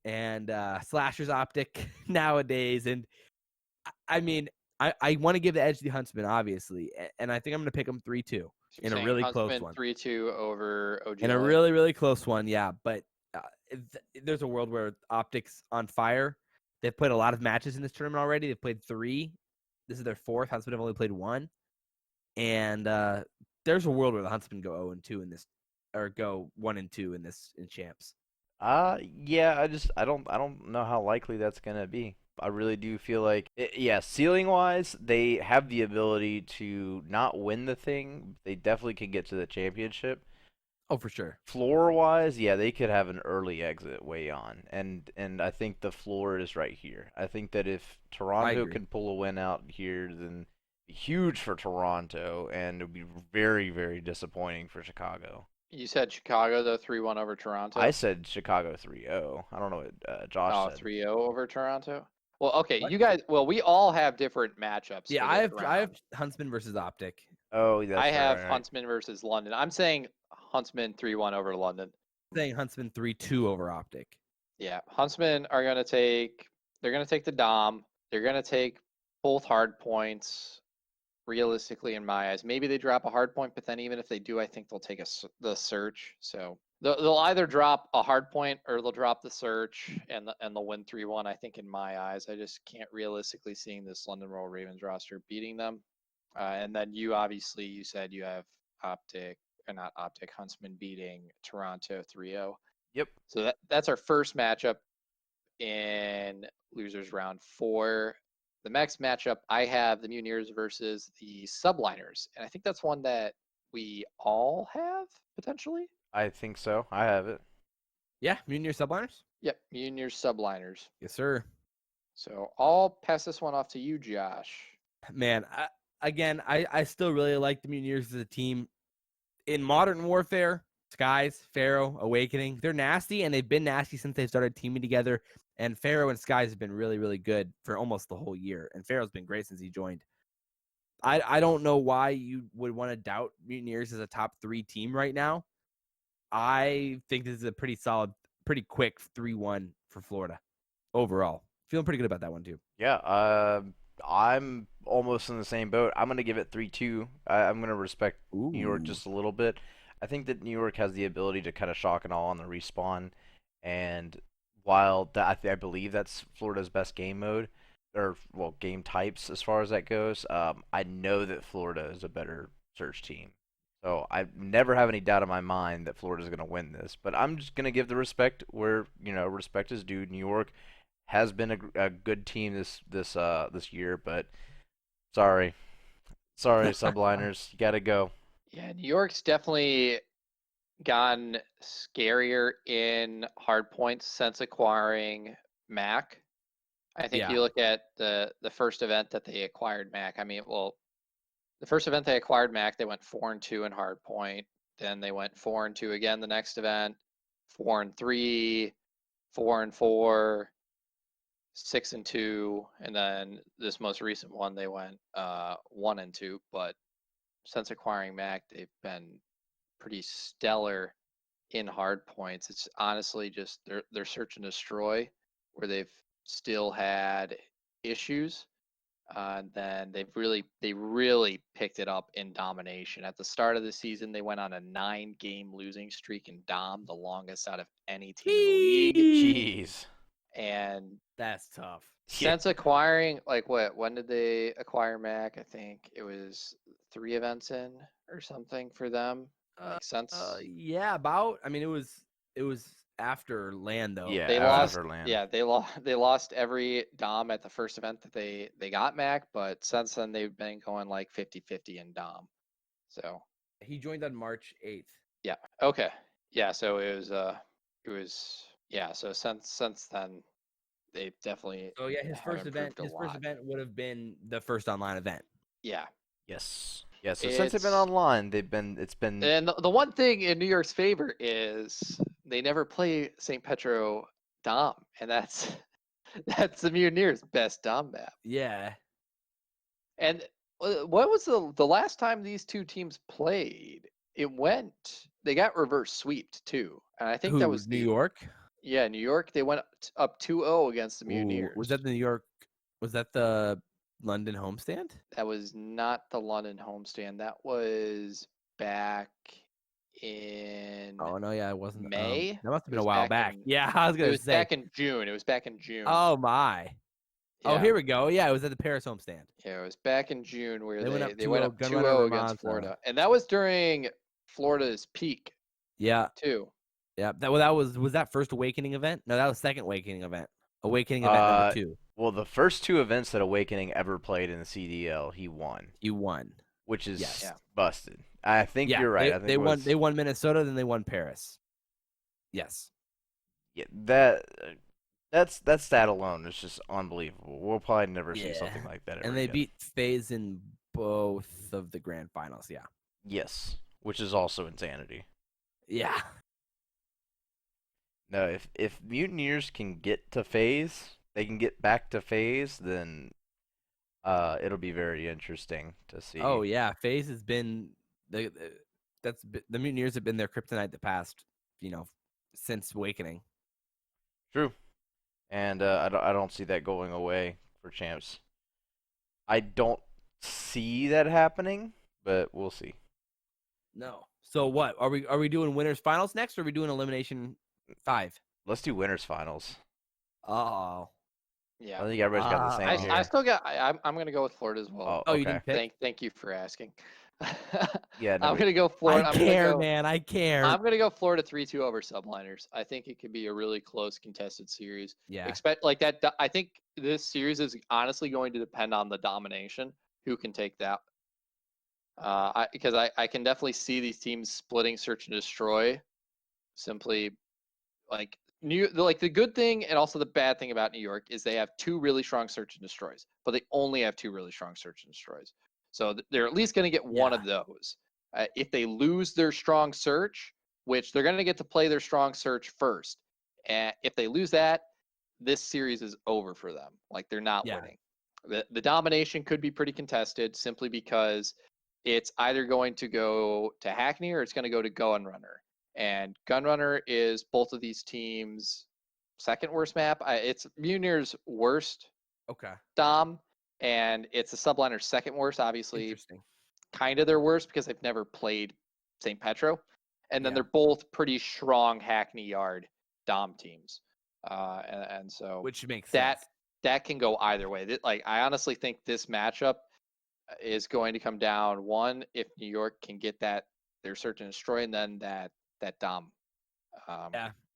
and Slasher's Optic nowadays. And I mean, I want to give the edge to the Huntsman, obviously, and I think I'm going to pick them 3-2 in a really close one. 3-2 over OG. In a really, really close one, yeah. But there's a world where Optic's on fire. They've played a lot of matches in this tournament already. They've played 3. This is their 4th. Huntsman have only played 1. And there's a world where the Huntsman go 0-2 in this, or go 1-2 in champs. Yeah, I don't know how likely that's gonna be. I really do feel like, ceiling wise, they have the ability to not win the thing. They definitely can get to the championship. Oh, for sure. Floor wise, yeah, they could have an early exit way on, and I think the floor is right here. I think that if Toronto can pull a win out here, then huge for Toronto, and it would be very, very disappointing for Chicago. You said Chicago, though, 3-1 over Toronto? I said Chicago 3-0. I don't know what Josh said. 3-0 over Toronto? Well, okay, you guys, we all have different matchups. Yeah, I have Huntsman versus Optic. Oh, that's I have right. Huntsman versus London. I'm saying Huntsman 3-1 over London. I'm saying Huntsman 3-2 over Optic. Yeah, Huntsman are going to take, they're going to take the Dom. They're going to take both hard points. Realistically, in my eyes, maybe they drop a hard point, but then even if they do, I think they'll take the search. So they'll either drop a hard point or they'll drop the search and they'll win 3-1. I think in my eyes, I just can't realistically seeing this London Royal Ravens roster beating them. And then you said you have Huntsman beating Toronto 3-0. Yep. So that's our first matchup in losers round 4. The next matchup, I have the Mutineers versus the Subliners, and I think that's one that we all have potentially. I think so. I have it. Yeah, Mutineers subliners. Yep, Mutineers subliners. Yes, sir. So I'll pass this one off to you, Josh. Man, I still really like the Mutineers as a team. In Modern Warfare, Skies, Pharaoh, Awakening, they're nasty, and they've been nasty since they started teaming together. And Pharaoh and Skies have been really, really good for almost the whole year. And Pharaoh's been great since he joined. I don't know why you would want to doubt Mutineers as a top 3 team right now. I think this is a pretty solid, pretty quick 3-1 for Florida overall. Feeling pretty good about that one too. Yeah, I'm almost in the same boat. I'm gonna give it 3-2. I'm gonna respect New York Ooh. just a little bit. I think that New York has the ability to kind of shock and awe on the respawn, and while I believe that's Florida's best game mode, or well, game types as far as that goes. I know that Florida is a better search team, so I never have any doubt in my mind that Florida's gonna win this. But I'm just gonna give the respect where respect is due. New York has been a good team this year, but sorry, subliners, you gotta go. Yeah, New York's definitely gotten scarier in hard points since acquiring Mac. I think Yeah. you look at the first event that they acquired Mac. I mean, well, the first event they acquired Mac, they went 4-2 in hard point. Then they went 4-2 again the next event, 4-3, 4-4, 6-2, and then this most recent one they went 1-2. But since acquiring Mac, they've been pretty stellar in hard points. It's honestly just their search and destroy where they've still had issues. And then they really picked it up in domination. At the start of the season, they went on a 9-game losing streak in Dom, the longest out of any team in the league. Jeez. And That's tough. since acquiring, like when did they acquire Mac? I think it was 3 events in or something for them. Like since Yeah, about. I mean, it was after land though. Yeah, they lost, after land. yeah, they lost every Dom at the first event that they got Mac, but since then they've been going like 50-50 in Dom. So He joined on March 8th. yeah, okay, yeah. So it was yeah. So since then they definitely Oh yeah, his have first event. improved a His first lot. event would have been the first online event. Yeah, Yes. Yeah, so since they've been it's online, it's been and the one thing in New York's favor is they never play St. Petro Dom, and that's that's the Mutineers' best Dom map. Yeah. And what was the last time these two teams played? They got reverse sweeped too. And I think that was New York? Yeah, New York. They went up 2-0 against the Ooh, Mutineers. was that the New York? Was that the London homestand? That was not the London homestand. That was back in Oh no, yeah, it wasn't. May. That must have It been a was while back back. in Yeah, I was it gonna was say. back in June. It was back in June. Oh my. Oh, Yeah. here we go. Yeah, it was at the Paris homestand. Yeah, it was back in June where They went up they went up 2-0 2-0 against Florida. And that was during Florida's peak Yeah, too. yeah. That was that first Awakening event? No, that was second Awakening event. Awakening event number 2. well, the first 2 events that Awakening ever played in the CDL, he won. You won. Which is Yeah. busted. I think Yeah, you're right. I think they won. They won Minnesota, then they won Paris. Yes. Yeah, that stat alone is just unbelievable. We'll probably never see something like that ever And they again. beat FaZe in both of the grand finals. Yeah. Yes, which is also insanity. Yeah. No, if Mutineers can get to FaZe, they can get back to FaZe, then it'll be very interesting to see. Oh yeah, FaZe has been the Mutineers have been their kryptonite the past, since Awakening. True, and I don't see that going away for champs. I don't see that happening, but we'll see. No. So what are we doing? Winners finals next, or are we doing elimination 5? Let's do winners finals. Oh. Yeah. I think everybody's got the same here. I still got. I'm gonna go with Florida as well. Oh, okay. You didn't pick? Thank you for asking. Yeah, no, I'm gonna go Florida. I care, man. I care. I'm gonna go Florida 3-2 over subliners. I think it could be a really close contested series. Yeah. Expect like that. I think this series is honestly going to depend on the domination. Who can take that? Because I can definitely see these teams splitting search and destroy, simply like the good thing and also the bad thing about New York is they have two really strong search and destroys, but they only have two really strong search and destroys. So they're at least going to get one of those. If they lose their strong search, which they're going to get to play their strong search first, and if they lose that, this series is over for them. Like they're not winning. The domination could be pretty contested simply because it's either going to go to Hackney or it's going to go to Gunrunner. And Gunrunner is both of these teams' second worst map. It's Munir's worst dom, and it's the Subliner's second worst. Obviously, kind of their worst because they've never played St. Petro. And then they're both pretty strong Hackney Yard dom teams. And so which makes sense. That can go either way. Like I honestly think this matchup is going to come down one if New York can get their search and destroy, and then that dom.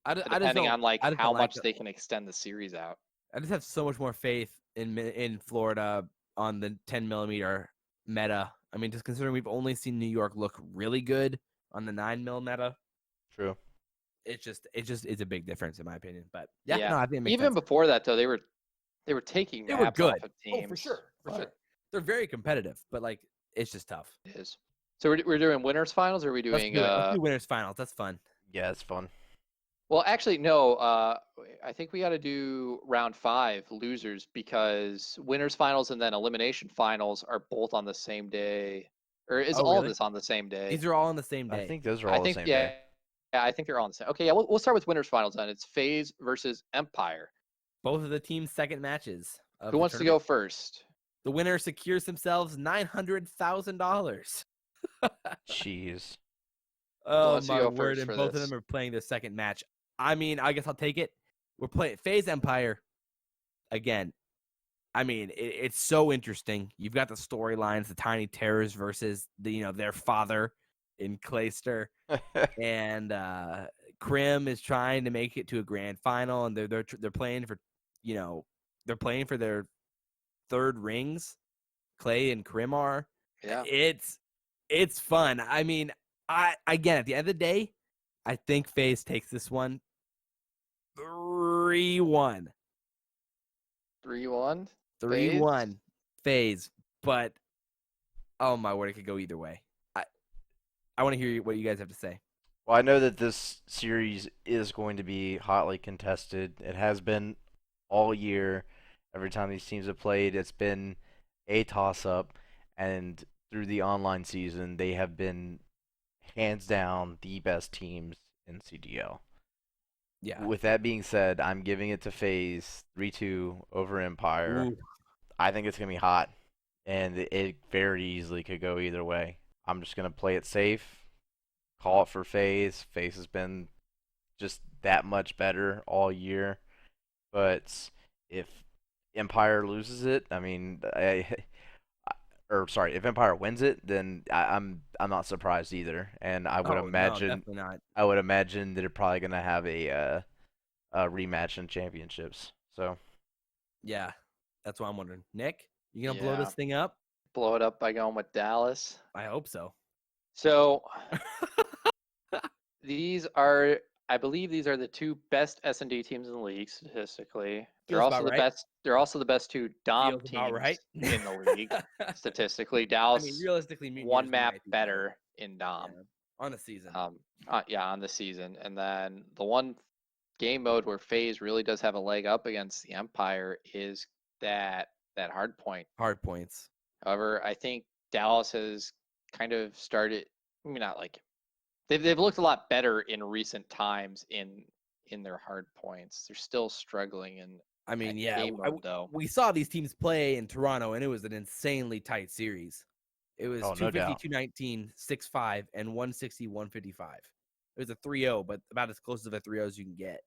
Depending on like how much they can extend the series out. I just have so much more faith in Florida on the 10mm meta. I mean, just considering we've only seen New York look really good on the 9mm meta. True. It's a big difference in my opinion. But no, I think it makes sense. Before that though, they were taking maps off of teams. Oh, for sure. They're very competitive, but like it's just tough. It is. So we're doing winners finals, or are we doing? Let's do winners finals. That's fun. Yeah, it's fun. Well, actually, no. I think we got to do round 5 losers because winners finals and then elimination finals are both on the same day. Or is all of this on the same day? These are all on the same day. I think those are all the same day. Yeah, I think they're all on the same. Okay, yeah, we'll start with winners finals then. It's FaZe versus Empire. Both of the team's second matches. Who wants to go first? The winner secures themselves $900,000. Jeez. Oh my word! And both of them are playing their second match. I mean, I guess I'll take it. We're playing FaZe Empire again. I mean, it's so interesting. You've got the storylines: the Tiny Terrors versus their father in Clayster, and Crim is trying to make it to a grand final, and they're playing for they're playing for their third rings. Clay and Crim are. Yeah, it's fun. I mean, again at the end of the day, I think FaZe takes this one 3-1. 3-1. 3-1 FaZe, but oh my word, it could go either way. I want to hear what you guys have to say. Well, I know that this series is going to be hotly contested. It has been all year. Every time these teams have played, it's been a toss-up, and through the online season, they have been hands down the best teams in CDL. Yeah. With that being said, I'm giving it to FaZe 3-2 over Empire. Ooh. I think it's going to be hot, and it very easily could go either way. I'm just going to play it safe, call it for FaZe. FaZe has been just that much better all year. But if Empire loses it, I mean, if Empire wins it, then I'm not surprised either. And I would imagine, no, definitely not. I would imagine that they're probably going to have a rematch in championships. So, yeah, that's what I'm wondering. Nick, you gonna blow this thing up? Blow it up by going with Dallas. I hope so. So I believe these are the two best S&D teams in the league statistically. They're also the best. They're also the best two dom teams in the league statistically. Dallas, I mean, realistically, one map better in dom on the season. On the season, and then the one game mode where FaZe really does have a leg up against the Empire is that hard point. Hard points. However, I think Dallas has kind of started. I mean, not like they've looked a lot better in recent times in their hard points. They're still struggling in. I mean, game mode, though. We saw these teams play in Toronto, and it was an insanely tight series. It was 250, 219, 6-5, and 160, 155. It was a 3-0, but about as close to a 3-0 as you can get.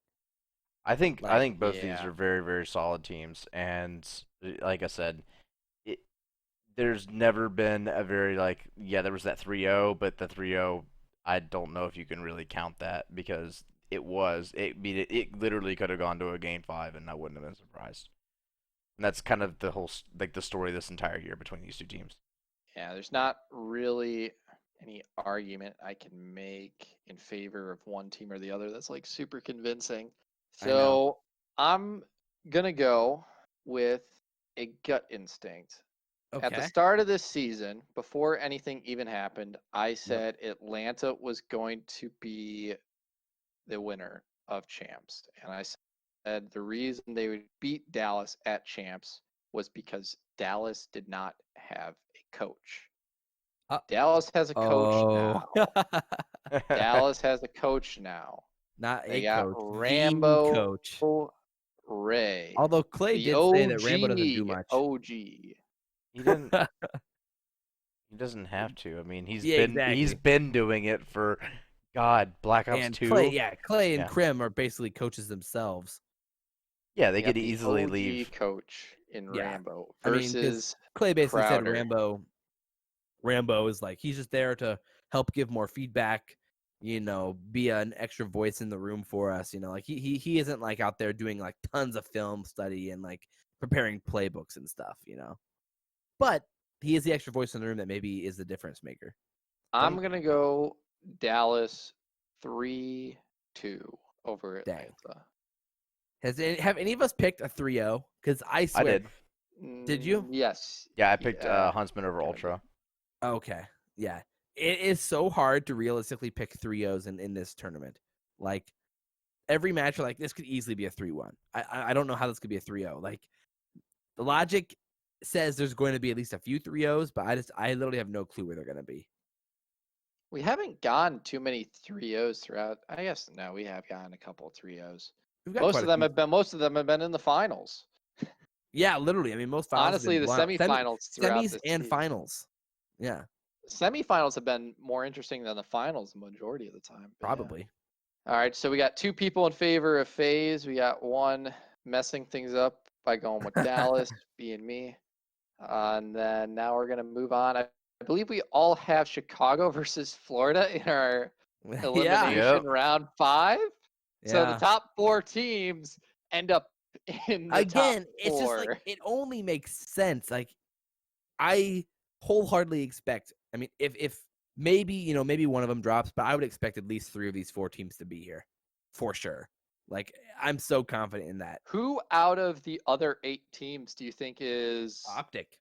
I think both of these are very, very solid teams, and like I said, there's never been a very there was that 3-0, but the 3-0, I don't know if you can really count that because it literally could have gone to a game 5, and I wouldn't have been surprised. And that's kind of the whole the story this entire year between these two teams. Yeah, there's not really any argument I can make in favor of one team or the other that's like super convincing. I know. So I'm gonna go with a gut instinct. At the Okay. start of this season, before anything even happened, I said Atlanta was going to be the winner of champs. And I said the reason they would beat Dallas at champs was because Dallas did not have a coach. Dallas has a coach Oh. now. Dallas has a coach now. Not They a got coach. The Rambo coach. Ray. Although Clay The did say that Rambo doesn't do OG. much. OG. He didn't. He doesn't have to. I mean, Yeah, exactly. he's been doing it for God, Black Ops And 2. Clay and Yeah. Krim are basically coaches themselves. Yeah, they Got could the easily OG leave. coach in Yeah. Rambo I mean, 'cause versus Clay basically said Crowder. Rambo is like he's just there to help give more feedback, be an extra voice in the room for us, like he isn't like out there doing like tons of film study and like preparing playbooks and stuff, But he is the extra voice in the room that maybe is the difference maker. I'm going to go Dallas 3-2 over Atlanta. Have any of us picked a 3-0? Because I swear. I did. Did you? Yes. Yeah, I picked Huntsman over Ultra. Okay. Yeah. It is so hard to realistically pick 3-0s in this tournament. Like, every match, like, this could easily be a 3-1. I don't know how this could be a 3-0. Like, the logic says there's going to be at least a few 3-0s, but I literally have no clue where they're going to be. We haven't gotten too many 3-0s throughout. I guess no, we have gotten a couple of 3-0s. Most of them have been in the finals. Yeah, literally. I mean, most finals honestly have the been semifinals throughout semis this and season. Finals. Yeah. Semifinals have been more interesting than the finals the majority of the time. Probably. Yeah. All right, so we got two people in favor of FaZe. We got one messing things up by going with Dallas, being me. And then now we're gonna move on. I believe we all have Chicago versus Florida in our elimination round 5. So the top 4 teams end up in the top 4. It's just like it only makes sense. Like I wholeheartedly expect. I mean, if maybe maybe one of them drops, but I would expect at least 3 of these 4 teams to be here for sure. Like I'm so confident in that. Who out of the other 8 teams do you think is Optic?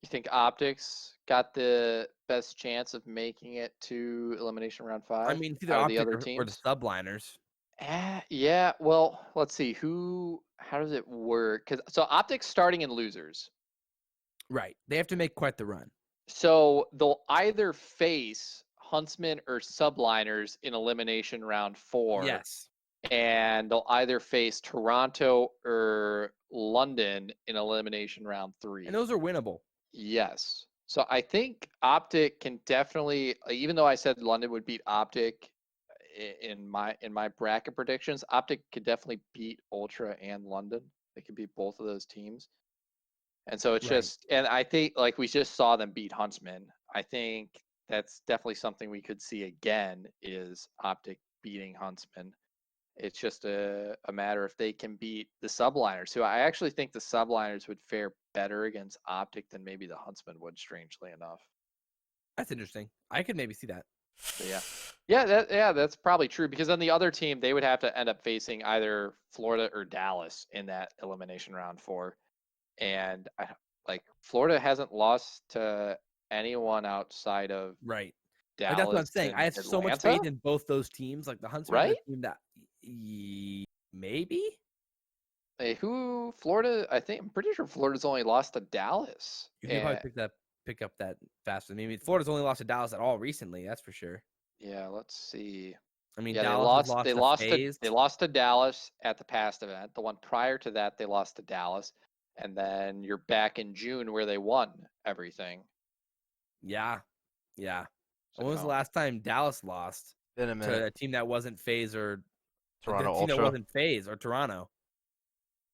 You think Optics got the best chance of making it to elimination round 5? I mean, it's either Optic or the subliners. Yeah. Well, let's see. How does it work? So Optics starting in losers. Right. They have to make quite the run. So they'll either face Huntsman or subliners in elimination round 4. Yes. And they'll either face Toronto or London in elimination round 3. And those are winnable. Yes. So I think Optic can definitely, even though I said London would beat Optic in my bracket predictions, Optic could definitely beat Ultra and London. They could beat both of those teams. And so it's just, and I think like we just saw them beat Huntsman. I think that's definitely something we could see again is Optic beating Huntsman. It's just a matter if they can beat the subliners, who I actually think the subliners would fare better against Optic than maybe the Huntsman would, strangely enough. That's interesting. I could maybe see that. So that's probably true because then the other team, they would have to end up facing either Florida or Dallas in that elimination round 4. And Florida hasn't lost to anyone outside of Right. Dallas. Like that's what I'm saying. I have Atlanta? so much faith in both those teams. Like the Huntsman are a team that maybe. Hey, Florida? I'm pretty sure Florida's only lost to Dallas. You can probably pick up that fast. I mean, Florida's only lost to Dallas at all recently. That's for sure. Yeah, let's see. I mean, Dallas they lost to Dallas at the past event. The one prior to that, they lost to Dallas, and then you're back in June where they won everything. Yeah. So, when was the last time Dallas lost to a team that wasn't FaZe or Toronto a team Ultra? that wasn't FaZe or Toronto?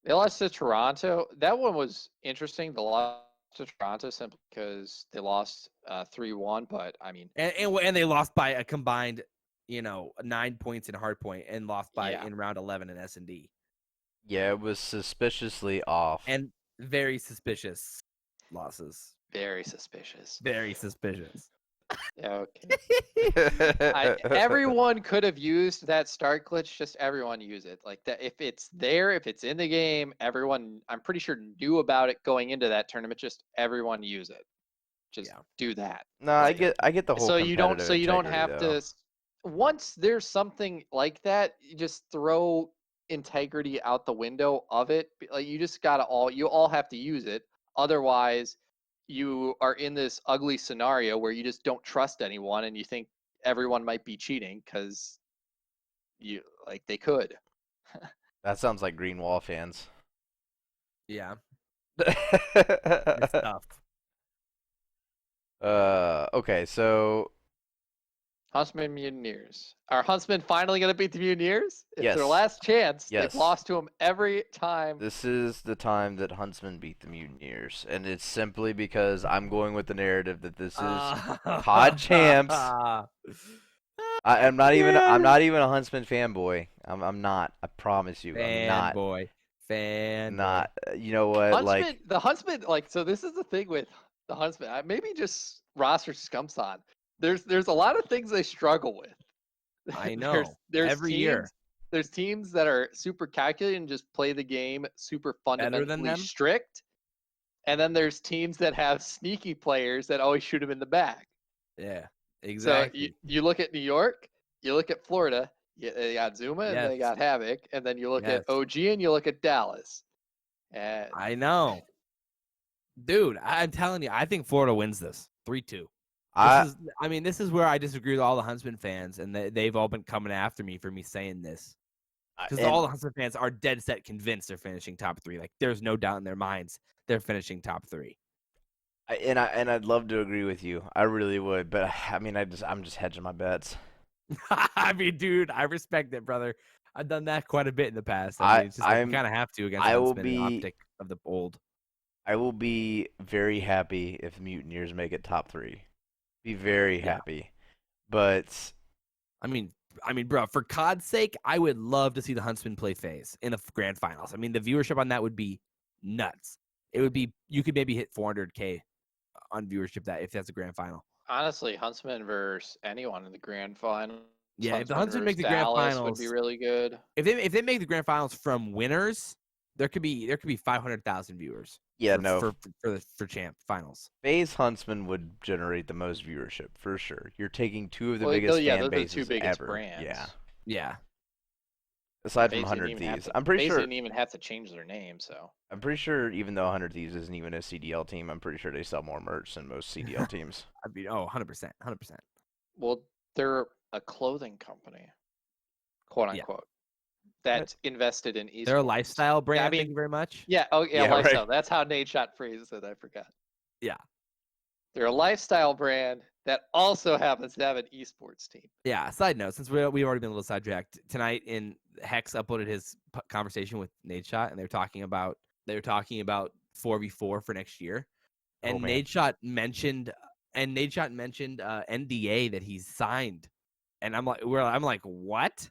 They lost to Toronto. That one was interesting. They lost to Toronto simply because they lost 3-1. But I mean, and they lost by a combined 9 points in hardpoint and lost by in round 11 in S&D. Yeah, it was suspiciously off. And very suspicious losses. Very suspicious. Very suspicious. Yeah, okay. Everyone could have used that start glitch. Just everyone use it. Like that, if it's there, if it's in the game, everyone. I'm pretty sure knew about it going into that tournament. Just everyone use it. Just do that. No, Like, I get the whole so competitive you don't integrity have though. to. Once there's something like that, you just throw integrity out the window of it. Like you just gotta you all have to use it. Otherwise, you are in this ugly scenario where you just don't trust anyone and you think everyone might be cheating because you like they could. That sounds like Green Wall fans. Yeah, it's tough. Okay, so Huntsman Mutineers. Are Huntsmen finally going to beat the Mutineers? It's yes, their last chance. They've yes. lost to them every time. This is the time that Huntsman beat the Mutineers, and it's simply because I'm going with the narrative that this is COD champs. I'm not even a Huntsman fanboy. I'm not. I promise you, I'm not. Fanboy. You know what? Huntsman, the Huntsman, like, so this is the thing with the Huntsman. Maybe just roster scumps on. There's a lot of things they struggle with. I know. There's Every teams, year. There's teams that are super calculated and just play the game super Better than fundamentally them? strict. And then there's teams that have sneaky players that always shoot them in the back. Yeah, So exactly. you look at New York, you look at Florida, they got Zuma and they Yes. got Havoc, and then you look Yes. at OG and you look at Dallas. And I know. Dude, I'm telling you, I think Florida wins this 3-2. This is where I disagree with all the Huntsman fans, and they've all been coming after me for me saying this. Because all the Huntsman fans are dead set convinced they're finishing top 3. Like, there's no doubt in their minds they're finishing top 3. I'd love to agree with you. I really would, but I'm just hedging my bets. I mean, dude, I respect it, brother. I've done that quite a bit in the past. I mean, it's just like you kind of have to against the Huntsman and optic of the old. I will be very happy if Mutineers make it top 3. Be very happy. But I mean, bro, for COD's sake, I would love to see the Huntsman play FaZe in the grand finals. I mean, the viewership on that would be nuts. It would be, you could maybe hit 400K on viewership if that's a grand final. honestly, Huntsman versus anyone in the grand final. Yeah, if the Huntsman make the grand finals, would be really good. If they make the grand finals from winners, there could be 500,000 viewers. Yeah, for champ finals. FaZe Huntsman would generate the most viewership for sure. You're taking two of the biggest fan bases those are the two biggest ever. brands. Yeah. Aside from 100 Thieves, I'm pretty sure they didn't even have to change their name. So I'm pretty sure even though 100 Thieves isn't even a CDL team, I'm pretty sure they sell more merch than most CDL teams. I mean, 100%. Well, they're a clothing company, quote unquote, that invested in esports. They're a lifestyle brand. Thank you very much. Yeah. Oh, yeah. Lifestyle. Right. That's how Nate Shot phrased it. I forgot. Yeah. They're a lifestyle brand that also happens to have an esports team. Yeah. Side note, since we've already been a little sidetracked tonight, Hex uploaded his conversation with Nate Shot, and they were talking about 4v4 for next year, and Nate Shot mentioned NDA that he's signed, and I'm like, what?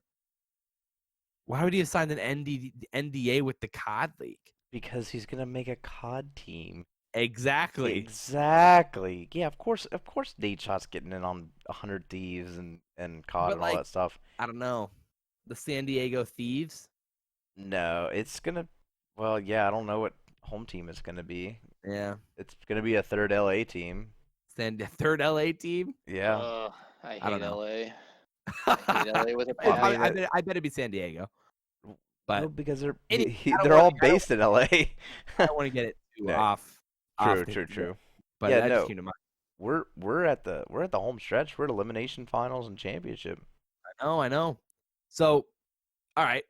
Why would he have signed an NDA with the COD League? Because he's gonna make a COD team. Exactly. Yeah, of course Nate Shot's getting in on 100 Thieves and COD and all that stuff. I don't know. The San Diego Thieves? No, it's gonna I don't know what home team is gonna be. Yeah. It's gonna be a third LA team. Third LA team? Yeah. I hate LA. I hate LA with a I bet it'd be San Diego. But no, because they're all based in LA. I don't want to get it too off. True. But that just came to mind. We're at the home stretch. We're at elimination finals and championship. I know. So, all right.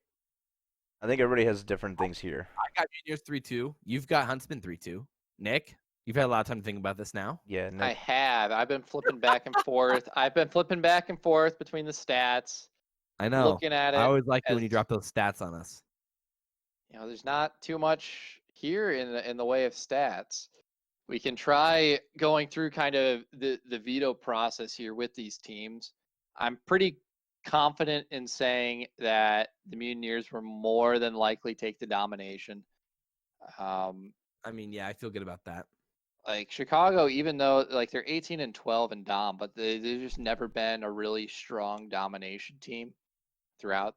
I think everybody has different things here. I got Juniors 3-2. You've got Huntsman 3-2. Nick, you've had a lot of time to think about this now. Yeah, Nick. I have. I've been flipping back and forth. Between the stats. I know. Looking at it. I always like it when you drop those stats on us. There's not too much here in the way of stats. We can try going through kind of the veto process here with these teams. I'm pretty confident in saying that the Mutineers will more than likely take the domination. I feel good about that. Like Chicago, even though like they're 18-12 in dom, but they've just never been a really strong domination team throughout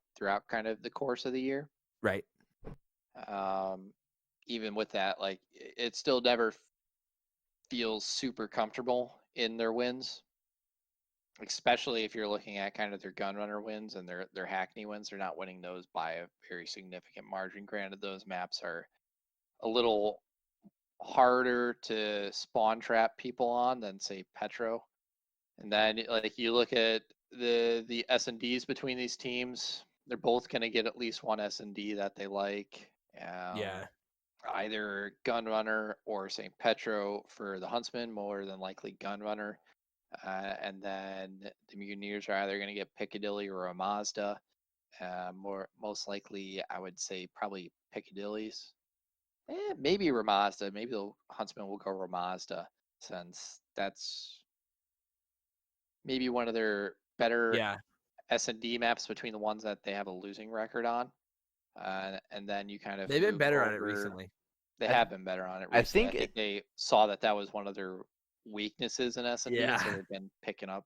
kind of the course of the year. Right. Even with that, like it still never feels super comfortable in their wins, especially if you're looking at kind of their gun runner wins and their Hackney wins. They're not winning those by a very significant margin. Granted, those maps are a little harder to spawn trap people on than say Petro. And then like you look at the S&Ds between these teams, they're both going to get at least one S&D that they like. Yeah. Either Gunrunner or St. Petro for the Huntsman, more than likely Gunrunner. And then the Mutineers are either going to get Piccadilly or a Mazda. Most likely, I would say probably Piccadilly's. Maybe Ramazda. Maybe the Huntsman will go Ramazda, since that's maybe one of their better Yeah. S&D maps between the ones that they have a losing record on. And then you kind of They've been move better on it over. recently. They have been better on it I recently. I think think they saw that was one of their weaknesses in S&D, and so Yeah. they've been picking up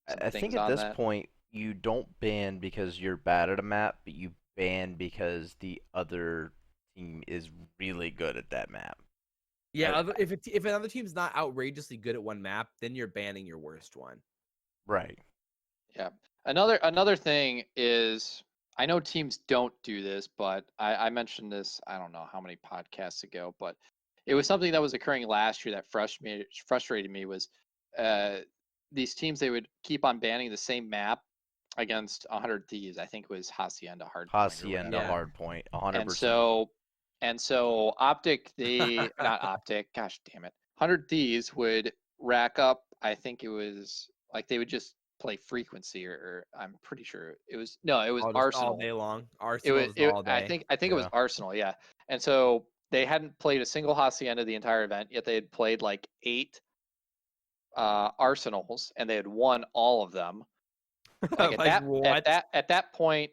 some I think things at on this that. point you don't ban because you're bad at a map, but you ban because the other team is really good at that map. Yeah, if another team's not outrageously good at one map, then you're banning your worst one. Right. Yeah. Another thing is, I know teams don't do this, but I mentioned this, I don't know how many podcasts ago, but it was something that was occurring last year that frustrated me was these teams, they would keep on banning the same map against 100 Thieves. I think it was Hacienda Hardpoint or Hacienda whatever. Yeah. Hardpoint, And 100%. so Optic, not Optic, gosh damn it, 100 Thieves would rack up, I think it was like they would just play frequency, or I'm pretty sure it was Just all Arsenal. day long. It was Arsenal just all I day. think it was Yeah. Arsenal, yeah. And so they hadn't played a single Hacienda the entire event, yet they had played like 8 Arsenals, and they had won all of them. Like what? at that point,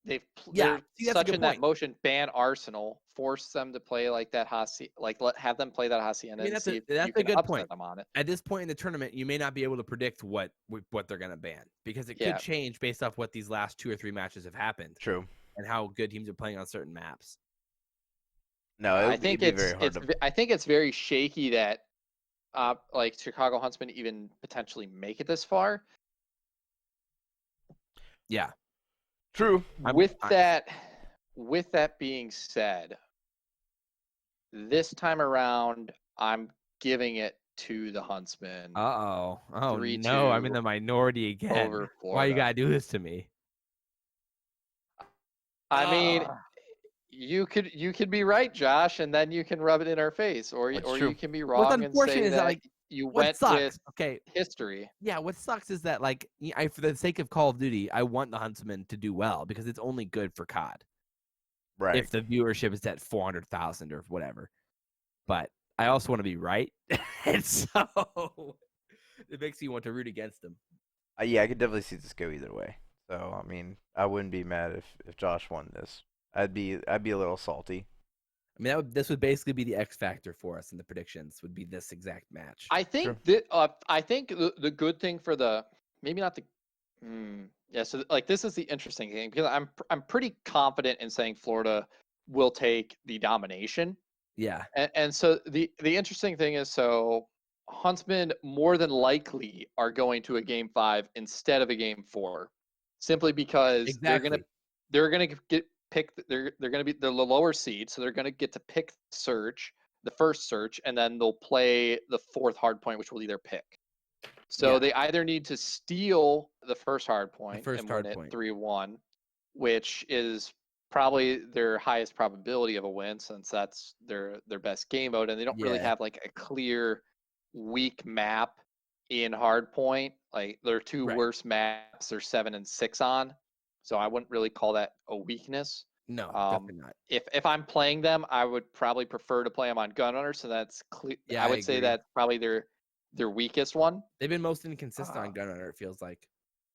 Yeah, they're see, that's a such good in that point. motion. Ban Arsenal, force them to play like that have them play that Hacienda, I mean, and see if that's you a can good upset point. them on it. At this point in the tournament, you may not be able to predict what they're going to ban, because it Yeah. could change based off what these last 2 or 3 matches have happened True. and how good teams are playing on certain maps. No, I it'd think be very hard to. I think it's very shaky that like Chicago Huntsmen even potentially make it this far. Yeah. True. With that being said, this time around, I'm giving it to the Huntsmen. Oh 3-2 no, I'm in the minority again. over Why you Florida. gotta do this to me? I mean, you could be right, Josh, and then you can rub it in our face, or That's you true. can be What's wrong and say unfortunate is that, like, you what went sucks? with Okay, history. yeah. What sucks is that, like, for the sake of Call of Duty, I want the Huntsmen to do well because it's only good for COD. Right. If the viewership is at 400,000 or whatever, but I also want to be right, and so it makes you want to root against them. Yeah, I could definitely see this go either way. So I mean, I wouldn't be mad if Josh won this. I'd be a little salty. I mean, this would basically be the X factor for us in the predictions. Would be this exact match. I think that I think the good thing for the maybe not the yeah, so like this is the interesting thing, because I'm pretty confident in saying Florida will take the domination. Yeah. And so the interesting thing is, so Huntsmen more than likely are going to a game 5 instead of a game 4, simply because Exactly. they're gonna get picked. They're gonna be the lower seed, so they're gonna get to pick the first search, and then they'll play the 4th hard point, which will either pick. So Yeah. they either need to steal the first hard point and win it 3-1, which is probably their highest probability of a win, since that's their best game mode, and they don't really have like a clear weak map in hardpoint. Like their 2 worst maps, they're 7 and 6 on, so I wouldn't really call that a weakness. No, definitely not. If I'm playing them, I would probably prefer to play them on Gunrunner, so that's clear. Yeah, I would say that's probably their weakest one. They've been most inconsistent on Gunrunner, it feels like.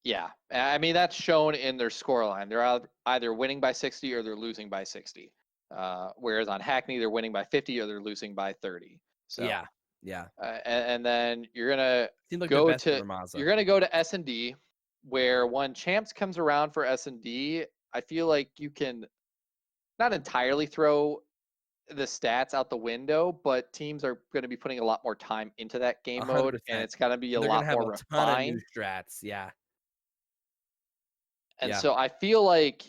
Yeah, I mean that's shown in their scoreline. They're either winning by 60 or they're losing by 60. Whereas on Hackney, they're winning by 50 or they're losing by 30. So yeah. And then you're gonna Seems like go the best to S&D, where when champs comes around for S&D, I feel like you can not entirely throw the stats out the window, but teams are going to be putting a lot more time into that game mode, and 100%. it's going to be a They're gonna lot have more a ton of new refined. strats. Yeah. And Yeah. so I feel like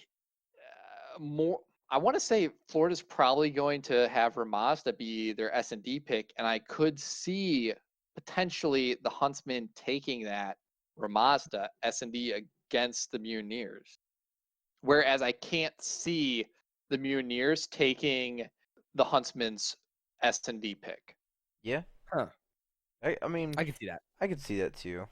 I want to say Florida's probably going to have Ramazda be their S&D pick, and I could see potentially the Huntsmen taking that Ramazda S&D against the Mutineers. Whereas I can't see the Mutineers taking the Huntsman's S&D pick. Yeah. Huh. I mean, I can see that. I could see that too.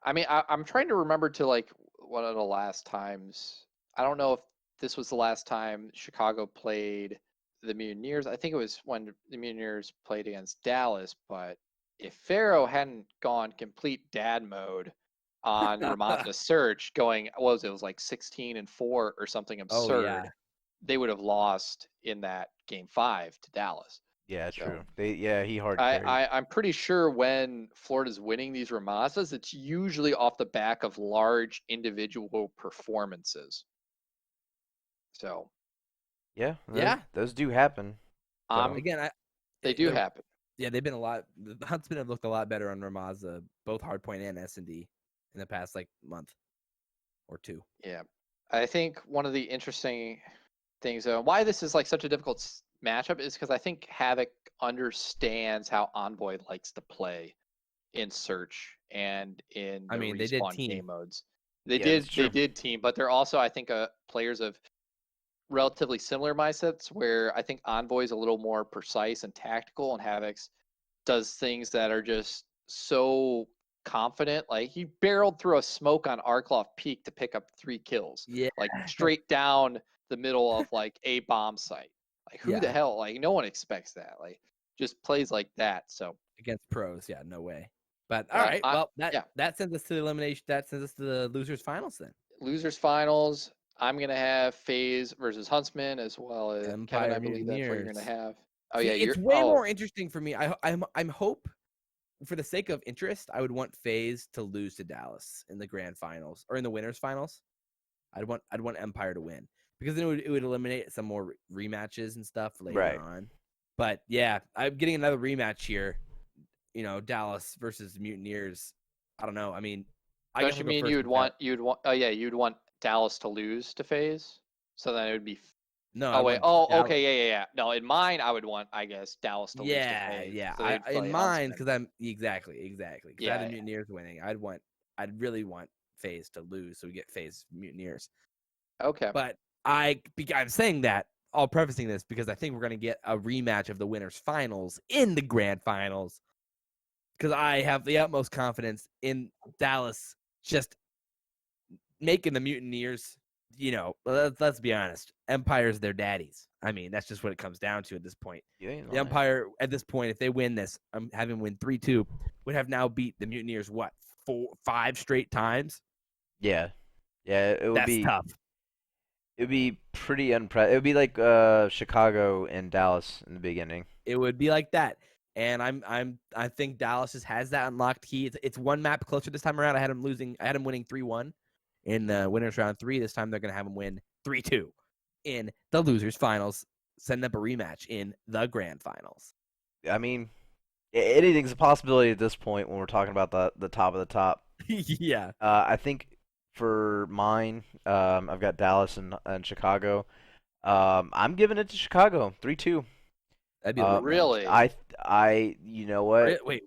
I mean, I'm trying to remember to like one of the last times. I don't know if this was the last time Chicago played the Mutineers. I think it was when the Mutineers played against Dallas. But if Pharaoh hadn't gone complete dad mode on Ramazda Search, going what was it? It was like 16-4 or something Oh absurd. yeah. They would have lost in that game 5 to Dallas. Yeah, So, true. He hard carried. I'm pretty sure when Florida's winning these Ramazdas, it's usually off the back of large individual performances. So Yeah, Yeah. those do happen. So. Again, they do happen. Yeah, they've been a lot. The Huntsmen have looked a lot better on Ramazza, both hardpoint and S&D, in the past like month or two. Yeah, I think one of the interesting things, why this is like such a difficult matchup, is because I think Havoc understands how Envoy likes to play in Search and in the they did respawn team. game modes. They Yeah, did team, but they're also, I think, players of relatively similar mindsets, where I think Envoy is a little more precise and tactical, and Havoc's does things that are just so confident. Like he barreled through a smoke on Arkloff Peak to pick up 3 kills. Yeah. Like straight down the middle of like a bomb site. Like who the hell? Like no one expects that. Like just plays like that. So against pros, yeah, no way. But all right, well that sends us to the elimination. That sends us to the losers finals then. Losers finals. I'm gonna have FaZe versus Huntsman, as well as Empire Kevin. I believe that's what you're gonna have. Oh yeah, it's way more interesting for me. I'm hope, for the sake of interest, I would want FaZe to lose to Dallas in the grand finals or in the winners finals. I'd want Empire to win, because then it would eliminate some more rematches and stuff later on. But yeah, I'm getting another rematch here. You know, Dallas versus Mutineers. I don't know. I mean, don't you mean you'd want Dallas to lose to FaZe? So then it would be no. Oh wait. Oh, okay. Yeah. No, in mine, I would want, I guess, Dallas to lose to FaZe. Yeah. So in mine, because I'm exactly. Because I have the Yeah. Mutineers winning. I'd really want FaZe to lose, so we get FaZe Mutineers. Okay. But I'm saying that, all prefacing this, because I think we're gonna get a rematch of the winners finals in the grand finals. Because I have the utmost confidence in Dallas just making the Mutineers. You know, let's be honest. Empire's their daddies. I mean, that's just what it comes down to at this point. The Empire, at this point, if they win this, I'm having win 3-2, would have now beat the Mutineers 4-5 straight times. Yeah, it would be tough. It would be pretty It would be like Chicago and Dallas in the beginning. It would be like that, and I think Dallas just has that unlocked key. It's one map closer this time around. I had him winning 3-1 in the winners round 3. This time they're gonna have him win 3-2 in the losers finals. Send up a rematch in the grand finals. I mean, anything's a possibility at this point when we're talking about the top of the top. Yeah. I think for mine, I've got Dallas and Chicago. I'm giving it to Chicago, 3-2. That'd be really. You know what? Wait.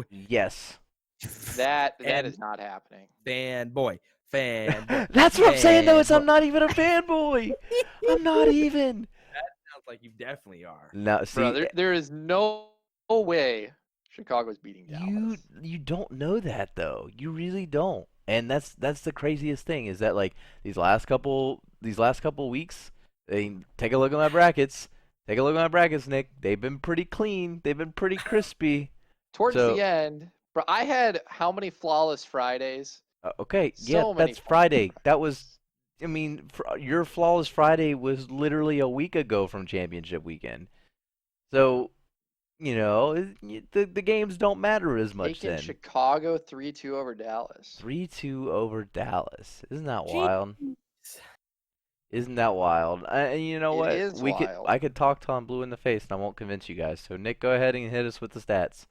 Yes. That is not happening. Fanboy. That's what I'm saying, though. I'm not even a fanboy. I'm not even. That sounds like you definitely are. No, see, bro, there is no way Chicago's beating Dallas. You don't know that, though. You really don't. And that's the craziest thing, is that like these last couple weeks, take a look at my brackets. Take a look at my brackets, Nick. They've been pretty clean. They've been pretty crispy. Towards the end, bro, I had how many flawless Fridays? Okay, that's Friday. That was, I mean, your flawless Friday was literally a week ago from championship weekend. So, the games don't matter as much Taking then. Chicago 3-2 over Dallas. 3-2 over Dallas. Isn't that Jeez. wild? Isn't that wild? And you know It what? is I wild. could talk Tom Blue in the face, and I won't convince you guys. So Nick, go ahead and hit us with the stats.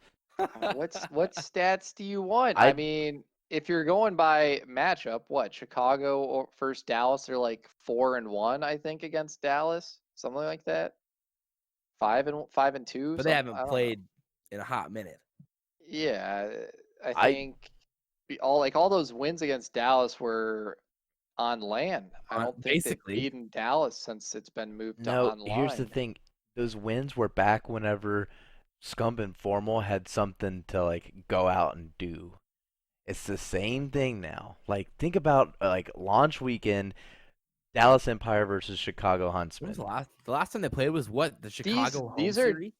What stats do you want? I I mean, if you're going by matchup, what Chicago or first Dallas are like 4-1, I think, against Dallas, something like that. 5-2, But they some haven't I don't know. played in a hot minute. Yeah, I I think all those wins against Dallas were on land. I don't think they've Basically, beaten Dallas since it's been moved to no. Here's the online. thing: those wins were back whenever Scump and Formal had something to like go out and do. It's the same thing now. Like think about like launch weekend, Dallas Empire versus Chicago when was Huntsmen. the last time they played was what, the These Chicago home these are series?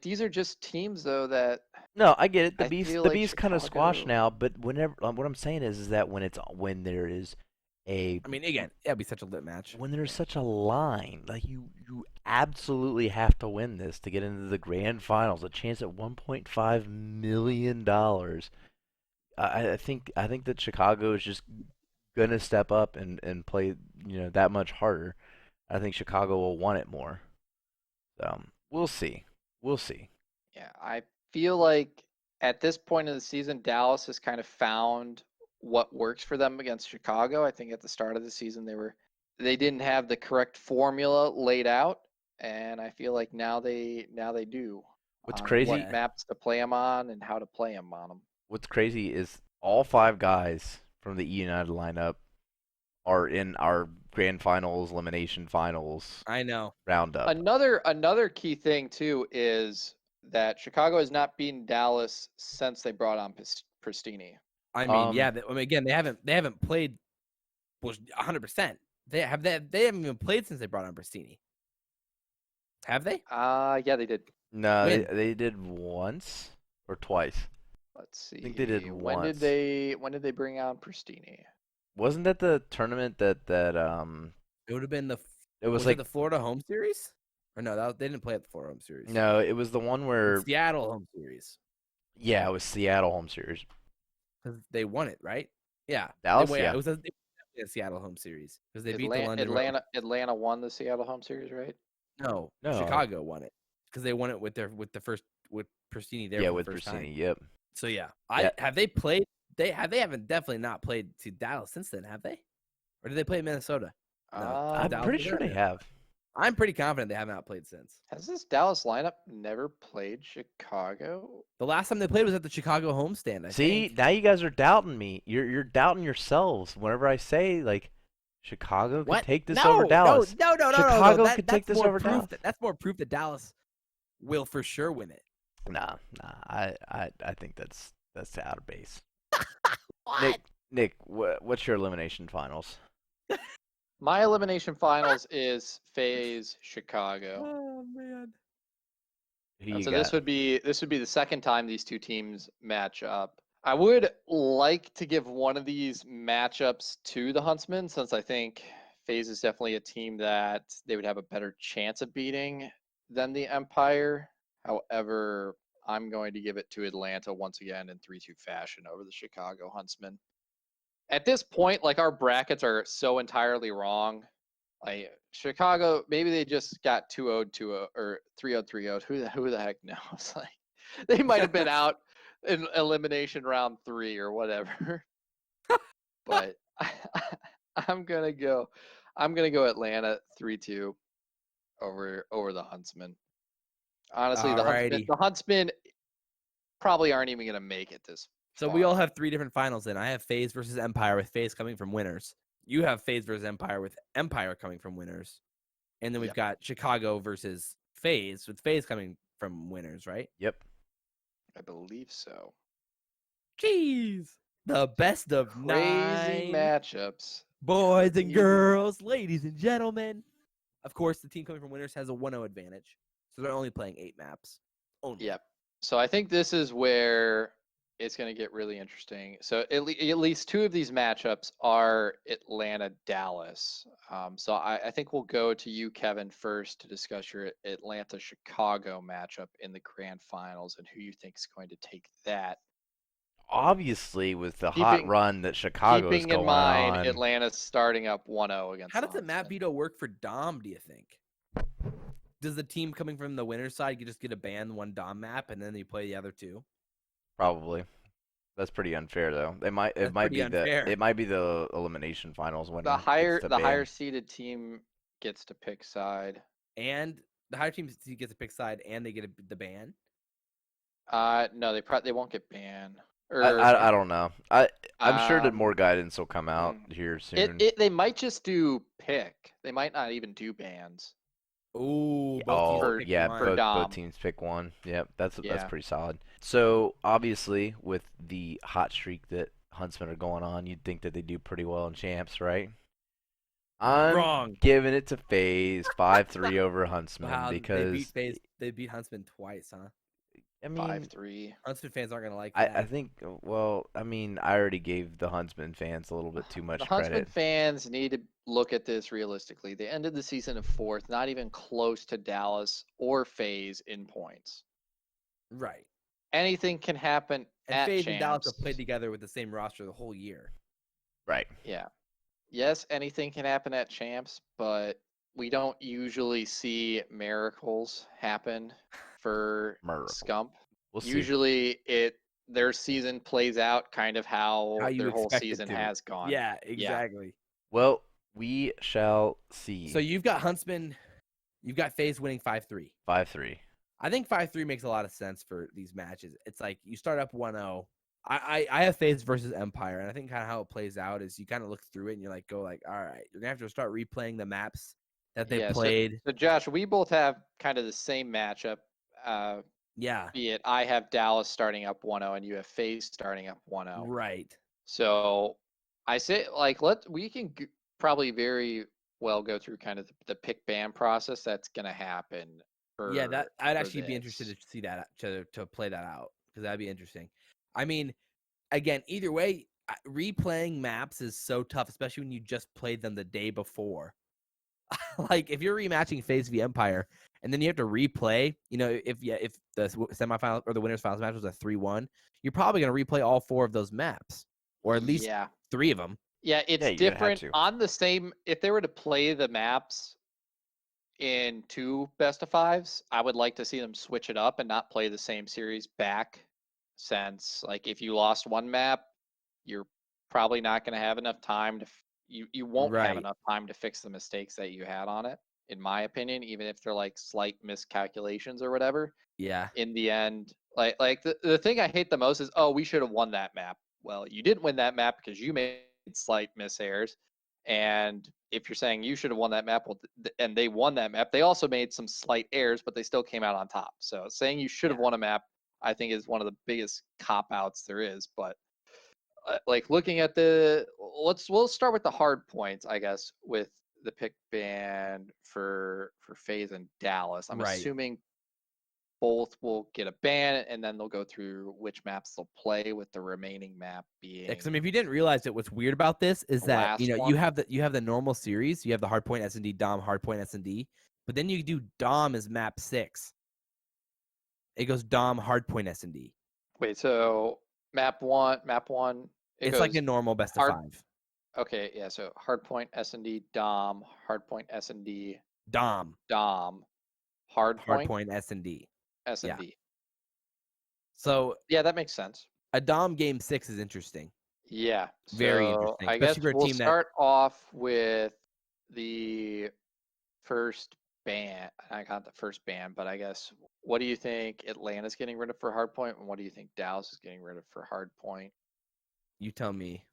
these are just teams though that No, I get it. I feel The like beast kind of squashed Chicago. now, but whenever what I'm saying is that when there is a I mean, again, that'd be such a lit match. when there's such a line, like you absolutely have to win this to get into the grand finals, a chance at $1.5 million. I think that Chicago is just gonna step up and play that much harder. I think Chicago will want it more. So we'll see. We'll see. Yeah, I feel like at this point of the season, Dallas has kind of found what works for them against Chicago. I think at the start of the season they didn't have the correct formula laid out, and I feel like now they do What's on what crazy? Yeah. maps to play them on and how to play them on them. What's crazy is all five guys from the E United lineup are in our grand finals, elimination finals I know. roundup. Another key thing too is that Chicago has not beaten Dallas since they brought on Pristini. I mean, Um, yeah. I mean, again, they haven't played. Was 100%. They haven't even played since they brought on Bristini. Have they? Yeah, they did. no, When? they did once or twice. Let's I think they did see. once. When did they bring on Pristini? Wasn't that the tournament that It would have been it was was it like the Florida home series? Or no, they didn't play at the Florida home series. no, it was the one The where Seattle home series. yeah, it was Seattle home series. Because they won it, right? Yeah. Dallas, Yeah, yeah. it was a Seattle home series. Because they beat the Atlanta, London Rovers. Atlanta won the Seattle home series, right? No, No. Chicago won it. Because they won it with Pristini there Yeah, for with the first Brissini, time. yep. So yeah. Yeah. Have they played they haven't definitely not played to Dallas since then, have they? Or did they play Minnesota? No. I'm Dallas pretty was sure there? they have. I'm pretty confident they have not played since. Has this Dallas lineup never played Chicago? The last time they played was at the Chicago homestand, I See, think. now you guys are doubting me. You're doubting yourselves whenever I say like Chicago could What? take this No, over Dallas. no. Chicago could take That's this more over proof Dallas. that's more proof that Dallas will for sure win it. Nah. I think that's out of base. What? Nick, what's your elimination finals? My elimination finals is FaZe Chicago. Oh man. Who And you so got? this would be the second time these two teams match up. I would like to give one of these matchups to the Huntsmen since I think FaZe is definitely a team that they would have a better chance of beating than the Empire. However, I'm going to give it to Atlanta once again in 3-2 fashion over the Chicago Huntsmen. At this point, like our brackets are so entirely wrong. Like Chicago, maybe they just got 2-0 2-0 or 3-0 3-0. Who the heck knows? Like they might have been out in elimination round 3 or whatever. But I'm gonna go Atlanta 3-2 over the Huntsmen. Honestly, Alrighty. the Huntsmen probably aren't even gonna make it this So far. we all have three different finals then. I have FaZe versus Empire with FaZe coming from winners. You have FaZe versus Empire with Empire coming from winners. And then we've Yep. got Chicago versus FaZe with FaZe coming from winners, right? Yep. I believe so. Jeez. The best of Crazy 9 matchups. boys and Crazy. girls, ladies and gentlemen. Of course, the team coming from winners has a 1-0 advantage. So they're only playing 8 maps. Only. Yep. So I think this is where It's going to get really interesting. So at least two of these matchups are Atlanta Dallas. So I think we'll go to you, Kevin, first to discuss your Atlanta Chicago matchup in the grand finals and who you think is going to take that. Obviously, with the hot Keeping run that Chicago is keeping in going mind on, Atlanta's starting up 1-0 against How the does the map Huntsmen. veto work for Dom, do you think? Does the team coming from the winner's side just get a ban one Dom map and then they play the other two? probably. That's pretty unfair, though. That's pretty unfair. It might be the elimination finals winner The higher gets the higher ban. seeded team gets to pick side. And the higher team gets a pick side and they get the ban? No, they won't get banned. I don't know. I'm sure that more Um, guidance will come out here soon. They might just do pick. They might not even do bans. Ooh, Oh, teams pick yeah, one. For both Dom. teams pick one. Yep, that's Yeah. pretty solid. So obviously, with the hot streak that Huntsmen are going on, you'd think that they do pretty well in champs, right? I'm Wrong. giving it to FaZe 5-3 over Huntsmen Wow, because they beat Huntsman twice, huh? I mean 5-3. Huntsman fans aren't gonna like that. I think well I mean I already gave the Huntsman fans a little bit too The much Huntsman credit. fans need to look at this realistically. They ended the season in fourth, not even close to Dallas or FaZe in points. Right. Anything can happen And at FaZe and Dallas champs. have played together with the same roster the whole year. Right. Yeah. Yes, anything can happen at champs, but we don't usually see miracles happen for Miracle. Scump. We'll see. Usually their season plays out kind of how you their whole expect it season to. has gone. Yeah, exactly. Well, we shall see. So you've got Huntsman, you've got FaZe winning 5-3. 5-3. I think 5-3 makes a lot of sense for these matches. It's like you start up 1-0. I have FaZe versus Empire, and I think kind of how it plays out is you kind of look through it and you're like, all right, you're gonna have to start replaying the maps that they played. So Josh, we both have kind of the same matchup. Yeah. Be it I have Dallas starting up 1-0 and you have FaZe starting up 1-0. Right. So I say like we can probably very well go through kind of the pick ban process that's going to happen. That I'd actually be interested to see that to play that out because that'd be interesting. I mean, again, either way, replaying maps is so tough, especially when you just played them the day before. Like if you're rematching FaZe v Empire and then you have to replay, if the semifinal or the winners finals match was a 3-1, you're probably going to replay all 4 of those maps or at least 3 of them. Yeah, it's different on the same. If they were to play the maps in 2 best of 5s, I would like to see them switch it up and not play the same series back. Since like if you lost one map, you're probably not going to have enough time to you won't have enough time to fix the mistakes that you had on it, in my opinion, even if they're like slight miscalculations or whatever. Yeah. In the end, like the thing I hate the most is, we should have won that map. Well, you didn't win that map because you made slight miss errors. And if you're saying you should have won that map, and they won that map, they also made some slight errors, but they still came out on top. So saying you should have won a map, I think is one of the biggest cop outs there is. But like looking at we'll start with the hard points, I guess, with the pick ban for FaZe and Dallas. I'm assuming both will get a ban, and then they'll go through which maps they'll play, with the remaining map being. I mean, if you didn't realize it, what's weird about this is that you have the normal series, you have the hardpoint S&D Dom, hardpoint S&D, but then you do Dom as map 6. It goes Dom, hardpoint S&D. Wait, so map one. It's like a normal best of 5. Okay, yeah. So hardpoint S&D Dom, hardpoint S&D Dom, hardpoint S&D. S&D. Yeah. So yeah, that makes sense. A Dom game 6 is interesting. Yeah, very interesting. I guess we'll start off with the first ban. I got the first ban, but I guess what do you think Atlanta's getting rid of for hardpoint, and what do you think Dallas is getting rid of for hardpoint? You tell me.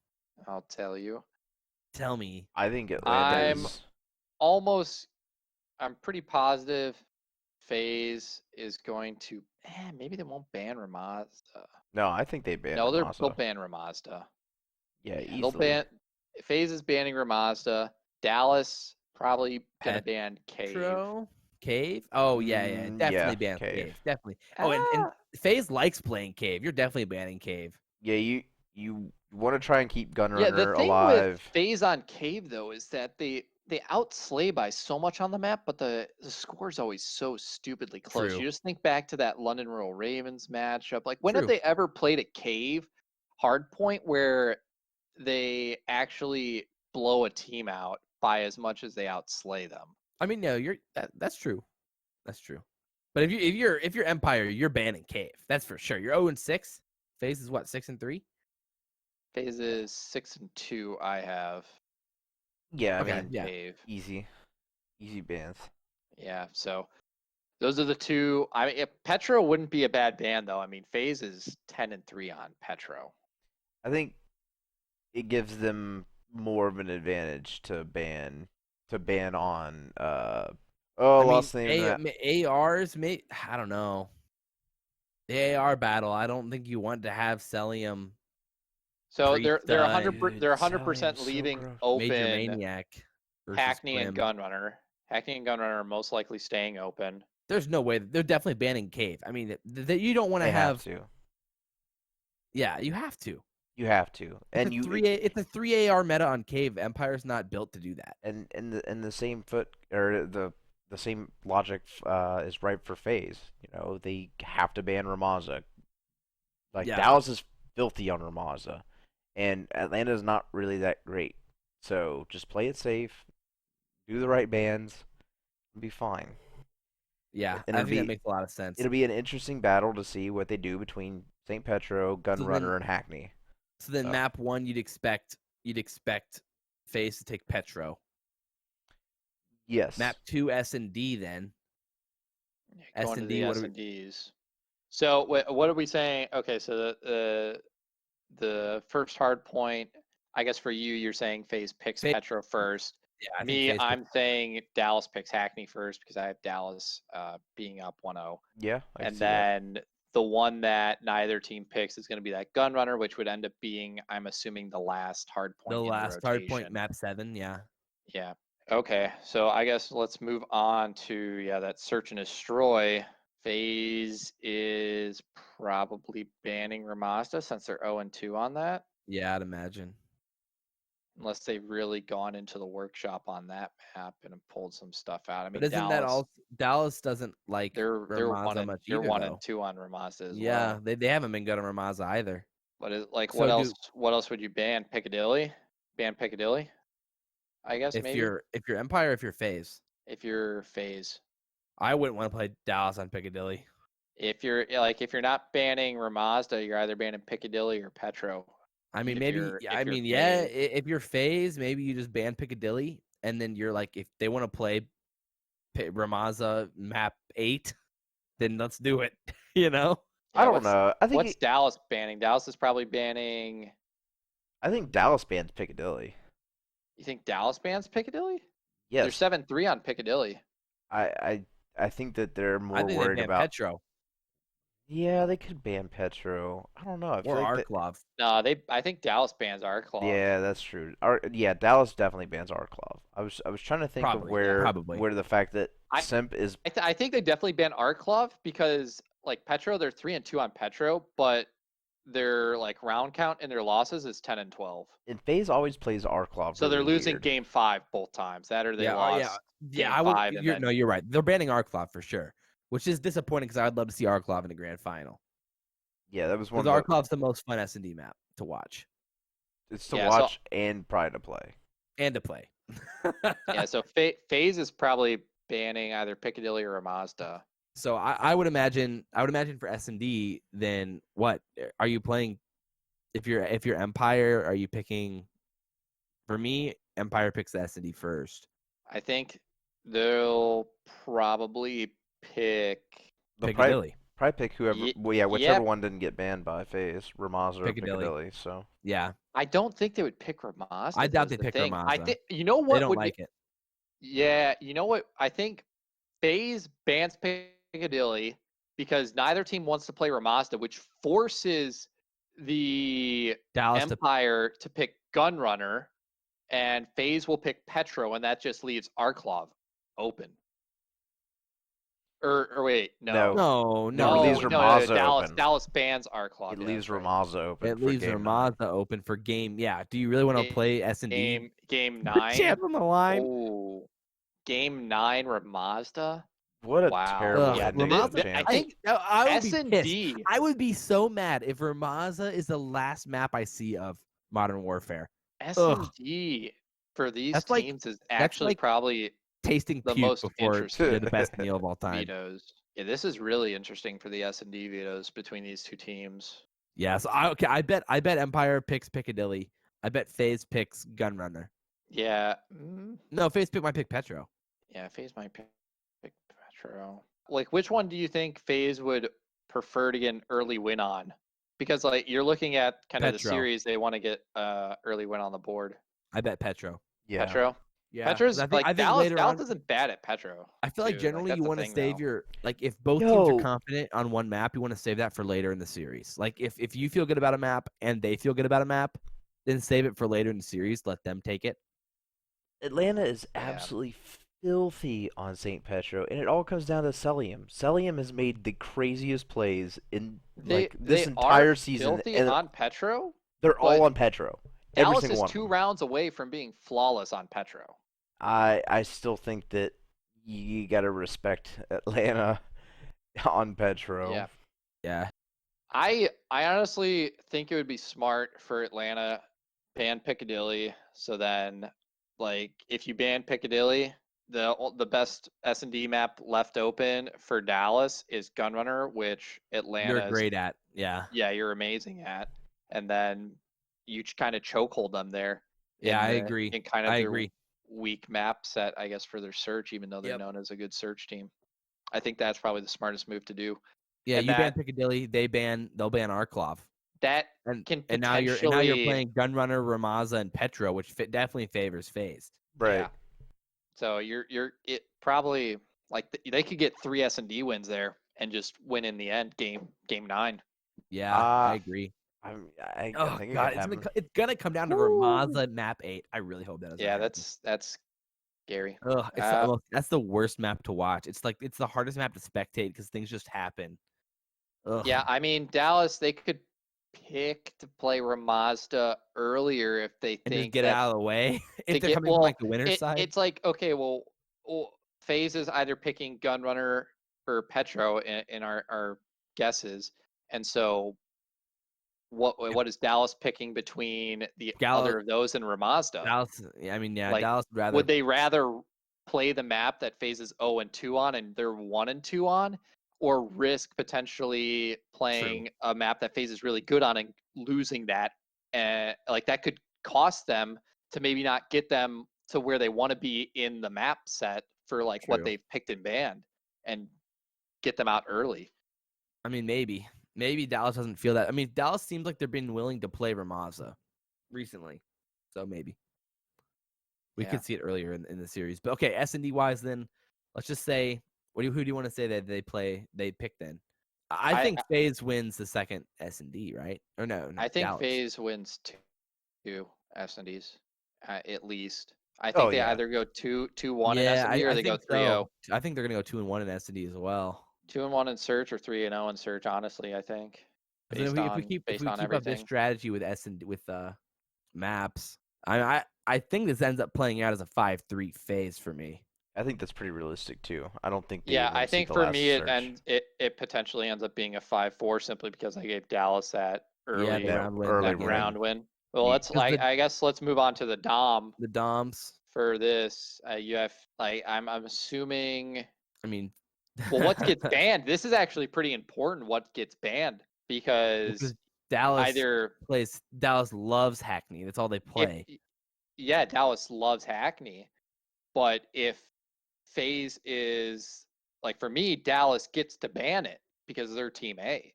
I'll tell you. Tell me. I think Atlanta I'm pretty positive FaZe is going to. Maybe they won't ban Ramazda. No, I think they ban. No, they'll ban Ramazda. Yeah, easily. They'll ban. FaZe is banning Ramazda. Dallas probably gonna ban Cave. Cave? Oh yeah, definitely Yeah, ban Cave. Cave, definitely. Oh, and Ah, FaZe likes playing Cave. You're definitely banning Cave. Yeah, you want to try and keep yeah. The Gunrunner thing with alive. FaZe on Cave though is that they outslay by so much on the map, but the score's always so stupidly close. True. You just think back to that London Royal Ravens matchup. Like, when have True. they ever played a Cave hardpoint where they actually blow a team out by as much as they outslay them? I mean, no, that's true. That's true. But if you're Empire, you're banning Cave. That's for sure. You're 0-6. FaZe is what, 6-3? FaZe is 6-2. I have Yeah, I Okay, mean, yeah. Cave. easy bans. Yeah, so those are the two. I mean, Petro wouldn't be a bad ban though. I mean, FaZe is 10-3 on Petro. I think it gives them more of an advantage to ban on I mean, lost the name of that. ARs, I don't know. The AR battle, I don't think you want to have Celium, So Priest, they're Dude, 100% Salium's so leaving broken. Major open Maniac versus Hackney and Grim. Gunrunner. Hackney and Gunrunner are most likely staying open. There's no way they're definitely banning Cave. I mean, you don't want to They have have. to. Yeah, you have to. You have to. And It's a 3 AR meta on Cave. Empire's not built to do that. and the same the same logic is right for FaZe. You know, they have to ban Ramaza. Like, Yeah. Dallas is filthy on Ramaza, and Atlanta's not really that great. So just play it safe, do the right bans, and be fine. Yeah, And I think that makes a lot of sense. it'll be an interesting battle to see what they do between St. Petro, Gunrunner, and Hackney. So then, map 1, you'd expect FaZe to take Petro. Yes. Map 2, S&D then. Going to S&D, the what are we? S&Ds. So what are we saying? Okay, so the first hard point, I guess for you, you're saying FaZe picks FaZe- Petro first. Yeah, I think Me, FaZe I'm saying Dallas picks Hackney first because I have Dallas being up 1-0. Yeah, I can And see that. then the one that neither team picks is going to be that Gunrunner, which would end up being, I'm assuming, the last hard point the in last the hard point, rotation. map 7. Yeah. Yeah. Okay. So I guess let's move on to that search and destroy. FaZe is probably banning Ramazda since they're 0-2 on that, Yeah, I'd imagine. unless they've really gone into the workshop on that map and have pulled some stuff out. I But mean, isn't that all? Dallas doesn't like they're Ramaza much they're either, one and though. two on Ramazda as Yeah, well. they haven't been good on Ramaza either. But like, So what else would you ban? Piccadilly? Ban Piccadilly? I guess if maybe you're Empire, if you're FaZe, if you're FaZe. I wouldn't want to play Dallas on Piccadilly. If you're not banning Ramazda, you're either banning Piccadilly or Petro. I mean, If maybe. you're Yeah, if you're yeah. FaZe. If you're FaZe, maybe you just ban Piccadilly, and then you're like, if they want to play Ramaza map 8, then let's do it. You know. I don't know. I think What's Dallas banning? Dallas is probably banning. I think Dallas bans Piccadilly. You think Dallas bans Piccadilly? Yes. They're 7-3 on Piccadilly. I think that they're more I think worried they ban about. Petro Yeah, they could ban Petro. I don't know. I feel or like Arklov. No, I think Dallas bans Arklov. Yeah, that's true. Dallas definitely bans Arklov. I was trying to think of Probably. where the fact that I- Simp is. I think they definitely ban Arklov because, like, Petro, they're 3-2 on Petro, but their like round count in their losses is 10-12. And FaZe always plays Arklov. So they're really losing weird. game 5 both times. That or they lost. Yeah. game I would. 5 and then, No, you're right. They're banning Arklov for sure, which is disappointing because I'd love to see Arklov in the grand final. Yeah, that was one Because of the. Arklov's the most fun S&D map to watch It's to Yeah, so- watch and probably to play. and to play. yeah. So FaZe is probably banning either Piccadilly or Mazda. So I would imagine for S&D, then what are you playing? If you're Empire, are you picking? For me, Empire picks the S&D first. I think they'll probably pick They'll Piccadilly. probably pick whoever. Whichever yeah. one didn't get banned by FaZe, Ramaza or Piccadilly. So Yeah, I don't think they would pick Ramazda. I doubt is they the pick thing. I Ramazda. think you know what they don't would like it. Yeah, you know what? I think FaZe bans Piccadilly because neither team wants to play Ramazda, which forces the Dallas Empire to pick Gunrunner, and FaZe will pick Petro, and that just leaves Arklov open. Or wait, No. No, No, it leaves no. Ramaza Dallas open. Dallas bans our club. It Yeah, leaves that's right. Ramaza open It for leaves game 9. Ramaza open for game. Yeah. Do you really want to play S&D? Game Put 9. chance on the line. Oh, game 9 Ramazda. What a Wow. terrible Ugh, Yeah, ending to the Ramaza. I chance. think I would be pissed. S&D. I would be so mad if Ramaza is the last map I see of Modern Warfare. Ugh, S&D for these that's like teams is actually probably tasting the puke most before interesting. you're the best meal of all time. Vetoes. Yeah, this is really interesting for the S&D vetoes between these two teams. Yeah, so I bet Empire picks Piccadilly. I bet FaZe picks Gunrunner. Yeah. No, FaZe might pick Petro. Yeah, FaZe might pick Petro. Like, which one do you think FaZe would prefer to get an early win on? Because like you're looking at kind of the Petro. series, they want to get early win on the board. I bet Petro. Yeah. Petro. Yeah, Petro's I think like Dallas. later Dallas on, isn't bad at Petro. I feel like too. generally that's you the want to thing save now. your if both teams Yo. are confident on one map, you want to save that for later in the series. Like if you feel good about a map and they feel good about a map, then save it for later in the series. Let them take it. Atlanta is Yeah. absolutely filthy on St. Petro, and it all comes down to Celium. Celium has made the craziest plays in this entire season. Filthy And on Petro. they're all but on Petro. Every Dallas single is one. 2 rounds away from being flawless on Petro. I still think that you got to respect Atlanta on Petro. Yeah. Yeah. I honestly think it would be smart for Atlanta ban Piccadilly. So then, like, if you ban Piccadilly, the best S&D map left open for Dallas is Gunrunner, which Atlanta You're great at. Yeah. Yeah, you're amazing at. And then you kind of chokehold them there. Yeah, I agree. In kind of I their agree. weak map set, I guess, for their search, even though they're Yep. known as a good search team. I think that's probably the smartest move to do. Yeah, And you ban Piccadilly, they'll ban Arklov. That And can and now you're playing Gunrunner, Ramaza, and Petro, which definitely favors FaZe. Right. Yeah. So it probably like they could get 3 S&D wins there and just win in the end game 9. Yeah, I agree. I Oh think god, it could happen. it's gonna come down to Ramaza map 8. I really hope that doesn't Yeah, happen. that's scary. Ugh, that's the worst map to watch. It's the hardest map to spectate because things just happen. Ugh. Yeah, I mean Dallas, they could pick to play Ramazda earlier if they And think just get it that out of the way. If they're get coming from like the winner's side. it's like okay, well, FaZe is either picking Gunrunner or Petro in our guesses, and so what is Dallas picking between the other of those and Ramazda? Dallas, I mean, yeah, Like, Dallas would rather. Would they rather play the map that FaZe is 0 and 2 on and they're 1 and 2 on, or risk potentially playing a map that FaZe is really good on and losing that? And like that could cost them to maybe not get them to where they want to be in the map set for like what they've picked and banned, and get them out early. I mean, maybe Dallas doesn't feel that. I mean, Dallas seems like they're being willing to play Ramaza recently, so maybe we could see it earlier in the series. But okay, S&D wise, then let's just say, who do you want to say that they pick then? I think FaZe wins the second S&D, right? Or no, I think Dallas. FaZe wins 2 S&Ds at least. I think they either go 2-1 in S&D or they go 3-0. I think they're gonna go 2-1 in S&D as well. 2-1 in search or 3-0 in search. Honestly, I think. If we keep up this strategy with maps, I think this ends up playing out as a 5-3 FaZe for me. I think that's pretty realistic too. I don't think. I think for me it potentially ends up being a 5-4 simply because I gave Dallas that early round win. Well, I guess let's move on to the Dom. The Doms for this. You have I'm assuming. I mean, well, what gets banned? This is actually pretty important. What gets banned because Dallas Dallas loves Hackney. That's all they play. Dallas loves Hackney, but if FaZe is like for me, Dallas gets to ban it because they're Team A,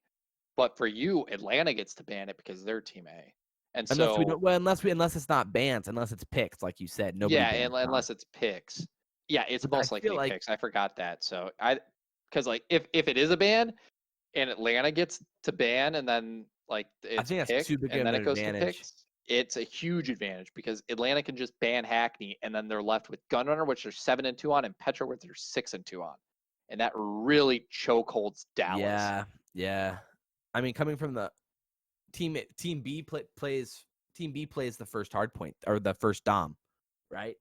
but for you, Atlanta gets to ban it because they're Team A. And unless it's not bans, unless it's picks, like you said, unless it's picks. Yeah, it's most likely picks. I forgot that. So because like if it is a ban and Atlanta gets to ban and then like it's picked and then it goes to picks, it's a huge advantage because Atlanta can just ban Hackney and then they're left with Gunrunner, which they're 7 and 2 on, and Petro, which they're 6 and 2 on. and that really chokeholds Dallas. Yeah. I mean, coming from the team B plays the first hard point or the first dom, right?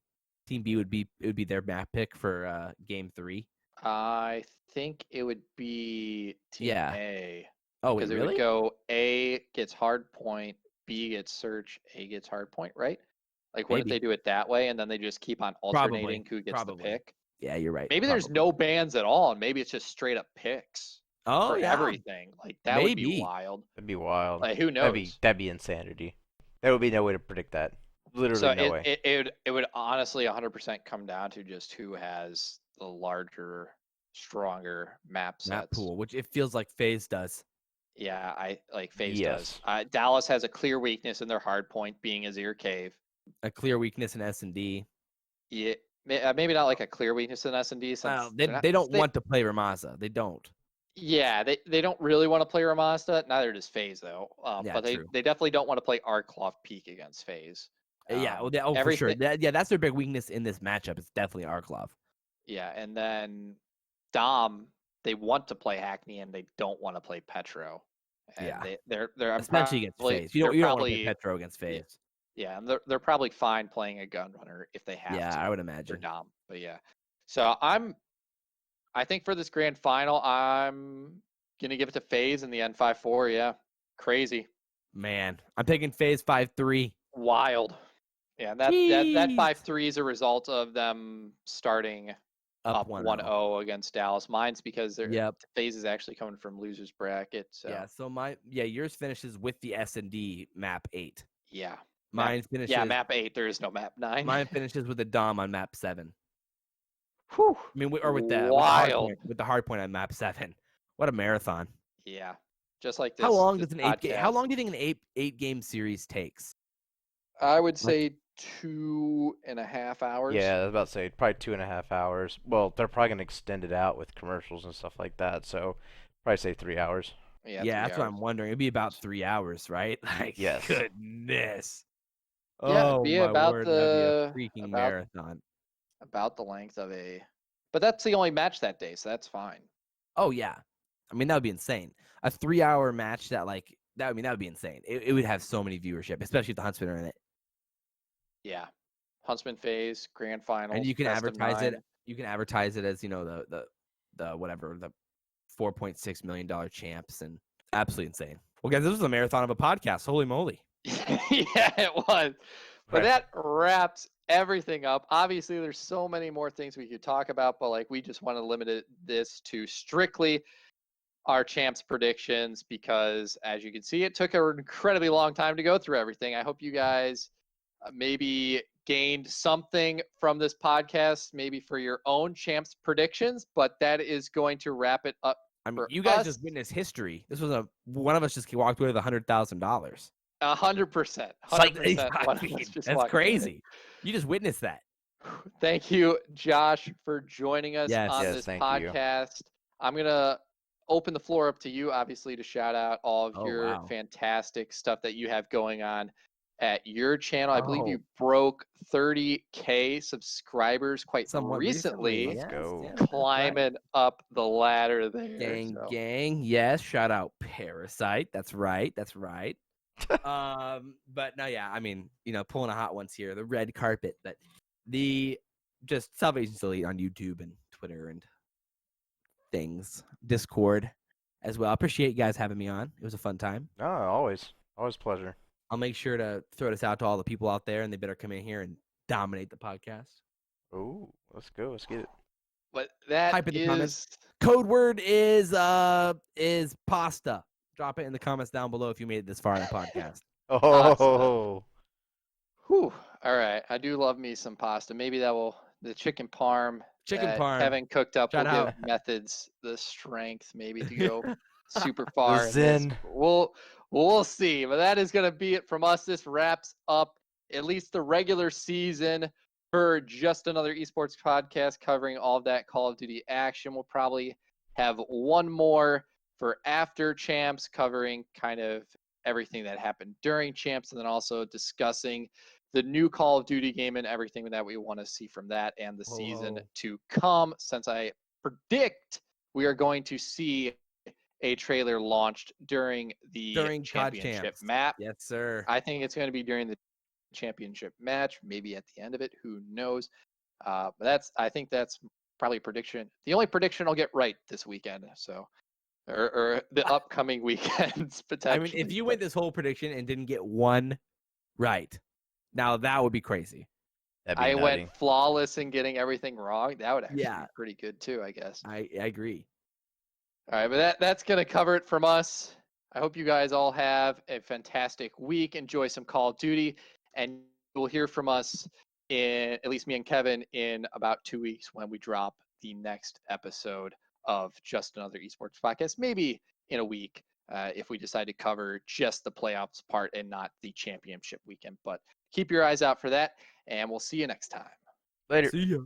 Team B would be their map pick for game 3. I think it would be Team A. Oh, wait, Because it really? would go A gets hard point, B gets search, A gets hard point, right? Like, wouldn't Maybe. they do it that way, and then they just keep on alternating who gets the pick? Yeah, you're right. Maybe there's no bans at all, and maybe it's just straight up picks Oh, for yeah. everything. Like, that would be Maybe. wild. That'd be wild. Like, who knows? That'd be insanity. There would be no way to predict that. Literally So no way. it would honestly 100% come down to just who has the larger, stronger map sets. Map pool, which it feels like FaZe does. Yeah, FaZe Yes. does. Dallas has a clear weakness in their hard point being Azir Cave. A clear weakness in S&D. Yeah, maybe not like a clear weakness in S&D. Well, they don't want to play Ramasa. They don't. Yeah, they don't really want to play Ramasta. Neither does FaZe though. But true. they definitely don't want to play Um, Peak against FaZe. For sure. That's their big weakness in this matchup. It's definitely Arklov. Yeah, and then Dom, they want to play Hackney and they don't want to play Petro. And they're especially against FaZe. You don't want to play Petro against FaZe. Yeah, and they're probably fine playing a gun runner if they have to. Yeah, I would imagine. For Dom. But yeah. So I think for this grand final, I'm gonna give it to FaZe in the N5-4. Yeah. Crazy. Man, I'm taking FaZe 5-3. Wild. Yeah, that 5-3 is a result of them starting up 1-0 against Dallas. Mine's because FaZe is actually coming from losers bracket. So. Yeah, so yours finishes with the S&D map 8. Yeah. Mine finishes. Yeah, map 8. There is no map 9. Mine finishes with a Dom on map 7. Whew. I mean, or with the hard point on map 7. What a marathon! Yeah, just like this. How long does an 8 How long do you think an eight game series takes? I would say 2.5 hours. Yeah, I was about to say probably 2.5 hours. Well, they're probably gonna extend it out with commercials and stuff like that. So probably say 3 hours. Yeah, that's what I'm wondering. It'd be about 3 hours, right? Like, yes. Goodness. Yeah, oh, be my about word, the freaking marathon. About the length of but that's the only match that day, so that's fine. Oh yeah, I mean that would be insane. A 3-hour match that would be insane. It would have so many viewership, especially if the Huntsmen are in it. Yeah, Huntsman FaZe grand final, and you can advertise it. You can advertise it as the whatever the $4.6 million champs, and absolutely insane. Well, guys, this was a marathon of a podcast. Holy moly! Yeah, it was. But that wraps everything up. Obviously, there's so many more things we could talk about, but we just want to limit this to strictly our champs predictions because, as you can see, it took an incredibly long time to go through everything. I hope you guys maybe gained something from this podcast, maybe for your own champs predictions, but that is going to wrap it up. I mean, you guys just witnessed history. This was one of us just walked away with $100,000. 100%. That's crazy. You just witnessed that. Thank you, Josh, for joining us on this podcast. I'm going to open the floor up to you, obviously, to shout out all of your fantastic stuff that you have going on at your channel. I believe you broke 30K subscribers somewhat recently. Let's go. Climbing up the ladder there. Gang. Yes, shout out Parasite. That's right. But no, yeah, I mean, pulling a hot ones here, the red carpet, but just SalvationsElite on YouTube and Twitter and things, Discord as well. I appreciate you guys having me on. It was a fun time. Oh, always pleasure. I'll make sure to throw this out to all the people out there, and they better come in here and dominate the podcast. Oh, let's go. Let's get it. But that Type in the comments. Code word is pasta. Drop it in the comments down below if you made it this far in the podcast. Oh. Whew. All right. I do love me some pasta. Maybe the chicken parm. Kevin cooked up will give methods the strength maybe to go super far. We'll see. But that is going to be it from us. This wraps up at least the regular season for just another esports podcast covering all of that Call of Duty action. We'll probably have one more for after champs, covering kind of everything that happened during champs, and then also discussing the new Call of Duty game and everything that we want to see from that and the season to come. Since I predict we are going to see a trailer launched during the COD championship Champs. map. Yes, sir. I think it's going to be during the championship match, maybe at the end of it. Who knows? But I think that's probably a prediction. The only prediction I'll get right this weekend. So, or the upcoming weekends potentially. I mean, if you went this whole prediction and didn't get one right, now that would be crazy. That'd be I nutty. went flawless in getting everything wrong. That would actually Yeah. be pretty good too, I guess. I agree. All right, but that's gonna cover it from us. I hope you guys all have a fantastic week. Enjoy some Call of Duty, and you'll hear from us at least me and Kevin, in about 2 weeks when we drop the next episode of Just Another Esports Podcast. Maybe in a week if we decide to cover just the playoffs part and not the championship weekend. But keep your eyes out for that, and we'll see you next time. Later. See ya.